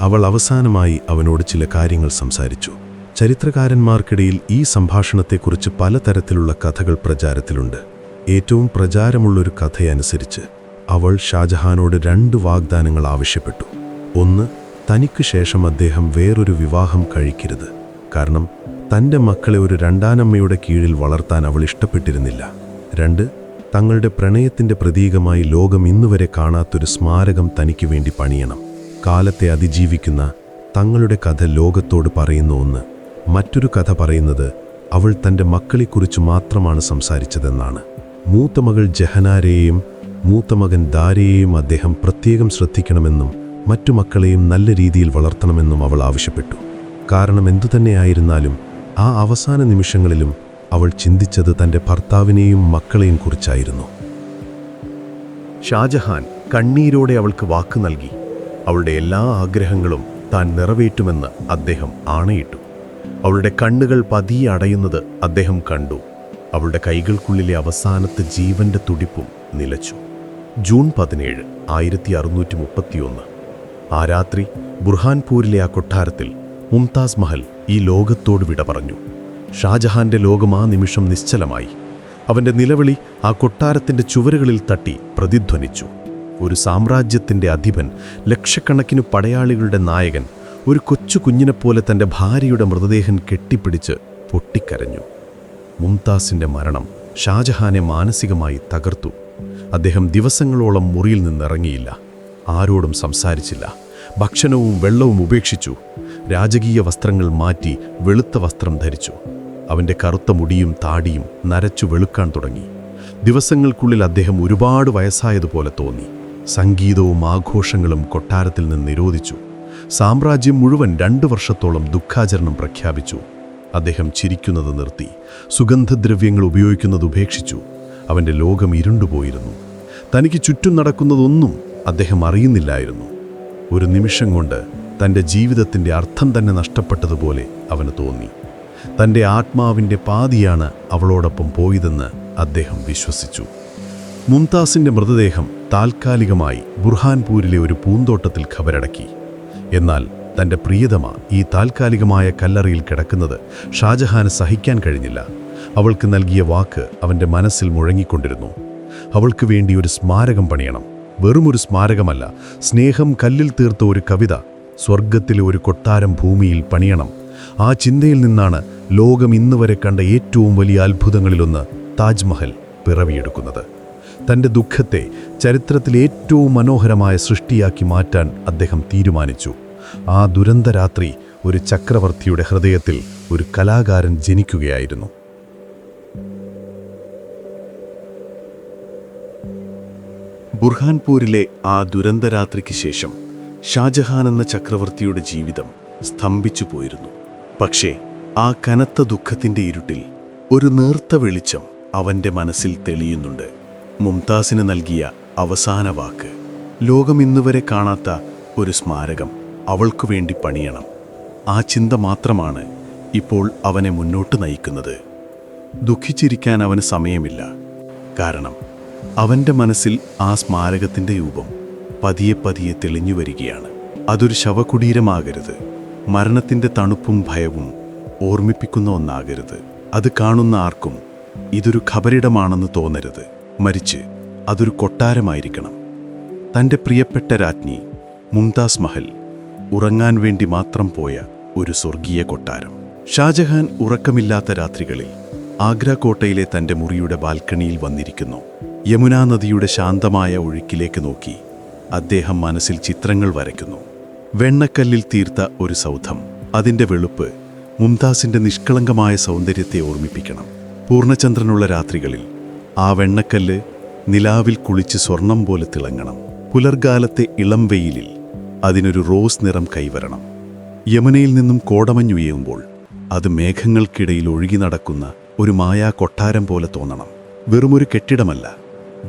അവൾ അവസാനമായി അവനോട് ചില കാര്യങ്ങൾ സംസാരിച്ചു. ചരിത്രകാരന്മാർക്കിടയിൽ ഈ സംഭാഷണത്തെക്കുറിച്ച് പലതരത്തിലുള്ള കഥകൾ പ്രചാരത്തിലുണ്ട്. ഏറ്റവും പ്രചാരമുള്ളൊരു കഥയനുസരിച്ച് അവൾ ഷാജഹാനോട് 2 വാഗ്ദാനങ്ങൾ ആവശ്യപ്പെട്ടു. ഒന്ന്, തനിക്ക് ശേഷം അദ്ദേഹം വേറൊരു വിവാഹം കഴിക്കരുത്. കാരണം തൻ്റെ മക്കളെ ഒരു രണ്ടാനമ്മയുടെ കീഴിൽ വളർത്താൻ അവൾ ഇഷ്ടപ്പെട്ടിരുന്നില്ല. 2, തങ്ങളുടെ പ്രണയത്തിൻ്റെ പ്രതീകമായി ലോകം ഇന്നുവരെ കാണാത്തൊരു സ്മാരകം തനിക്ക് വേണ്ടി പണിയണം. കാലത്തെ അതിജീവിക്കുന്ന തങ്ങളുടെ കഥ ലോകത്തോട് പറയുന്ന ഒന്ന്. മറ്റൊരു കഥ പറയുന്നത് അവൾ തൻ്റെ മക്കളെക്കുറിച്ച് മാത്രമാണ് സംസാരിച്ചതെന്നാണ്. മൂത്ത മകൾ ജഹനാരെയും മൂത്ത മകൻ ദാരയെയും അദ്ദേഹം പ്രത്യേകം ശ്രദ്ധിക്കണമെന്നും മറ്റു മക്കളെയും നല്ല രീതിയിൽ വളർത്തണമെന്നും അവൾ ആവശ്യപ്പെട്ടു. കാരണം എന്തുതന്നെയായിരുന്നാലും ആ അവസാന നിമിഷങ്ങളിലും അവൾ ചിന്തിച്ചത് തൻ്റെ ഭർത്താവിനെയും മക്കളെയും കുറിച്ചായിരുന്നു. ഷാജഹാൻ കണ്ണീരോടെ അവൾക്ക് വാക്ക് നൽകി. അവളുടെ എല്ലാ ആഗ്രഹങ്ങളും താൻ നിറവേറ്റുമെന്ന് അദ്ദേഹം ആണയിട്ടു. അവളുടെ കണ്ണുകൾ പതിയെ അടയുന്നത് അദ്ദേഹം കണ്ടു. അവളുടെ കൈകൾക്കുള്ളിലെ അവസാനത്തെ ജീവന്റെ തുടിപ്പും നിലച്ചു. ജൂൺ 17, 1631. ആ രാത്രി ബുർഹാൻപൂരിലെ ആ കൊട്ടാരത്തിൽ മുംതാസ് മഹൽ ഈ ലോകത്തോട് വിട പറഞ്ഞു. ഷാജഹാന്റെ ലോകം ആ നിമിഷം നിശ്ചലമായി. അവൻ്റെ നിലവിളി ആ കൊട്ടാരത്തിൻ്റെ ചുവരുകളിൽ തട്ടി പ്രതിധ്വനിച്ചു. ഒരു സാമ്രാജ്യത്തിൻ്റെ അധിപൻ, ലക്ഷക്കണക്കിന് പടയാളികളുടെ നായകൻ, ഒരു കൊച്ചു കുഞ്ഞിനെപ്പോലെ തൻ്റെ ഭാര്യയുടെ മൃതദേഹം കെട്ടിപ്പിടിച്ച് പൊട്ടിക്കരഞ്ഞു. മുംതാസിൻ്റെ മരണം ഷാജഹാനെ മാനസികമായി തകർത്തു. അദ്ദേഹം ദിവസങ്ങളോളം മുറിയിൽ നിന്നിറങ്ങിയില്ല. ആരോടും സംസാരിച്ചില്ല. ഭക്ഷണവും വെള്ളവും ഉപേക്ഷിച്ചു. രാജകീയ വസ്ത്രങ്ങൾ മാറ്റി വെളുത്ത വസ്ത്രം ധരിച്ചു. അവൻ്റെ കറുത്ത മുടിയും താടിയും നരച്ചു വെളുക്കാൻ തുടങ്ങി. ദിവസങ്ങൾക്കുള്ളിൽ അദ്ദേഹം ഒരുപാട് വയസ്സായതുപോലെ തോന്നി. സംഗീതവും ആഘോഷങ്ങളും കൊട്ടാരത്തിൽ നിന്ന് നിരോധിച്ചു. സാമ്രാജ്യം മുഴുവൻ 2 വർഷത്തോളം ദുഃഖാചരണം പ്രഖ്യാപിച്ചു. അദ്ദേഹം ചിരിക്കുന്നത് നിർത്തി. സുഗന്ധദ്രവ്യങ്ങൾ ഉപയോഗിക്കുന്നത് ഉപേക്ഷിച്ചു. അവൻ്റെ ലോകം ഇരുണ്ടുപോയിരുന്നു. തനിക്ക് ചുറ്റും നടക്കുന്നതൊന്നും അദ്ദേഹം അറിയുന്നില്ലായിരുന്നു. ഒരു നിമിഷം കൊണ്ട് തൻ്റെ ജീവിതത്തിൻ്റെ അർത്ഥം തന്നെ നഷ്ടപ്പെട്ടതുപോലെ അവന് തോന്നി. തൻ്റെ ആത്മാവിൻ്റെ പാതിയാണ് അവളോടൊപ്പം പോയതെന്ന് അദ്ദേഹം വിശ്വസിച്ചു. മുംതാസിൻ്റെ മൃതദേഹം താൽക്കാലികമായി ബുർഹാൻപൂരിലെ ഒരു പൂന്തോട്ടത്തിൽ ഖബറടക്കി. എന്നാൽ തൻ്റെ പ്രിയതമ ഈ താൽക്കാലികമായ കല്ലറയിൽ കിടക്കുന്നത് ഷാജഹാന് സഹിക്കാൻ കഴിഞ്ഞില്ല. അവൾക്ക് നൽകിയ വാക്ക് അവൻ്റെ മനസ്സിൽ മുഴങ്ങിക്കൊണ്ടിരുന്നു. അവൾക്ക് വേണ്ടി ഒരു സ്മാരകം പണിയണം. വെറുമൊരു സ്മാരകമല്ല, സ്നേഹം കല്ലിൽ തീർത്ത ഒരു കവിത. സ്വർഗത്തിലെ ഒരു കൊട്ടാരം ഭൂമിയിൽ പണിയണം. ആ ചിന്തയിൽ നിന്നാണ് ലോകം ഇന്നുവരെ കണ്ട ഏറ്റവും വലിയ അത്ഭുതങ്ങളിലൊന്ന് താജ്മഹൽ പിറവിയെടുക്കുന്നത്. തൻ്റെ ദുഃഖത്തെ ചരിത്രത്തിലെ ഏറ്റവും മനോഹരമായ സൃഷ്ടിയാക്കി മാറ്റാൻ അദ്ദേഹം തീരുമാനിച്ചു. ആ ദുരന്തരാത്രി ഒരു ചക്രവർത്തിയുടെ ഹൃദയത്തിൽ ഒരു കലാകാരൻ ജനിക്കുകയായിരുന്നു. ബുർഹാൻപൂരിലെ ആ ദുരന്തരാത്രിക്ക് ശേഷം ഷാജഹാൻ എന്ന ചക്രവർത്തിയുടെ ജീവിതം സ്തംഭിച്ചു പോയിരുന്നു. പക്ഷേ ആ കനത്ത ദുഃഖത്തിൻ്റെ ഇരുട്ടിൽ ഒരു നേർത്ത വെളിച്ചം അവൻ്റെ മനസ്സിൽ തെളിയുന്നുണ്ട്. മുംതാസിന് നൽകിയ അവസാന വാക്ക്, ലോകം ഇന്നുവരെ കാണാത്ത ഒരു സ്മാരകം അവൾക്കു വേണ്ടി പണിയണം. ആ ചിന്ത മാത്രമാണ് ഇപ്പോൾ അവനെ മുന്നോട്ട് നയിക്കുന്നത്. ദുഃഖിച്ചിരിക്കാൻ അവന് സമയമില്ല. കാരണം അവൻ്റെ മനസ്സിൽ ആ സ്മാരകത്തിൻ്റെ രൂപം പതിയെ പതിയെ തെളിഞ്ഞു വരികയാണ്. അതൊരു ശവകുടീരമാകരുത്. മരണത്തിൻ്റെ തണുപ്പും ഭയവും ഓർമ്മിപ്പിക്കുന്ന ഒന്നാകരുത്. അത് കാണുന്ന ആർക്കും ഇതൊരു ഖബറിടമാണെന്ന് തോന്നരുത്. മറിച്ച് അതൊരു കൊട്ടാരമായിരിക്കണം. തൻ്റെ പ്രിയപ്പെട്ട രാജ്ഞി മുംതാസ് മഹൽ ഉറങ്ങാൻ വേണ്ടി മാത്രം പോയ ഒരു സ്വർഗീയ കൊട്ടാരം. ഷാജഹാൻ ഉറക്കമില്ലാത്ത രാത്രികളിൽ ആഗ്ര കോട്ടയിലെ തൻ്റെ മുറിയുടെ ബാൽക്കണിയിൽ വന്നിരിക്കുന്നു. യമുനാ നദിയുടെ ശാന്തമായ ഒഴുക്കിലേക്ക് നോക്കി അദ്ദേഹം മനസ്സിൽ ചിത്രങ്ങൾ വരയ്ക്കുന്നു. വെണ്ണക്കല്ലിൽ തീർത്ത ഒരു സൗധം, അതിൻ്റെ വെളുപ്പ് മുംതാസിൻ്റെ നിഷ്കളങ്കമായ സൗന്ദര്യത്തെ ഓർമ്മിപ്പിക്കണം. പൂർണ്ണചന്ദ്രനുള്ള രാത്രികളിൽ ആ വെണ്ണക്കല്ല് നിലാവിൽ കുളിച്ച് സ്വർണം പോലെ തിളങ്ങണം. പുലർകാലത്തെ ഇളം വെയിലിൽ അതിനൊരു റോസ് നിറം കൈവരണം. യമുനയിൽ നിന്നും കോടമഞ്ഞുയരുമ്പോൾ അത് മേഘങ്ങൾക്കിടയിൽ ഒഴുകി നടക്കുന്ന ഒരു മായാ കൊട്ടാരം പോലെ തോന്നണം. വെറുമൊരു കെട്ടിടമല്ല,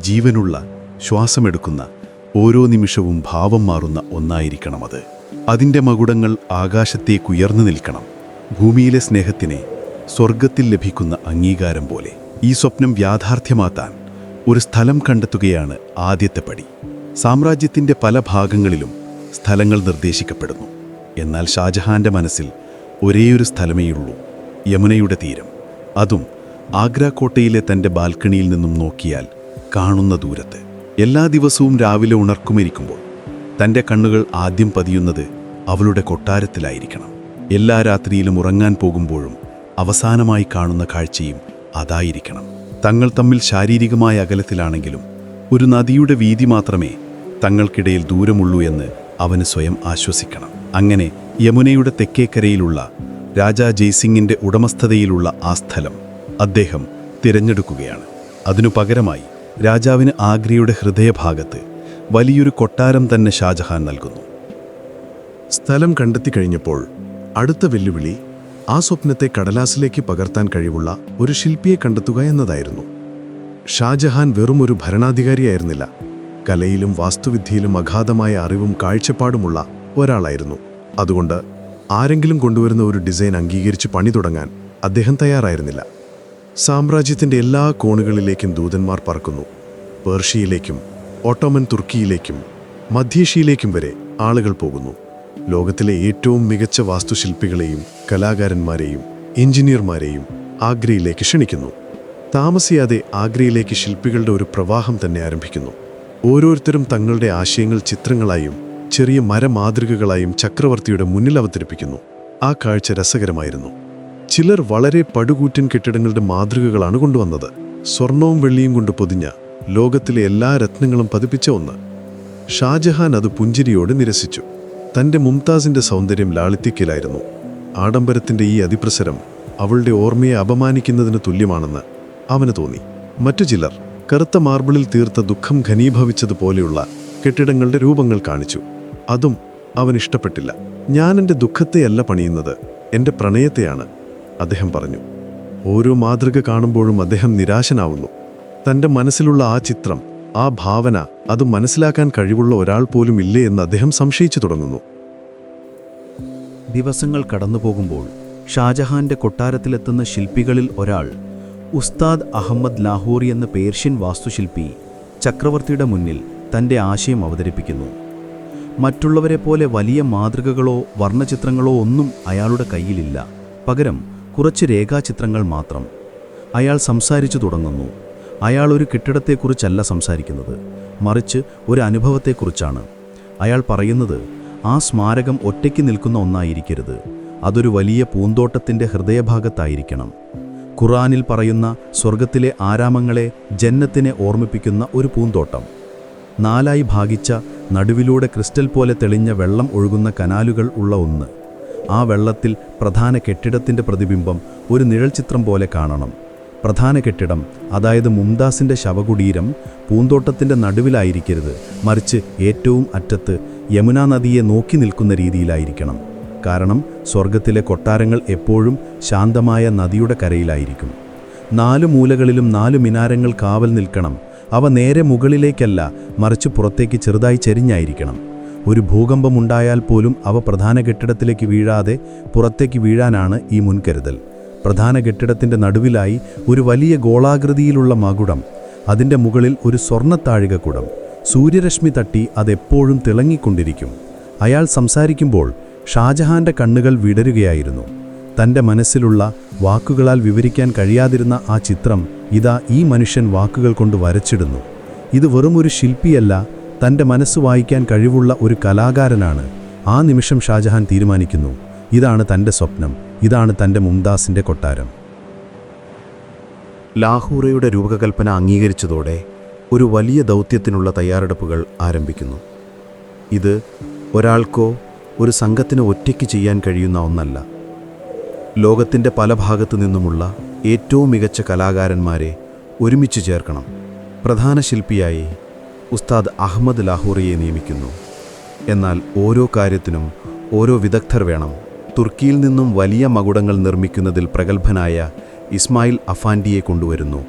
ജീവനുള്ള, ശ്വാസമെടുക്കുന്ന, ഓരോ നിമിഷവും ഭാവം മാറുന്ന ഒന്നായിരിക്കണം അത്. അതിൻ്റെ മകുടങ്ങൾ ആകാശത്തേക്കുയർന്നു നിൽക്കണം. ഭൂമിയിലെ സ്നേഹത്തിനെ സ്വർഗത്തിൽ ലഭിക്കുന്ന അംഗീകാരം പോലെ. ഈ സ്വപ്നം യാഥാർത്ഥ്യമാക്കാൻ ഒരു സ്ഥലം കണ്ടെത്തുകയാണ് ആദ്യത്തെ പടി. സാമ്രാജ്യത്തിൻ്റെ പല ഭാഗങ്ങളിലും സ്ഥലങ്ങൾ നിർദ്ദേശിക്കപ്പെടുന്നു. എന്നാൽ ഷാജഹാന്റെ മനസ്സിൽ ഒരേയൊരു സ്ഥലമേയുള്ളൂ, യമുനയുടെ തീരം. അതും ആഗ്ര കോട്ടയിലെ തൻ്റെ ബാൽക്കണിയിൽ നിന്നും നോക്കിയാൽ കാണുന്ന ദൂരത്ത്. എല്ലാ ദിവസവും രാവിലെ ഉണർക്കുമിരിക്കുമ്പോൾ തൻ്റെ കണ്ണുകൾ ആദ്യം പതിയുന്നത് അവളുടെ കൊട്ടാരത്തിലായിരിക്കണം. എല്ലാ രാത്രിയിലും ഉറങ്ങാൻ പോകുമ്പോഴും അവസാനമായി കാണുന്ന കാഴ്ചയും അതായിരിക്കണം. തങ്ങൾ തമ്മിൽ ശാരീരികമായ അകലത്തിലാണെങ്കിലും ഒരു നദിയുടെ വീതി മാത്രമേ തങ്ങൾക്കിടയിൽ ദൂരമുള്ളൂ എന്ന് അവന് സ്വയം ആശ്വസിക്കണം. അങ്ങനെ യമുനയുടെ തെക്കേക്കരയിലുള്ള രാജാ ജയ്സിംഗിൻ്റെ ഉടമസ്ഥതയിലുള്ള ആ സ്ഥലം അദ്ദേഹം തിരഞ്ഞെടുക്കുകയാണ്. അതിനു പകരമായി രാജാവിന് ആഗ്രയുടെ ഹൃദയഭാഗത്ത് വലിയൊരു കൊട്ടാരം തന്നെ ഷാജഹാൻ നൽകുന്നു. സ്ഥലം കണ്ടെത്തിക്കഴിഞ്ഞപ്പോൾ അടുത്ത വെല്ലുവിളി ആ സ്വപ്നത്തെ കടലാസിലേക്ക് പകർത്താൻ കഴിവുള്ള ഒരു ശില്പിയെ കണ്ടെത്തുക എന്നതായിരുന്നു. ഷാജഹാൻ വെറുമൊരു ഭരണാധികാരിയായിരുന്നില്ല, കലയിലും വാസ്തുവിദ്യയിലും അഗാധമായ അറിവും കാഴ്ചപ്പാടുമുള്ള ഒരാളായിരുന്നു. അതുകൊണ്ട് ആരെങ്കിലും കൊണ്ടുവരുന്ന ഒരു ഡിസൈൻ അംഗീകരിച്ച് പണി തുടങ്ങാൻ അദ്ദേഹം തയ്യാറായിരുന്നില്ല. സാമ്രാജ്യത്തിൻ്റെ എല്ലാ കോണുകളിലേക്കും ദൂതന്മാർ പറക്കുന്നു. പേർഷ്യയിലേക്കും ഓട്ടോമൻ തുർക്കിയിലേക്കും മധ്യേഷ്യയിലേക്കും വരെ ആളുകൾ പോകുന്നു. ലോകത്തിലെ ഏറ്റവും മികച്ച വാസ്തുശില്പികളെയും കലാകാരന്മാരെയും എഞ്ചിനീയർമാരെയും ആഗ്രയിലേക്ക് ക്ഷണിക്കുന്നു. താമസിയാതെ ആഗ്രയിലേക്ക് ശില്പികളുടെ ഒരു പ്രവാഹം തന്നെ ആരംഭിക്കുന്നു. ഓരോരുത്തരും തങ്ങളുടെ ആശയങ്ങൾ ചിത്രങ്ങളായും ചെറിയ മരമാതൃകകളായും ചക്രവർത്തിയുടെ മുന്നിൽ അവതരിപ്പിക്കുന്നു. ആ കാഴ്ച രസകരമായിരുന്നു. ചിലർ വളരെ പടുകൂറ്റൻ കെട്ടിടങ്ങളുടെ മാതൃകകളാണ് കൊണ്ടുവന്നത്. സ്വർണവും വെള്ളിയും കൊണ്ട് പൊതിഞ്ഞ ലോകത്തിലെ എല്ലാ രത്നങ്ങളും പതിപ്പിച്ച ഒന്ന്. ഷാജഹാൻ അത് പുഞ്ചിരിയോടെ നിരസിച്ചു. തൻ്റെ മുംതാസിൻ്റെ സൗന്ദര്യം ലാളിത്യക്കിലായിരുന്നു. ആഡംബരത്തിൻ്റെ ഈ അതിപ്രസരം അവളുടെ ഓർമ്മയെ അപമാനിക്കുന്നതിന് തുല്യമാണെന്ന് അവന് തോന്നി. മറ്റു ചിലർ കറുത്ത മാർബിളിൽ തീർത്ത ദുഃഖം ഘനീഭവിച്ചതുപോലെയുള്ള കെട്ടിടങ്ങളുടെ രൂപങ്ങൾ കാണിച്ചു. അതും അവൻ ഇഷ്ടപ്പെട്ടില്ല. ഞാൻ എൻ്റെ ദുഃഖത്തെയല്ല പണിയുന്നത്, എൻ്റെ പ്രണയത്തെയാണ്, അദ്ദേഹം പറഞ്ഞു. ഓരോ മാതൃക കാണുമ്പോഴും അദ്ദേഹം നിരാശനാവുന്നു. തൻ്റെ മനസ്സിലുള്ള ആ ചിത്രം, ആ ഭാവന, അത് മനസ്സിലാക്കാൻ കഴിവുള്ള ഒരാൾ പോലും ഇല്ലേ എന്ന് അദ്ദേഹം സംശയിച്ചു തുടങ്ങുന്നു. ദിവസങ്ങൾ കടന്നുപോകുമ്പോൾ ഷാജഹാന്റെ കൊട്ടാരത്തിലെത്തുന്ന ശില്പികളിൽ ഒരാൾ ഉസ്താദ് അഹമ്മദ് ലാഹോറി എന്ന പേർഷ്യൻ വാസ്തുശില്പി ചക്രവർത്തിയുടെ മുന്നിൽ തൻ്റെ ആശയം അവതരിപ്പിക്കുന്നു. മറ്റുള്ളവരെ പോലെ വലിയ മാതൃകകളോ വർണ്ണചിത്രങ്ങളോ ഒന്നും അയാളുടെ കയ്യിലില്ല. പകരം കുറച്ച് രേഖാചിത്രങ്ങൾ മാത്രം. അയാൾ സംസാരിച്ചു തുടങ്ങുന്നു. അയാൾ ഒരു കെട്ടിടത്തെക്കുറിച്ചല്ല സംസാരിക്കുന്നത്, മറിച്ച് ഒരു അനുഭവത്തെക്കുറിച്ചാണ്. അയാൾ പറയുന്നത് ആ സ്മാരകം ഒറ്റയ്ക്ക് നിൽക്കുന്ന ഒന്നായിരിക്കരുത്, അതൊരു വലിയ പൂന്തോട്ടത്തിൻ്റെ ഹൃദയഭാഗത്തായിരിക്കണം. ഖുർആനിൽ പറയുന്ന സ്വർഗത്തിലെ ആരാമങ്ങളെ, ജന്നത്തിനെ ഓർമ്മിപ്പിക്കുന്ന ഒരു പൂന്തോട്ടം. 4 ഭാഗിച്ച, നടുവിലൂടെ ക്രിസ്റ്റൽ പോലെ തെളിഞ്ഞ വെള്ളം ഒഴുകുന്ന കനാലുകൾ ഉള്ള ഒന്ന്. ആ വെള്ളത്തിൽ പ്രധാന കെട്ടിടത്തിൻ്റെ പ്രതിബിംബം ഒരു നിഴൽ ചിത്രം പോലെ കാണണം. പ്രധാന കെട്ടിടം, അതായത് മുംതാസിൻ്റെ ശവകുടീരം, പൂന്തോട്ടത്തിൻ്റെ നടുവിലായിരിക്കരുത്, മറിച്ച് ഏറ്റവും അറ്റത്ത് യമുനാ നദിയെ നോക്കി നിൽക്കുന്ന രീതിയിലായിരിക്കണം. കാരണം സ്വർഗത്തിലെ കൊട്ടാരങ്ങൾ എപ്പോഴും ശാന്തമായ നദിയുടെ കരയിലായിരിക്കും. 4 മൂലകളിലും 4 മിനാരങ്ങൾ കാവൽ നിൽക്കണം. അവ നേരെ മുകളിലേക്കല്ല, മറിച്ച് പുറത്തേക്ക് ചെറുതായി ചെരിഞ്ഞായിരിക്കണം. ഒരു ഭൂകമ്പമുണ്ടായാൽ പോലും അവ പ്രധാന കെട്ടിടത്തിലേക്ക് വീഴാതെ പുറത്തേക്ക് വീഴാനാണ് ഈ മുൻകരുതൽ. പ്രധാന കെട്ടിടത്തിൻ്റെ നടുവിലായി ഒരു വലിയ ഗോളാകൃതിയിലുള്ള മകുടം, അതിൻ്റെ മുകളിൽ ഒരു സ്വർണ്ണത്താഴികക്കുടം. സൂര്യരശ്മി തട്ടി അതെപ്പോഴും തിളങ്ങിക്കൊണ്ടിരിക്കും. അയാൾ സംസാരിക്കുമ്പോൾ ഷാജഹാന്റെ കണ്ണുകൾ വിടരുകയായിരുന്നു. തൻ്റെ മനസ്സിലുള്ള, വാക്കുകളാൽ വിവരിക്കാൻ കഴിയാതിരുന്ന ആ ചിത്രം ഇതാ ഈ മനുഷ്യൻ വാക്കുകൾ കൊണ്ട് വരച്ചിടുന്നു. ഇത് വെറുമൊരു ശില്പിയല്ല, തൻ്റെ മനസ്സ് വായിക്കാൻ കഴിവുള്ള ഒരു കലാകാരനാണ്. ആ നിമിഷം ഷാജഹാൻ തീരുമാനിക്കുന്നു, ഇതാണ് തൻ്റെ സ്വപ്നം, ഇതാണ് തൻ്റെ മുംതാസിൻ്റെ കൊട്ടാരം. ലാഹോറയുടെ രൂപകൽപ്പന അംഗീകരിച്ചതോടെ ഒരു വലിയ ദൗത്യത്തിനുള്ള തയ്യാറെടുപ്പുകൾ ആരംഭിക്കുന്നു. ഇത് ഒരാൾക്കോ ഒരു സംഘത്തിന് ഒറ്റയ്ക്ക് ചെയ്യാൻ കഴിയുന്ന ഒന്നല്ല. ലോകത്തിൻ്റെ പല ഭാഗത്തു നിന്നുമുള്ള ഏറ്റവും മികച്ച കലാകാരന്മാരെ ഒരുമിച്ച് ചേർക്കണം. പ്രധാന ശില്പിയായി ഉസ്താദ് അഹമ്മദ് ലാഹോറിയെ നിയമിക്കുന്നു. എന്നാൽ ഓരോ കാര്യത്തിനും ഓരോ വിദഗ്ധർ വേണം. തുർക്കിയിൽ നിന്നും വലിയ മകുടങ്ങൾ നിർമ്മിക്കുന്നതിൽ പ്രഗത്ഭനായ ഇസ്മായിൽ അഫാൻഡിയെ കൊണ്ടുവരുന്നു.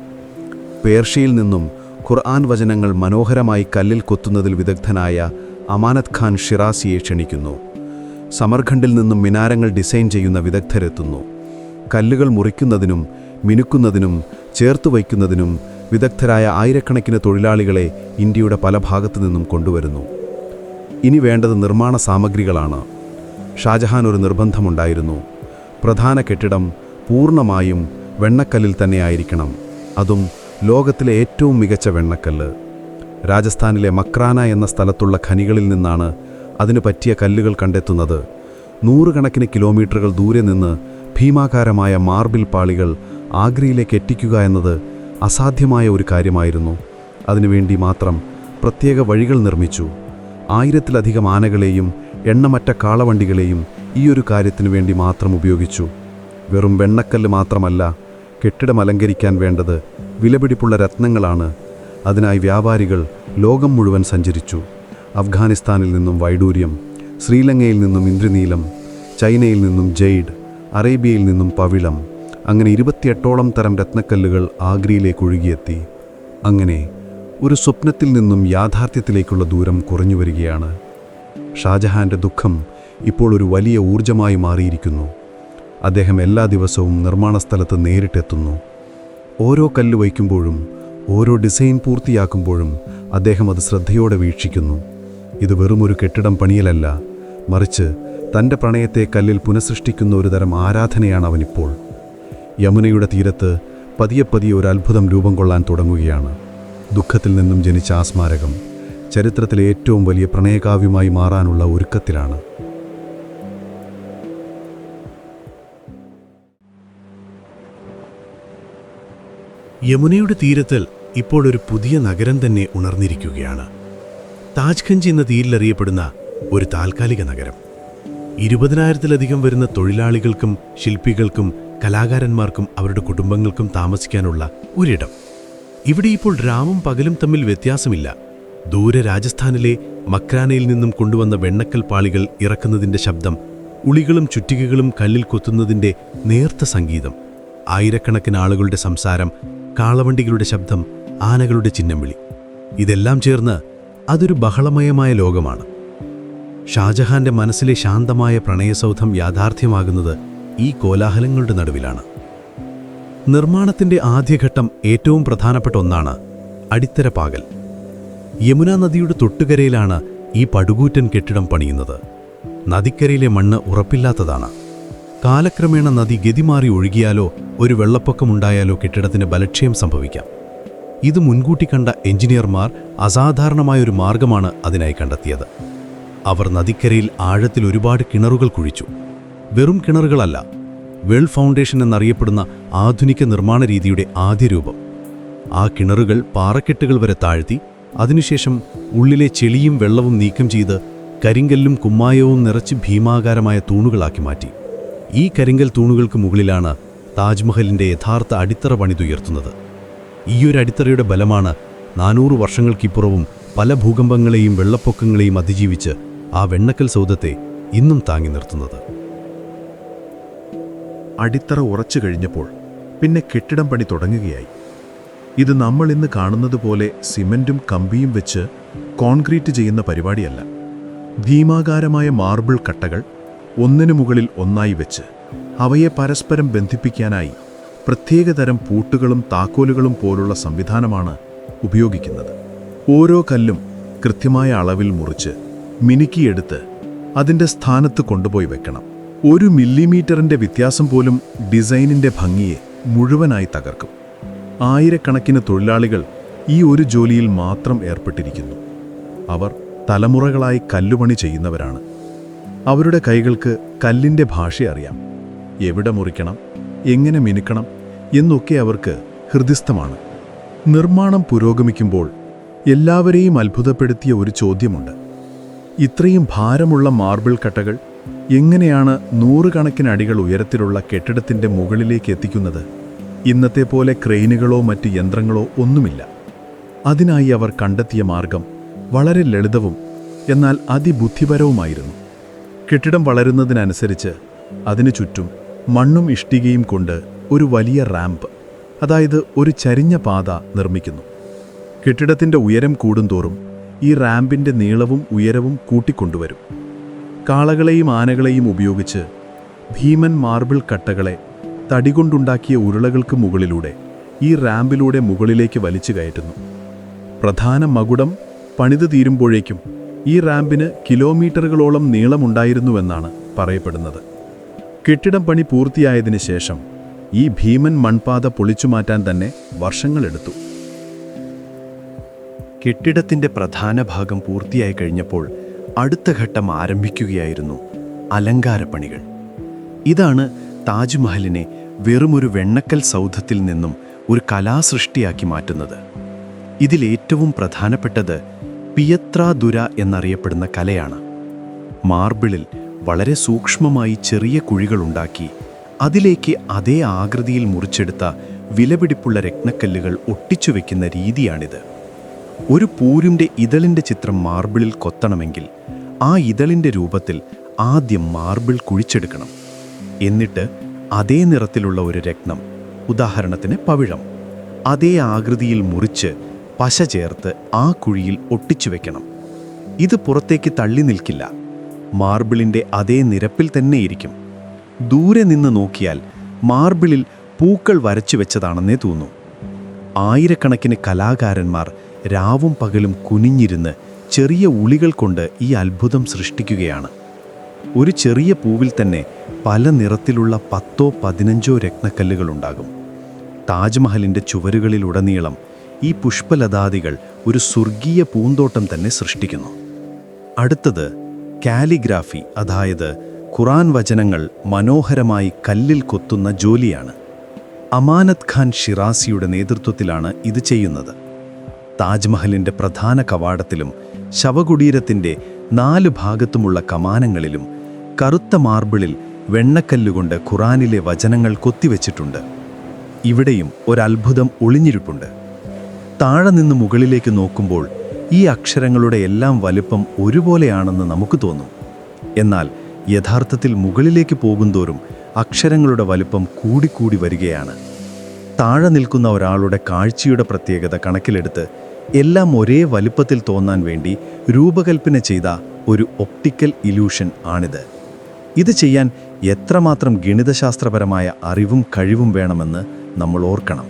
പേർഷ്യയിൽ നിന്നും ഖുർആൻ വചനങ്ങൾ മനോഹരമായി കല്ലിൽ കൊത്തുന്നതിൽ വിദഗ്ധനായ അമാനത് ഖാൻ ഷിറാസിയെ ക്ഷണിക്കുന്നു. സമർഖണ്ഡിൽ നിന്നും മിനാരങ്ങൾ ഡിസൈൻ ചെയ്യുന്ന വിദഗ്ധരെത്തുന്നു. കല്ലുകൾ മുറിക്കുന്നതിനും മിനുക്കുന്നതിനും ചേർത്ത് വയ്ക്കുന്നതിനും വിദഗ്ധരായ ആയിരക്കണക്കിന് തൊഴിലാളികളെ ഇന്ത്യയുടെ പല ഭാഗത്തു നിന്നും കൊണ്ടുവരുന്നു. ഇനി വേണ്ടത് നിർമ്മാണ സാമഗ്രികളാണ്. ഷാജഹാൻ ഒരു നിർബന്ധമുണ്ടായിരുന്നു. പ്രധാന കെട്ടിടം പൂർണ്ണമായും വെണ്ണക്കല്ലിൽ തന്നെയായിരിക്കണം. അതും ലോകത്തിലെ ഏറ്റവും മികച്ച വെണ്ണക്കല്ല്. രാജസ്ഥാനിലെ മക്രാന എന്ന സ്ഥലത്തുള്ള ഖനികളിൽ നിന്നാണ് അതിനു പറ്റിയ കല്ലുകൾ കണ്ടെത്തുന്നത്. 100 കണക്കിന് കിലോമീറ്ററുകൾ ദൂരെ നിന്ന് ഭീമാകാരമായ മാർബിൾ പാളികൾ ആഗ്രയിലേക്ക് എത്തിക്കുക എന്നത് അസാധ്യമായ ഒരു കാര്യമായിരുന്നു. അതിനുവേണ്ടി മാത്രം പ്രത്യേക വഴികൾ നിർമ്മിച്ചു. 1000-ലധികം ആനകളെയും എണ്ണമറ്റ കാളവണ്ടികളെയും ഈ ഒരു കാര്യത്തിനു വേണ്ടി മാത്രം ഉപയോഗിച്ചു. വെറും വെണ്ണക്കല്ല് മാത്രമല്ല, കെട്ടിടം അലങ്കരിക്കാൻ വേണ്ടത് വിലപിടിപ്പുള്ള രത്നങ്ങളാണ്. അതിനായി വ്യാപാരികൾ ലോകം മുഴുവൻ സഞ്ചരിച്ചു. അഫ്ഗാനിസ്ഥാനിൽ നിന്നും വൈഡൂര്യം, ശ്രീലങ്കയിൽ നിന്നും ഇന്ദ്രനീലം, ചൈനയിൽ നിന്നും ജെയ്ഡ്, അറേബ്യയിൽ നിന്നും പവിളം, അങ്ങനെ 28ഓളം തരം രത്നക്കല്ലുകൾ ആഗ്രയിലേക്ക് ഒഴുകിയെത്തി. അങ്ങനെ ഒരു സ്വപ്നത്തിൽ നിന്നും യാഥാർത്ഥ്യത്തിലേക്കുള്ള ദൂരം കുറഞ്ഞു വരികയാണ്. ഷാജഹാൻ്റെ ദുഃഖം ഇപ്പോൾ ഒരു വലിയ ഊർജമായി മാറിയിരിക്കുന്നു. അദ്ദേഹം എല്ലാ ദിവസവും നിർമ്മാണ സ്ഥലത്ത് നേരിട്ടെത്തുന്നു. ഓരോ കല്ല് വയ്ക്കുമ്പോഴും ഓരോ ഡിസൈൻ പൂർത്തിയാക്കുമ്പോഴും അദ്ദേഹം അത് ശ്രദ്ധയോടെ വീക്ഷിക്കുന്നു. ഇത് വെറുമൊരു കെട്ടിടം പണിയലല്ല, മറിച്ച് തൻ്റെ പ്രണയത്തെ കല്ലിൽ പുനഃസൃഷ്ടിക്കുന്ന ഒരു തരം ആരാധനയാണ് അവനിപ്പോൾ. യമുനയുടെ തീരത്ത് പതിയെ പതിയെ ഒരു അത്ഭുതം രൂപം കൊള്ളാൻ തുടങ്ങുകയാണ്. ദുഃഖത്തിൽ നിന്നും ജനിച്ച ആ സ്മാരകം ചരിത്രത്തിലെ ഏറ്റവും വലിയ പ്രണയകാവ്യമായി മാറാനുള്ള ഒരുക്കത്തിലാണ്. യമുനയുടെ തീരത്തിൽ ഇപ്പോൾ ഒരു പുതിയ നഗരം തന്നെ ഉണർന്നിരിക്കുകയാണ്. താജ്ഖഞ്ച് എന്ന തീരിലറിയപ്പെടുന്ന ഒരു താൽക്കാലിക നഗരം. 20,000-ലധികം വരുന്ന തൊഴിലാളികൾക്കും ശില്പികൾക്കും കലാകാരന്മാർക്കും അവരുടെ കുടുംബങ്ങൾക്കും താമസിക്കാനുള്ള ഒരിടം. ഇവിടെ ഇപ്പോൾ രാവും പകലും തമ്മിൽ വ്യത്യാസമില്ല. ദൂരെ രാജസ്ഥാനിലെ മക്രാനയിൽ നിന്നും കൊണ്ടുവന്ന വെണ്ണക്കൽ പാളികൾ ഇറക്കുന്നതിൻ്റെ ശബ്ദം, ഉളികളും ചുറ്റികകളും കല്ലിൽ കൊത്തുന്നതിൻ്റെ നേർത്ത സംഗീതം, ആയിരക്കണക്കിന് ആളുകളുടെ സംസാരം, കാളവണ്ടികളുടെ ശബ്ദം, ആനകളുടെ ചിഹ്നംവിളി, ഇതെല്ലാം ചേർന്ന് അതൊരു ബഹളമയമായ ലോകമാണ്. ഷാജഹാന്റെ മനസ്സിലെ ശാന്തമായ പ്രണയസൗധം യാഥാർത്ഥ്യമാകുന്നത് ഈ കോലാഹലങ്ങളുടെ നടുവിലാണ്. നിർമ്മാണത്തിൻ്റെ ആദ്യഘട്ടം ഏറ്റവും പ്രധാനപ്പെട്ട ഒന്നാണ്, അടിത്തറ പാകൽ. യമുനാ നദിയുടെ തൊട്ടുകരയിലാണ് ഈ പടുകൂറ്റൻ കെട്ടിടം പണിയുന്നത്. നദിക്കരയിലെ മണ്ണ് ഉറപ്പില്ലാത്തതാണ്. കാലക്രമേണ നദി ഗതിമാറി ഒഴുകിയാലോ ഒരു വെള്ളപ്പൊക്കമുണ്ടായാലോ കെട്ടിടത്തിന് ബലക്ഷയം സംഭവിക്കാം. ഇത് മുൻകൂട്ടി കണ്ട എഞ്ചിനീയർമാർ അസാധാരണമായൊരു മാർഗമാണ് അതിനായി കണ്ടെത്തിയത്. അവർ നദിക്കരയിൽ ആഴത്തിൽ ഒരുപാട് കിണറുകൾ കുഴിച്ചു. വെറും കിണറുകളല്ല, വെൽ ഫൗണ്ടേഷൻ എന്നറിയപ്പെടുന്ന ആധുനിക നിർമ്മാണ രീതിയുടെ ആദ്യ രൂപം. ആ കിണറുകൾ പാറക്കെട്ടുകൾ വരെ താഴ്ത്തി, അതിനുശേഷം ഉള്ളിലെ ചെളിയും വെള്ളവും നീക്കം ചെയ്ത് കരിങ്കല്ലും കുമ്മായവും നിറച്ച് ഭീമാകാരമായ തൂണുകളാക്കി മാറ്റി. ഈ കരിങ്കൽ തൂണുകൾക്ക് മുകളിലാണ് താജ്മഹലിൻ്റെ യഥാർത്ഥ അടിത്തറ പണിതുയർത്തുന്നത്. ഈയൊരു അടിത്തറയുടെ ബലമാണ് 400 വർഷങ്ങൾക്കിപ്പുറവും പല ഭൂകമ്പങ്ങളെയും വെള്ളപ്പൊക്കങ്ങളെയും അതിജീവിച്ച് ആ വെണ്ണക്കൽ സൗധത്തെ ഇന്നും താങ്ങി നിർത്തുന്നത്. അടിത്തറ ഉറച്ചു കഴിഞ്ഞപ്പോൾ പിന്നെ കെട്ടിടം പണി തുടങ്ങുകയായി. ഇത് നമ്മൾ ഇന്ന് കാണുന്നത് പോലെ സിമൻറ്റും കമ്പിയും വെച്ച് കോൺക്രീറ്റ് ചെയ്യുന്ന പരിപാടിയല്ല. ഭീമാകാരമായ മാർബിൾ കട്ടകൾ ഒന്നിനു മുകളിൽ ഒന്നായി വെച്ച് അവയെ പരസ്പരം ബന്ധിപ്പിക്കാനായി പ്രത്യേകതരം പൂട്ടുകളും താക്കോലുകളും പോലുള്ള സംവിധാനമാണ് ഉപയോഗിക്കുന്നത്. ഓരോ കല്ലും കൃത്യമായ അളവിൽ മുറിച്ച് മിനുക്കിയെടുത്ത് അതിൻ്റെ സ്ഥാനത്ത് കൊണ്ടുപോയി വെക്കണം. 1 മില്ലിമീറ്ററിൻ്റെ വ്യത്യാസം പോലും ഡിസൈനിൻ്റെ ഭംഗിയെ മുഴുവനായി തകർക്കും. ആയിരക്കണക്കിന് തൊഴിലാളികൾ ഈ ഒരു ജോലിയിൽ മാത്രം ഏർപ്പെട്ടിരിക്കുന്നു. അവർ തലമുറകളായി കല്ലുപണി ചെയ്യുന്നവരാണ്. അവരുടെ കൈകൾക്ക് കല്ലിൻ്റെ ഭാഷ അറിയാം. എവിടെ മുറിക്കണം, എങ്ങനെ മിനുക്കണം എന്നൊക്കെ അവർക്ക് ഹൃദിസ്ഥമാണ്. നിർമ്മാണം പുരോഗമിക്കുമ്പോൾ എല്ലാവരെയും അത്ഭുതപ്പെടുത്തിയ ഒരു ചോദ്യമുണ്ട്. ഇത്രയും ഭാരമുള്ള മാർബിൾ കട്ടകൾ എങ്ങനെയാണ് 100 കണക്കിന് അടികൾ ഉയരത്തിലുള്ള കെട്ടിടത്തിൻ്റെ മുകളിലേക്ക് എത്തിക്കുന്നത്? ഇന്നത്തെ പോലെ ക്രെയിനുകളോ മറ്റ് യന്ത്രങ്ങളോ ഒന്നുമില്ല. അതിനായി അവർ കണ്ടെത്തിയ മാർഗം വളരെ ലളിതവും എന്നാൽ അതിബുദ്ധിപരവുമായിരുന്നു. കെട്ടിടം വളരുന്നതിനനുസരിച്ച് അതിനു ചുറ്റും മണ്ണും ഇഷ്ടികയും കൊണ്ട് ഒരു വലിയ റാമ്പ്, അതായത് ഒരു ചരിഞ്ഞ പാത നിർമ്മിക്കുന്നു. കെട്ടിടത്തിൻ്റെ ഉയരം കൂടുന്തോറും ഈ റാമ്പിൻ്റെ നീളവും ഉയരവും കൂട്ടിക്കൊണ്ടുവരും. കാളകളെയും ആനകളെയും ഉപയോഗിച്ച് ഭീമൻ മാർബിൾ കട്ടകളെ തടികൊണ്ടുണ്ടാക്കിയ ഉരുളകൾക്ക് മുകളിലൂടെ ഈ റാമ്പിലൂടെ മുകളിലേക്ക് വലിച്ചു കയറ്റുന്നു. പ്രധാന മകുടം പണിത് തീരുമ്പോഴേക്കും ഈ റാമ്പിന് കിലോമീറ്ററുകളോളം നീളമുണ്ടായിരുന്നുവെന്നാണ് പറയപ്പെടുന്നത്. കെട്ടിടം പണി പൂർത്തിയായതിനു ശേഷം ഈ ഭീമൻ മൺപാത പൊളിച്ചുമാറ്റാൻ തന്നെ വർഷങ്ങളെടുത്തു. കെട്ടിടത്തിൻ്റെ പ്രധാന ഭാഗം പൂർത്തിയായി കഴിഞ്ഞപ്പോൾ അടുത്ത ഘട്ടം ആരംഭിക്കുകയായിരുന്നു: അലങ്കാരപ്പണികൾ. ഇതാണ് താജ്മഹലിനെ വെറുമൊരു വെണ്ണക്കൽ സൗധത്തിൽ നിന്നും ഒരു കലാസൃഷ്ടിയാക്കി മാറ്റുന്നത്. ഇതിലേറ്റവും പ്രധാനപ്പെട്ടത് പിയത്രാദുര എന്നറിയപ്പെടുന്ന കലയാണ്. മാർബിളിൽ വളരെ സൂക്ഷ്മമായി ചെറിയ കുഴികളുണ്ടാക്കി അതിലേക്ക് അതേ ആകൃതിയിൽ മുറിച്ചെടുത്ത വിലപിടിപ്പുള്ള രത്നക്കല്ലുകൾ ഒട്ടിച്ചുവെക്കുന്ന രീതിയാണിത്. ഒരു പൂരിൻ്റെ ഇതളിൻ്റെ ചിത്രം മാർബിളിൽ കൊത്തണമെങ്കിൽ ആ ഇതളിൻ്റെ രൂപത്തിൽ ആദ്യം മാർബിൾ കുഴിച്ചെടുക്കണം. എന്നിട്ട് അതേ നിറത്തിലുള്ള ഒരു രത്നം, ഉദാഹരണത്തിന് പവിഴം, അതേ ആകൃതിയിൽ മുറിച്ച് പശ ചേർത്ത് ആ കുഴിയിൽ ഒട്ടിച്ചു വെക്കണം. ഇത് പുറത്തേക്ക് തള്ളി നിൽക്കില്ല. മാർബിളിൻ്റെ അതേ നിരപ്പിൽ തന്നെയിരിക്കും. ദൂരെ നിന്ന് നോക്കിയാൽ മാർബിളിൽ പൂക്കൾ വരച്ചു വെച്ചതാണെന്നേ തോന്നൂ. ആയിരക്കണക്കിന് കലാകാരന്മാർ രാവും പകലും കുനിഞ്ഞിരുന്ന് ചെറിയ ഉളികൾ കൊണ്ട് ഈ അത്ഭുതം സൃഷ്ടിക്കുകയാണ്. ഒരു ചെറിയ പൂവിൽ തന്നെ പല നിറത്തിലുള്ള 10-15 രത്നക്കല്ലുകളുണ്ടാകും. താജ്മഹലിൻ്റെ ചുവരുകളിലുടനീളം ഈ പുഷ്പലതാദികൾ ഒരു സ്വർഗീയ പൂന്തോട്ടം തന്നെ സൃഷ്ടിക്കുന്നു. അടുത്തത് കാലിഗ്രാഫി, അതായത് ഖുറാൻ വചനങ്ങൾ മനോഹരമായി കല്ലിൽ കൊത്തുന്ന ജോലിയാണ്. അമാനത് ഖാൻ ഷിറാസിയുടെ നേതൃത്വത്തിലാണ് ഇത് ചെയ്യുന്നത്. താജ്മഹലിൻ്റെ പ്രധാന കവാടത്തിലും ശവകുടീരത്തിൻ്റെ 4 ഭാഗത്തുമുള്ള കമാനങ്ങളിലും കറുത്ത മാർബിളിൽ വെണ്ണക്കല്ലുകൊണ്ട് ഖുറാനിലെ വചനങ്ങൾ കൊത്തിവെച്ചിട്ടുണ്ട്. ഇവിടെയും ഒരത്ഭുതം ഒളിഞ്ഞിരിപ്പുണ്ട്. താഴെ നിന്ന് മുകളിലേക്ക് നോക്കുമ്പോൾ ഈ അക്ഷരങ്ങളുടെ എല്ലാം വലുപ്പം ഒരുപോലെയാണെന്ന് നമുക്ക് തോന്നും. എന്നാൽ യഥാർത്ഥത്തിൽ മുകളിലേക്ക് പോകുന്തോറും അക്ഷരങ്ങളുടെ വലുപ്പം കൂടിക്കൂടി വരികയാണ്. താഴെ നിൽക്കുന്ന ഒരാളുടെ കാഴ്ചയുടെ പ്രത്യേകത കണക്കിലെടുത്ത് എല്ലാം ഒരേ വലുപ്പത്തിൽ തോന്നാൻ വേണ്ടി രൂപകൽപ്പന ചെയ്ത ഒരു ഒപ്റ്റിക്കൽ ഇല്യൂഷൻ ആണിത്. ഇത് ചെയ്യാൻ എത്രമാത്രം ഗണിതശാസ്ത്രപരമായ അറിവും കഴിവും വേണമെന്ന് നമ്മൾ ഓർക്കണം.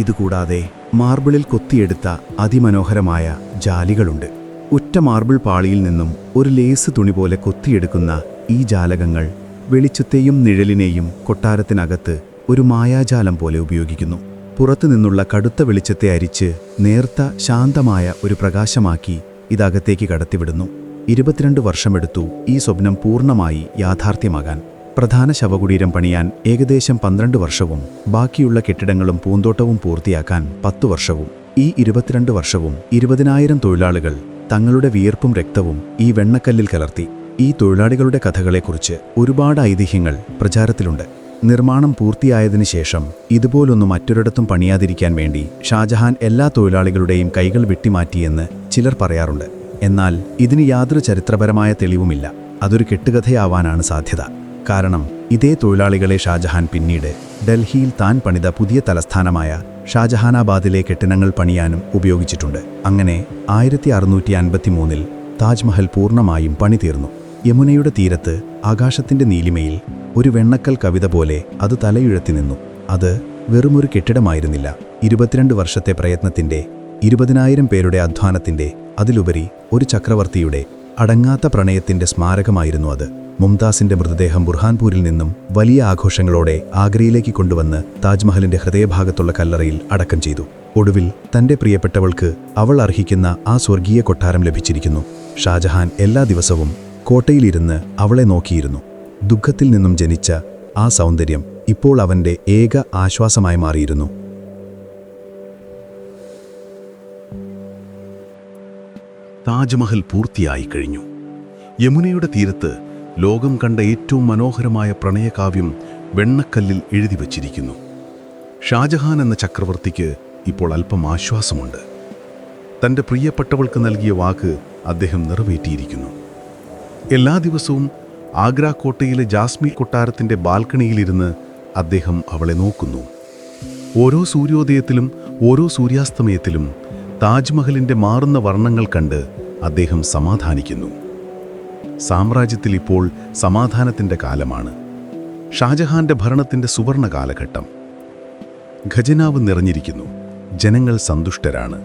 ഇതുകൂടാതെ മാർബിളിൽ കൊത്തിയെടുത്ത അതിമനോഹരമായ ജാലികളുണ്ട്. ഒറ്റ മാർബിൾ പാളിയിൽ നിന്നും ഒരു ലേസ് തുണി പോലെ കൊത്തിയെടുക്കുന്ന ഈ ജാലകങ്ങൾ വെളിച്ചത്തെയും നിഴലിനെയും കൊട്ടാരത്തിനകത്ത് ഒരു മായാജാലം പോലെ ഉപയോഗിക്കുന്നു. പുറത്തുനിന്നുള്ള കടുത്ത വെളിച്ചത്തെ അരിച്ച് നേർത്ത ശാന്തമായ ഒരു പ്രകാശമാക്കി ഇതകത്തേക്ക് കടത്തിവിടുന്നു. 22 വർഷമെടുത്തു ഈ സ്വപ്നം പൂർണ്ണമായി യാഥാർത്ഥ്യമാകാൻ. പ്രധാന ശവകുടീരം പണിയാൻ ഏകദേശം 12 വർഷവും ബാക്കിയുള്ള കെട്ടിടങ്ങളും പൂന്തോട്ടവും പൂർത്തിയാക്കാൻ 10 വർഷവും. ഈ 22 വർഷവും 20,000 തൊഴിലാളികൾ തങ്ങളുടെ വിയർപ്പും രക്തവും ഈ വെണ്ണക്കല്ലിൽ കലർത്തി. ഈ തൊഴിലാളികളുടെ കഥകളെക്കുറിച്ച് ഒരുപാട് ഐതിഹ്യങ്ങൾ പ്രചാരത്തിലുണ്ട്. നിർമ്മാണം പൂർത്തിയായതിനു ശേഷം ഇതുപോലൊന്ന് മറ്റൊരിടത്തും പണിയാതിരിക്കാൻ വേണ്ടി ഷാജഹാൻ എല്ലാ തൊഴിലാളികളുടെയും കൈകൾ വെട്ടിമാറ്റിയെന്ന് ചിലർ പറയാറുണ്ട്. എന്നാൽ ഇതിന് യാതൊരു ചരിത്രപരമായ തെളിവുമില്ല. അതൊരു കെട്ടുകഥയാവാനാണ് സാധ്യത. കാരണം ഇതേ തൊഴിലാളികളെ ഷാജഹാൻ പിന്നീട് ഡൽഹിയിൽ താൻ പണിത പുതിയ തലസ്ഥാനമായ ഷാജഹാനാബാദിലെ കെട്ടിടങ്ങൾ പണിയാനും ഉപയോഗിച്ചിട്ടുണ്ട്. അങ്ങനെ 1653 താജ്മഹൽ പൂർണ്ണമായും പണി തീർന്നു. യമുനയുടെ തീരത്ത് ആകാശത്തിൻ്റെ നീലിമയിൽ ഒരു വെണ്ണക്കൽ കവിത പോലെ അത് തലയുയർത്തി നിന്നു. അത് വെറുമൊരു കെട്ടിടമായിരുന്നില്ല. 22 വർഷത്തെ പ്രയത്നത്തിൻ്റെ, 20,000 പേരുടെ അധ്വാനത്തിൻ്റെ, അതിലുപരി ഒരു ചക്രവർത്തിയുടെ അടങ്ങാത്ത പ്രണയത്തിൻ്റെ സ്മാരകമായിരുന്നു അത്. മുംതാസിൻ്റെ മൃതദേഹം ബുർഹാൻപൂരിൽ നിന്നും വലിയ ആഘോഷങ്ങളോടെ ആഗ്രയിലേക്ക് കൊണ്ടുവന്ന് താജ്മഹലിൻ്റെ ഹൃദയഭാഗത്തുള്ള കല്ലറയിൽ അടക്കം ചെയ്തു. ഒടുവിൽ തൻ്റെ പ്രിയപ്പെട്ടവൾക്ക് അവൾ അർഹിക്കുന്ന ആ സ്വർഗീയ കൊട്ടാരം ലഭിച്ചിരിക്കുന്നു. ഷാജഹാൻ എല്ലാ ദിവസവും കോട്ടയിലിരുന്ന് അവളെ നോക്കിയിരുന്നു. ദുഃഖത്തിൽ നിന്നും ജനിച്ച ആ സൗന്ദര്യം ഇപ്പോൾ അവൻ്റെ ഏക ആശ്വാസമായി മാറിയിരുന്നു. താജ്മഹൽ പൂർത്തിയായി കഴിഞ്ഞു. യമുനയുടെ തീരത്ത് ലോകം കണ്ട ഏറ്റവും മനോഹരമായ പ്രണയകാവ്യം വെണ്ണക്കല്ലിൽ എഴുതി വച്ചിരിക്കുന്നു. ഷാജഹാൻ എന്ന ചക്രവർത്തിക്ക് ഇപ്പോൾ അല്പം ആശ്വാസമുണ്ട്. തൻ്റെ പ്രിയപ്പെട്ടവൾക്ക് നൽകിയ വാക്ക് അദ്ദേഹം നിറവേറ്റിയിരിക്കുന്നു. എല്ലാ ദിവസവും ആഗ്ര കോട്ടയിലെ ജാസ്മി കൊട്ടാരത്തിൻ്റെ ബാൽക്കണിയിലിരുന്ന് അദ്ദേഹം അവളെ നോക്കുന്നു. ഓരോ സൂര്യോദയത്തിലും ഓരോ സൂര്യാസ്തമയത്തിലും താജ്മഹലിൻ്റെ മാറുന്ന വർണ്ണങ്ങൾ കണ്ട് അദ്ദേഹം സമാധാനിക്കുന്നു. സാമ്രാജ്യത്തിൽ ഇപ്പോൾ സമാധാനത്തിൻ്റെ കാലമാണ്. ഷാജഹാന്റെ ഭരണത്തിൻ്റെ സുവർണ കാലഘട്ടം. ഖജനാവ് നിറഞ്ഞിരിക്കുന്നു. ജനങ്ങൾ സന്തുഷ്ടരാണ്.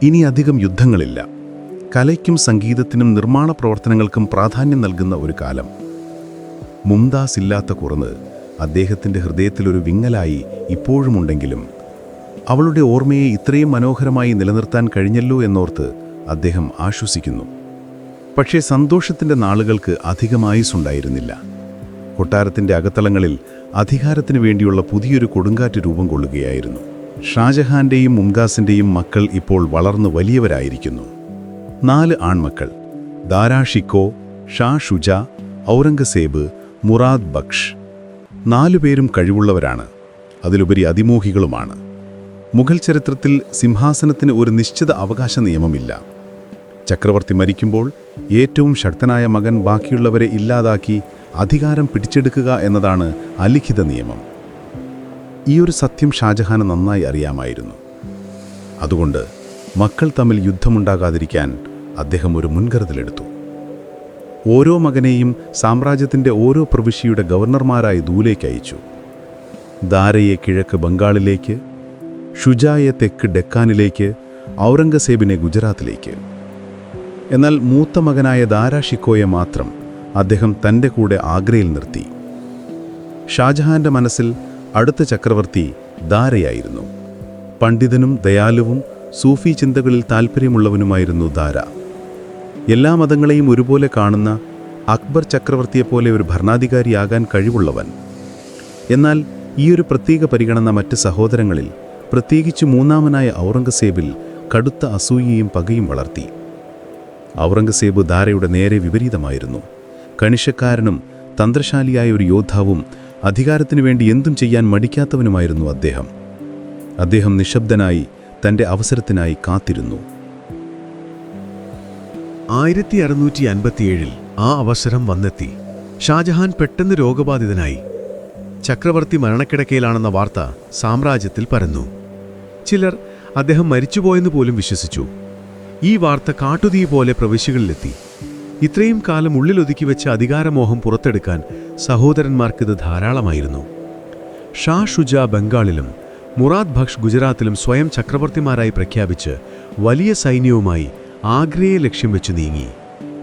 ഇനി അധികം യുദ്ധങ്ങളില്ല. കലയ്ക്കും സംഗീതത്തിനും നിർമ്മാണ പ്രവർത്തനങ്ങൾക്കും പ്രാധാന്യം നൽകുന്ന ഒരു കാലം. മുംതാസ് ഇല്ലാത്ത കുറവ് അദ്ദേഹത്തിൻ്റെ ഹൃദയത്തിലൊരു വിങ്ങലായി ഇപ്പോഴുമുണ്ടെങ്കിലും അവളുടെ ഓർമ്മയെ ഇത്രയും മനോഹരമായി നിലനിർത്താൻ കഴിഞ്ഞല്ലോ എന്നോർത്ത് അദ്ദേഹം ആശ്വസിക്കുന്നു. പക്ഷേ സന്തോഷത്തിൻ്റെ നാളുകൾക്ക് അധികമായുസുണ്ടായിരുന്നില്ല. കൊട്ടാരത്തിൻ്റെ അകത്തളങ്ങളിൽ അധികാരത്തിനു വേണ്ടിയുള്ള പുതിയൊരു കൊടുങ്കാറ്റ് രൂപം കൊള്ളുകയായിരുന്നു. ഷാജഹാന്റെയും മുംതാസിൻ്റെയും മക്കൾ ഇപ്പോൾ വളർന്നു വലിയവരായിരിക്കുന്നു. 4 ആൺമക്കൾ: ദാരാ ഷിക്കോ, ഷാ ഷുജ, ഔറംഗസേബ്, മുറാദ് ബക്ഷ്. 4 പേരും കഴിവുള്ളവരാണ്. അതിലുപരി അതിമോഹികളുമാണ്. മുഗൾ ചരിത്രത്തിൽ സിംഹാസനത്തിന് ഒരു നിശ്ചിത അവകാശ നിയമമില്ല. ചക്രവർത്തി മരിക്കുമ്പോൾ ഏറ്റവും ശക്തനായ മകൻ ബാക്കിയുള്ളവരെ ഇല്ലാതാക്കി അധികാരം പിടിച്ചെടുക്കുക എന്നതാണ് അലിഖിത നിയമം. ഈ ഒരു സത്യം ഷാജഹാന് നന്നായി അറിയാമായിരുന്നു. അതുകൊണ്ട് മക്കൾ തമ്മിൽ യുദ്ധമുണ്ടാകാതിരിക്കാൻ അദ്ദേഹം ഒരു മുൻകരുതലെടുത്തു. ഓരോ മകനെയും സാമ്രാജ്യത്തിൻ്റെ ഓരോ പ്രവിശ്യയുടെ ഗവർണർമാരായി ദൂലേക്ക് അയച്ചു. ദാരയെ കിഴക്ക് ബംഗാളിലേക്ക്, ഷുജായെ തെക്ക് ഡെക്കാനിലേക്ക്, ഔറംഗസേബിനെ ഗുജറാത്തിലേക്ക്. എന്നാൽ മൂത്ത മകനായ ദാരാ ഷിക്കോയെ മാത്രം അദ്ദേഹം തൻ്റെ കൂടെ ആഗ്രയിൽ നിർത്തി. ഷാജഹാന്റെ മനസ്സിൽ അടുത്ത ചക്രവർത്തി ദാരയായിരുന്നു. പണ്ഡിതനും ദയാലുവും സൂഫി ചിന്തകളിൽ താൽപ്പര്യമുള്ളവനുമായിരുന്നു ദാര. എല്ലാ മതങ്ങളെയും ഒരുപോലെ കാണുന്ന അക്ബർ ചക്രവർത്തിയെപ്പോലെ ഒരു ഭരണാധികാരിയാകാൻ കഴിവുള്ളവൻ. എന്നാൽ ഈയൊരു പ്രത്യേക പരിഗണന മറ്റ് സഹോദരങ്ങളിൽ, പ്രത്യേകിച്ച് മൂന്നാമനായ ഔറംഗസേബിൽ കടുത്ത അസൂയയും പകയും വളർത്തി. ഔറംഗസേബ് ദാരയുടെ നേരെ വിപരീതമായിരുന്നു. കണിശക്കാരനും തന്ത്രശാലിയായ ഒരു യോദ്ധാവും അധികാരത്തിനു വേണ്ടി എന്തും ചെയ്യാൻ മടിക്കാത്തവനുമായിരുന്നു അദ്ദേഹം നിശബ്ദനായി തൻ്റെ അവസരത്തിനായി കാത്തിരുന്നു. 1657 ആ അവസരം വന്നെത്തി. ഷാജഹാൻ പെട്ടെന്ന് രോഗബാധിതനായി. ചക്രവർത്തി മരണക്കിടക്കയിലാണെന്ന വാർത്ത സാമ്രാജ്യത്തിൽ പരന്നു. ചിലർ അദ്ദേഹം മരിച്ചുപോയെന്ന് പോലും വിശ്വസിച്ചു. ഈ വാർത്ത കാട്ടുതീ പോലെ പ്രവിശ്യകളിലെത്തി. ഇത്രയും കാലം ഉള്ളിലൊതുക്കി വെച്ച അധികാരമോഹം പുറത്തെടുക്കാൻ സഹോദരന്മാർക്കിത് ധാരാളമായിരുന്നു. ഷാ ഷുജ ബംഗാളിലും മുറാദ് ബക്ഷ് ഗുജറാത്തിലും സ്വയം ചക്രവർത്തിമാരായി പ്രഖ്യാപിച്ച് വലിയ സൈന്യവുമായി ആഗ്രയെ ലക്ഷ്യം വെച്ച് നീങ്ങി.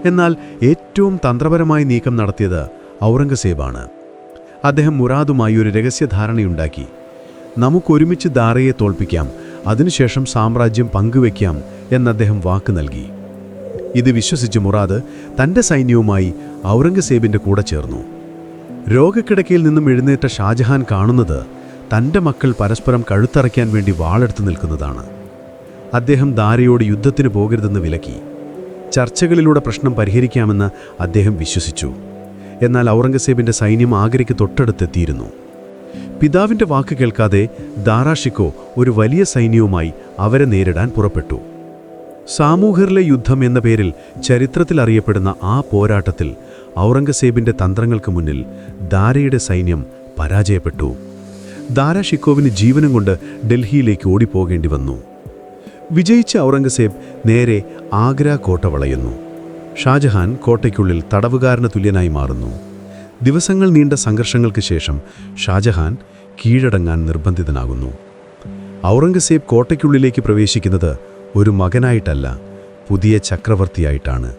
എന്നാൽ ഏറ്റവും തന്ത്രപരമായി നീക്കം നടത്തിയത് ഔറംഗസേബാണ്. അദ്ദേഹം മുറാദുമായി ഒരു രഹസ്യധാരണയുണ്ടാക്കി. നമുക്കൊരുമിച്ച് ദാരയെ തോൽപ്പിക്കാം, അതിനുശേഷം സാമ്രാജ്യം പങ്കുവയ്ക്കാം എന്നദ്ദേഹം വാക്ക് നൽകി. ഇത് വിശ്വസിച്ച് മുറാദ് തൻ്റെ സൈന്യവുമായി ഔറംഗസേബിൻ്റെ കൂടെ ചേർന്നു. രോഗക്കിടക്കയിൽ നിന്നും എഴുന്നേറ്റ ഷാജഹാൻ കാണുന്നത് തൻ്റെ മക്കൾ പരസ്പരം കഴുത്തറയ്ക്കാൻ വേണ്ടി വാളെടുത്ത് നിൽക്കുന്നതാണ്. അദ്ദേഹം ദാരയോട് യുദ്ധത്തിന് പോകരുതെന്ന് വിലക്കി. ചർച്ചകളിലൂടെ പ്രശ്നം പരിഹരിക്കാമെന്ന് അദ്ദേഹം വിശ്വസിച്ചു. എന്നാൽ ഔറംഗസേബിൻ്റെ സൈന്യം ആഗ്രയ്ക്ക് തൊട്ടടുത്തെത്തിയിരുന്നു. പിതാവിൻ്റെ വാക്ക് കേൾക്കാതെ ദാരാ ഷിക്കോ ഒരു വലിയ സൈന്യവുമായി അവരെ നേരിടാൻ പുറപ്പെട്ടു. സാമൂഹിറിലെ യുദ്ധം എന്ന പേരിൽ ചരിത്രത്തിൽ അറിയപ്പെടുന്ന ആ പോരാട്ടത്തിൽ ഔറംഗസേബിൻ്റെ തന്ത്രങ്ങൾക്ക് മുന്നിൽ ദാരയുടെ സൈന്യം പരാജയപ്പെട്ടു. ദാരാ ഷിക്കോവിന് ജീവനം കൊണ്ട് ഡൽഹിയിലേക്ക് ഓടിപ്പോകേണ്ടി വന്നു. വിജയിച്ച ഔറംഗസേബ് നേരെ ആഗ്ര കോട്ട വളയുന്നു. ഷാജഹാൻ കോട്ടയ്ക്കുള്ളിൽ തടവുകാരന് തുല്യനായി മാറുന്നു. ദിവസങ്ങൾ നീണ്ട സംഘർഷങ്ങൾക്ക് ശേഷം ഷാജഹാൻ കീഴടങ്ങാൻ നിർബന്ധിതനാകുന്നു. ഔറംഗസേബ് കോട്ടയ്ക്കുള്ളിലേക്ക് പ്രവേശിക്കുന്നത് ഒരു മകനായിട്ടല്ല, പുതിയ ചക്രവർത്തിയായിട്ടാണ്.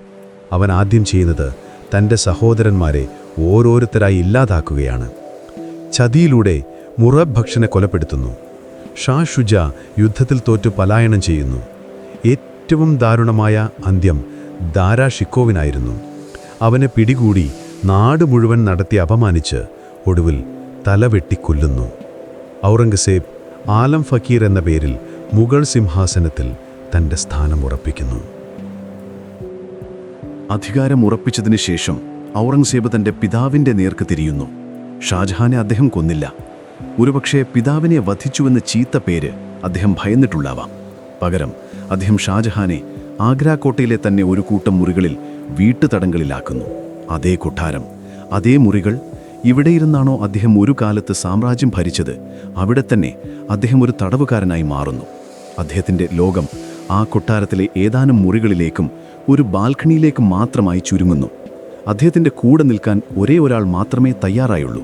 അവൻ ആദ്യം ചെയ്യുന്നത് തൻ്റെ സഹോദരന്മാരെ ഓരോരുത്തരായി ഇല്ലാതാക്കുകയാണ്. ചതിയിലൂടെ മുറാദ് ബക്ഷനെ കൊലപ്പെടുത്തുന്നു. ഷാ ഷുജ യുദ്ധത്തിൽ തോറ്റു പലായനം ചെയ്യുന്നു. ഏറ്റവും ദാരുണമായ അന്ത്യം ദാരാ ഷിക്കോവിനായിരുന്നു. അവനെ പിടികൂടി നാട് മുഴുവൻ നടത്തി അപമാനിച്ച് ഒടുവിൽ തലവെട്ടിക്കൊല്ലുന്നു. ഔറംഗസേബ് ആലം ഫക്കീർ എന്ന പേരിൽ മുഗൾ സിംഹാസനത്തിൽ തൻ്റെ സ്ഥാനം ഉറപ്പിക്കുന്നു. അധികാരം ഉറപ്പിച്ചതിന് ശേഷം ഔറംഗസേബ് തൻ്റെ പിതാവിൻ്റെ നേർക്ക് തിരിയുന്നു. ഷാജഹാനെ അദ്ദേഹം കൊന്നില്ല. ഒരുപക്ഷെ പിതാവിനെ വധിച്ചുവെന്ന ചീത്ത പേര് അദ്ദേഹം ഭയന്നിട്ടുള്ളാവാം. പകരം അദ്ദേഹം ഷാജഹാനെ ആഗ്രാ കോട്ടയിലെ തന്നെ ഒരു കൂട്ടം മുറികളിൽ വീട്ടുതടങ്കലിലാക്കുന്നു. അതേ കൊട്ടാരം, അതേ മുറികൾ. ഇവിടെയിരുന്നാണോ അദ്ദേഹം ഒരു കാലത്ത് സാമ്രാജ്യം ഭരിച്ചത്, അവിടെ തന്നെ അദ്ദേഹം ഒരു തടവുകാരനായി മാറുന്നു. അദ്ദേഹത്തിൻ്റെ ലോകം ആ കൊട്ടാരത്തിലെ ഏതാനും മുറികളിലേക്കും ഒരു ബാൽക്കണിയിലേക്കും മാത്രമായി ചുരുങ്ങുന്നു. അദ്ദേഹത്തിൻ്റെ കൂടെ നിൽക്കാൻ ഒരേ ഒരാൾ മാത്രമേ തയ്യാറായുള്ളൂ,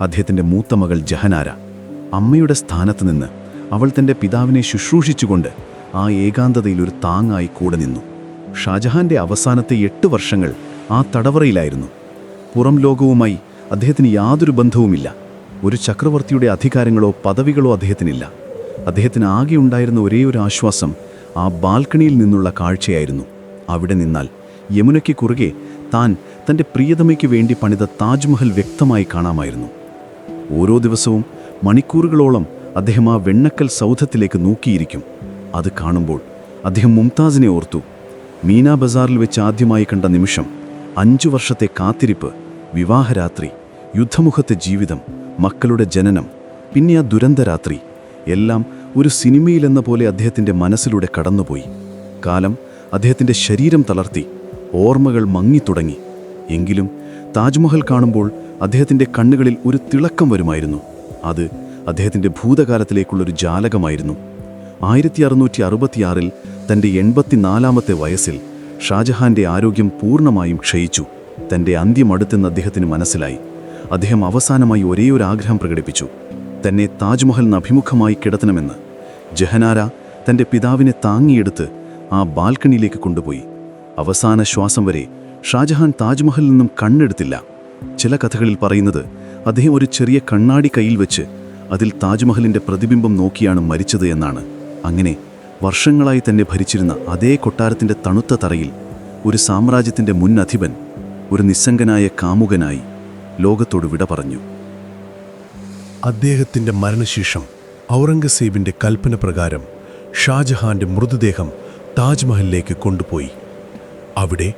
അദ്ദേഹത്തിൻ്റെ മൂത്ത മകൾ ജഹനാര. അമ്മയുടെ സ്ഥാനത്ത് നിന്ന് അവൾ തൻ്റെ പിതാവിനെ ശുശ്രൂഷിച്ചുകൊണ്ട് ആ ഏകാന്തതയിൽ ഒരു താങ്ങായി കൂടെ നിന്നു. ഷാജഹാൻ്റെ അവസാനത്തെ 8 വർഷങ്ങൾ ആ തടവറയിലായിരുന്നു. പുറം ലോകവുമായി അദ്ദേഹത്തിന് യാതൊരു ബന്ധവുമില്ല. ഒരു ചക്രവർത്തിയുടെ അധികാരങ്ങളോ പദവികളോ അദ്ദേഹത്തിനില്ല. അദ്ദേഹത്തിന് ആകെ ഉണ്ടായിരുന്ന ഒരേ ഒരു ആശ്വാസം ആ ബാൽക്കണിയിൽ നിന്നുള്ള കാഴ്ചയായിരുന്നു. അവിടെ നിന്നാൽ യമുനയ്ക്ക് കുറുകെ താൻ തൻ്റെ പ്രിയതമയ്ക്ക് വേണ്ടി പണിത താജ്മഹൽ വ്യക്തമായി കാണാമായിരുന്നു. ഓരോ ദിവസവും മണിക്കൂറുകളോളം അദ്ദേഹം ആ വെണ്ണക്കൽ സൗധത്തിലേക്ക് നോക്കിയിരിക്കും. അത് കാണുമ്പോൾ അദ്ദേഹം മുംതാസിനെ ഓർത്തു. മീനാ ബസാറിൽ വെച്ച് ആദ്യമായി കണ്ട നിമിഷം, 5 വർഷത്തെ കാത്തിരിപ്പ്, വിവാഹരാത്രി, യുദ്ധമുഖത്തെ ജീവിതം, മക്കളുടെ ജനനം, പിന്നെ ആ ദുരന്തരാത്രി, എല്ലാം ഒരു സിനിമയിലെന്ന പോലെ അദ്ദേഹത്തിൻ്റെ മനസ്സിലൂടെ കടന്നുപോയി. കാലം അദ്ദേഹത്തിൻ്റെ ശരീരം തളർത്തി, ഓർമ്മകൾ മങ്ങിത്തുടങ്ങി. എങ്കിലും താജ്മഹൽ കാണുമ്പോൾ അദ്ദേഹത്തിൻ്റെ കണ്ണുകളിൽ ഒരു തിളക്കം വരുമായിരുന്നു. അത് അദ്ദേഹത്തിൻ്റെ ഭൂതകാലത്തിലേക്കുള്ളൊരു ജാലകമായിരുന്നു. 1666 തൻ്റെ 84ാമത്തെ വയസ്സിൽ ഷാജഹാൻ്റെ ആരോഗ്യം പൂർണ്ണമായും ക്ഷയിച്ചു. തൻ്റെ അന്ത്യം അടുത്തെന്ന് അദ്ദേഹത്തിന് മനസ്സിലായി. അദ്ദേഹം അവസാനമായി ഒരേയൊരു ആഗ്രഹം പ്രകടിപ്പിച്ചു, തന്നെ താജ്മഹലിന് അഭിമുഖമായി കിടത്തണമെന്ന്. ജഹനാര തൻ്റെ പിതാവിനെ താങ്ങിയെടുത്ത് ആ ബാൽക്കണിയിലേക്ക് കൊണ്ടുപോയി. അവസാന ശ്വാസം വരെ ഷാജഹാൻ താജ്മഹലിൽ നിന്നും കണ്ണെടുത്തില്ല. ചില കഥകളിൽ പറയുന്നത് അദ്ദേഹം ഒരു ചെറിയ കണ്ണാടി കയ്യിൽ വെച്ച് അതിൽ താജ്മഹലിൻ്റെ പ്രതിബിംബം നോക്കിയാണ് മരിച്ചത് എന്നാണ്. അങ്ങനെ വർഷങ്ങളായി തന്നെ ഭരിച്ചിരുന്ന അതേ കൊട്ടാരത്തിൻ്റെ തണുത്ത തറയിൽ ഒരു സാമ്രാജ്യത്തിൻ്റെ മുൻ അധിപൻ ഒരു നിസ്സംഗനായ കാമുകനായി ലോകത്തോട് വിട പറഞ്ഞു. അദ്ദേഹത്തിൻ്റെ മരണശേഷം ഔറംഗസേബിൻ്റെ കൽപ്പന പ്രകാരം ഷാജഹാൻ്റെ മൃതദേഹം താജ്മഹലിലേക്ക് കൊണ്ടുപോയി. അവിടെ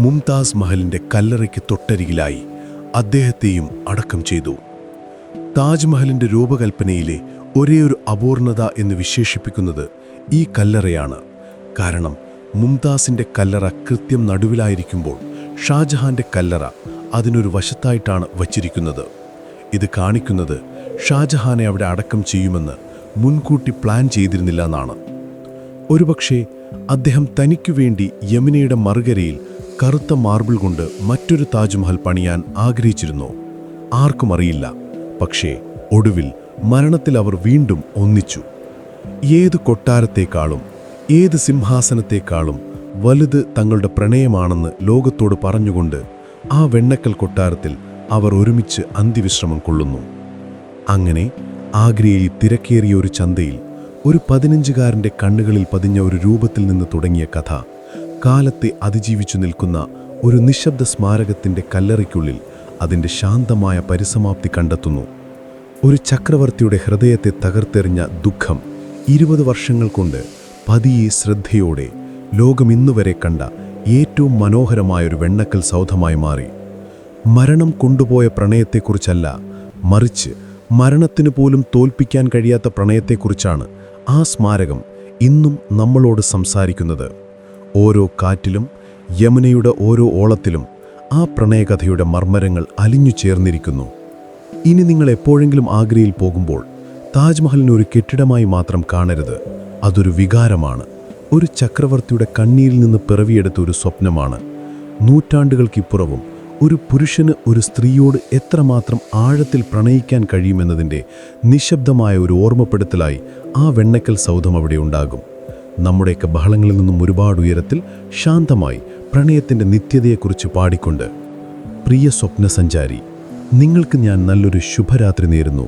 മുംതാസ് മഹലിൻ്റെ കല്ലറയ്ക്ക് തൊട്ടരികിലായി അദ്ദേഹത്തെയും അടക്കം ചെയ്തു. താജ്മഹലിൻ്റെ രൂപകൽപ്പനയിലെ ഒരേയൊരു അപൂർണത എന്ന് വിശേഷിപ്പിക്കുന്നത് ഈ കല്ലറയാണ്. കാരണം മുംതാസിൻ്റെ കല്ലറ കൃത്യം നടുവിലായിരിക്കുമ്പോൾ ഷാജഹാൻ്റെ കല്ലറ അതിനൊരു വശത്തായിട്ടാണ് വച്ചിരിക്കുന്നത്. ഇത് കാണിക്കുന്നത് ഷാജഹാനെ അവിടെ അടക്കം ചെയ്യുമെന്ന് മുൻകൂട്ടി പ്ലാൻ ചെയ്തിരുന്നില്ല എന്നാണ്. ഒരുപക്ഷെ അദ്ദേഹം തനിക്കു വേണ്ടി യമുനയുടെ മറുകരയിൽ കറുത്ത മാർബിൾ കൊണ്ട് മറ്റൊരു താജ്മഹൽ പണിയാൻ ആഗ്രഹിച്ചിരുന്നു. ആർക്കും അറിയില്ല. പക്ഷേ ഒടുവിൽ മരണത്തിൽ അവർ വീണ്ടും ഒന്നിച്ചു. ഏത് കൊട്ടാരത്തേക്കാളും ഏത് സിംഹാസനത്തേക്കാളും വലുത് തങ്ങളുടെ പ്രണയമാണെന്ന് ലോകത്തോട് പറഞ്ഞുകൊണ്ട് ആ വെണ്ണക്കൽ കൊട്ടാരത്തിൽ അവർ ഒരുമിച്ച് അന്ത്യവിശ്രമം കൊള്ളുന്നു. അങ്ങനെ ആഗ്രയിൽ തിരക്കേറിയ ഒരു ചന്തയിൽ ഒരു 15-കാരൻ്റെ കണ്ണുകളിൽ പതിഞ്ഞ ഒരു രൂപത്തിൽ നിന്ന് തുടങ്ങിയ കഥ കാലത്തെ അതിജീവിച്ചു നിൽക്കുന്ന ഒരു നിശബ്ദ സ്മാരകത്തിൻ്റെ കല്ലറയ്ക്കുള്ളിൽ അതിൻ്റെ ശാന്തമായ പരിസമാപ്തി കണ്ടെത്തുന്നു. ഒരു ചക്രവർത്തിയുടെ ഹൃദയത്തെ തകർത്തെറിഞ്ഞ ദുഃഖം 20 വർഷങ്ങൾ കൊണ്ട് പതിയെ ശ്രദ്ധയോടെ ലോകം ഇന്നുവരെ കണ്ട ഏറ്റവും മനോഹരമായൊരു വെണ്ണക്കൽ സൗധമായി മാറി. മരണം കൊണ്ടുപോയ പ്രണയത്തെക്കുറിച്ചല്ല, മറിച്ച് മരണത്തിനു പോലും തോൽപ്പിക്കാൻ കഴിയാത്ത പ്രണയത്തെക്കുറിച്ചാണ് ആ സ്മാരകം ഇന്നും നമ്മളോട് സംസാരിക്കുന്നത്. ഓരോ കാറ്റിലും യമുനയുടെ ഓരോ ഓളത്തിലും ആ പ്രണയകഥയുടെ മർമ്മരങ്ങൾ അലിഞ്ഞു ചേർന്നിരിക്കുന്നു. ഇനി നിങ്ങൾ എപ്പോഴെങ്കിലും ആഗ്രയിൽ പോകുമ്പോൾ താജ്മഹലിനെ ഒരു കെട്ടിടമായി മാത്രം കാണരുത്. അതൊരു വികാരമാണ്. ഒരു ചക്രവർത്തിയുടെ കണ്ണീരിൽ നിന്ന് പിറവിയെടുത്ത ഒരു സ്വപ്നമാണ്. നൂറ്റാണ്ടുകൾക്കിപ്പുറവും ഒരു പുരുഷന് ഒരു സ്ത്രീയോട് എത്രമാത്രം ആഴത്തിൽ പ്രണയിക്കാൻ കഴിയുമെന്നതിൻ്റെ നിശബ്ദമായ ഒരു ഓർമ്മപ്പെടുത്തലായി ആ വെണ്ണക്കൽ സൗധം അവിടെ ഉണ്ടാകും. നമ്മുടെയൊക്കെ ബഹളങ്ങളിൽ നിന്നും ഒരുപാട് ഉയരത്തിൽ ശാന്തമായി പ്രണയത്തിൻ്റെ നിത്യതയെക്കുറിച്ച് പാടിക്കൊണ്ട്. പ്രിയ സ്വപ്നസഞ്ചാരി, നിങ്ങൾക്ക് ഞാൻ നല്ലൊരു ശുഭരാത്രി നേരുന്നു.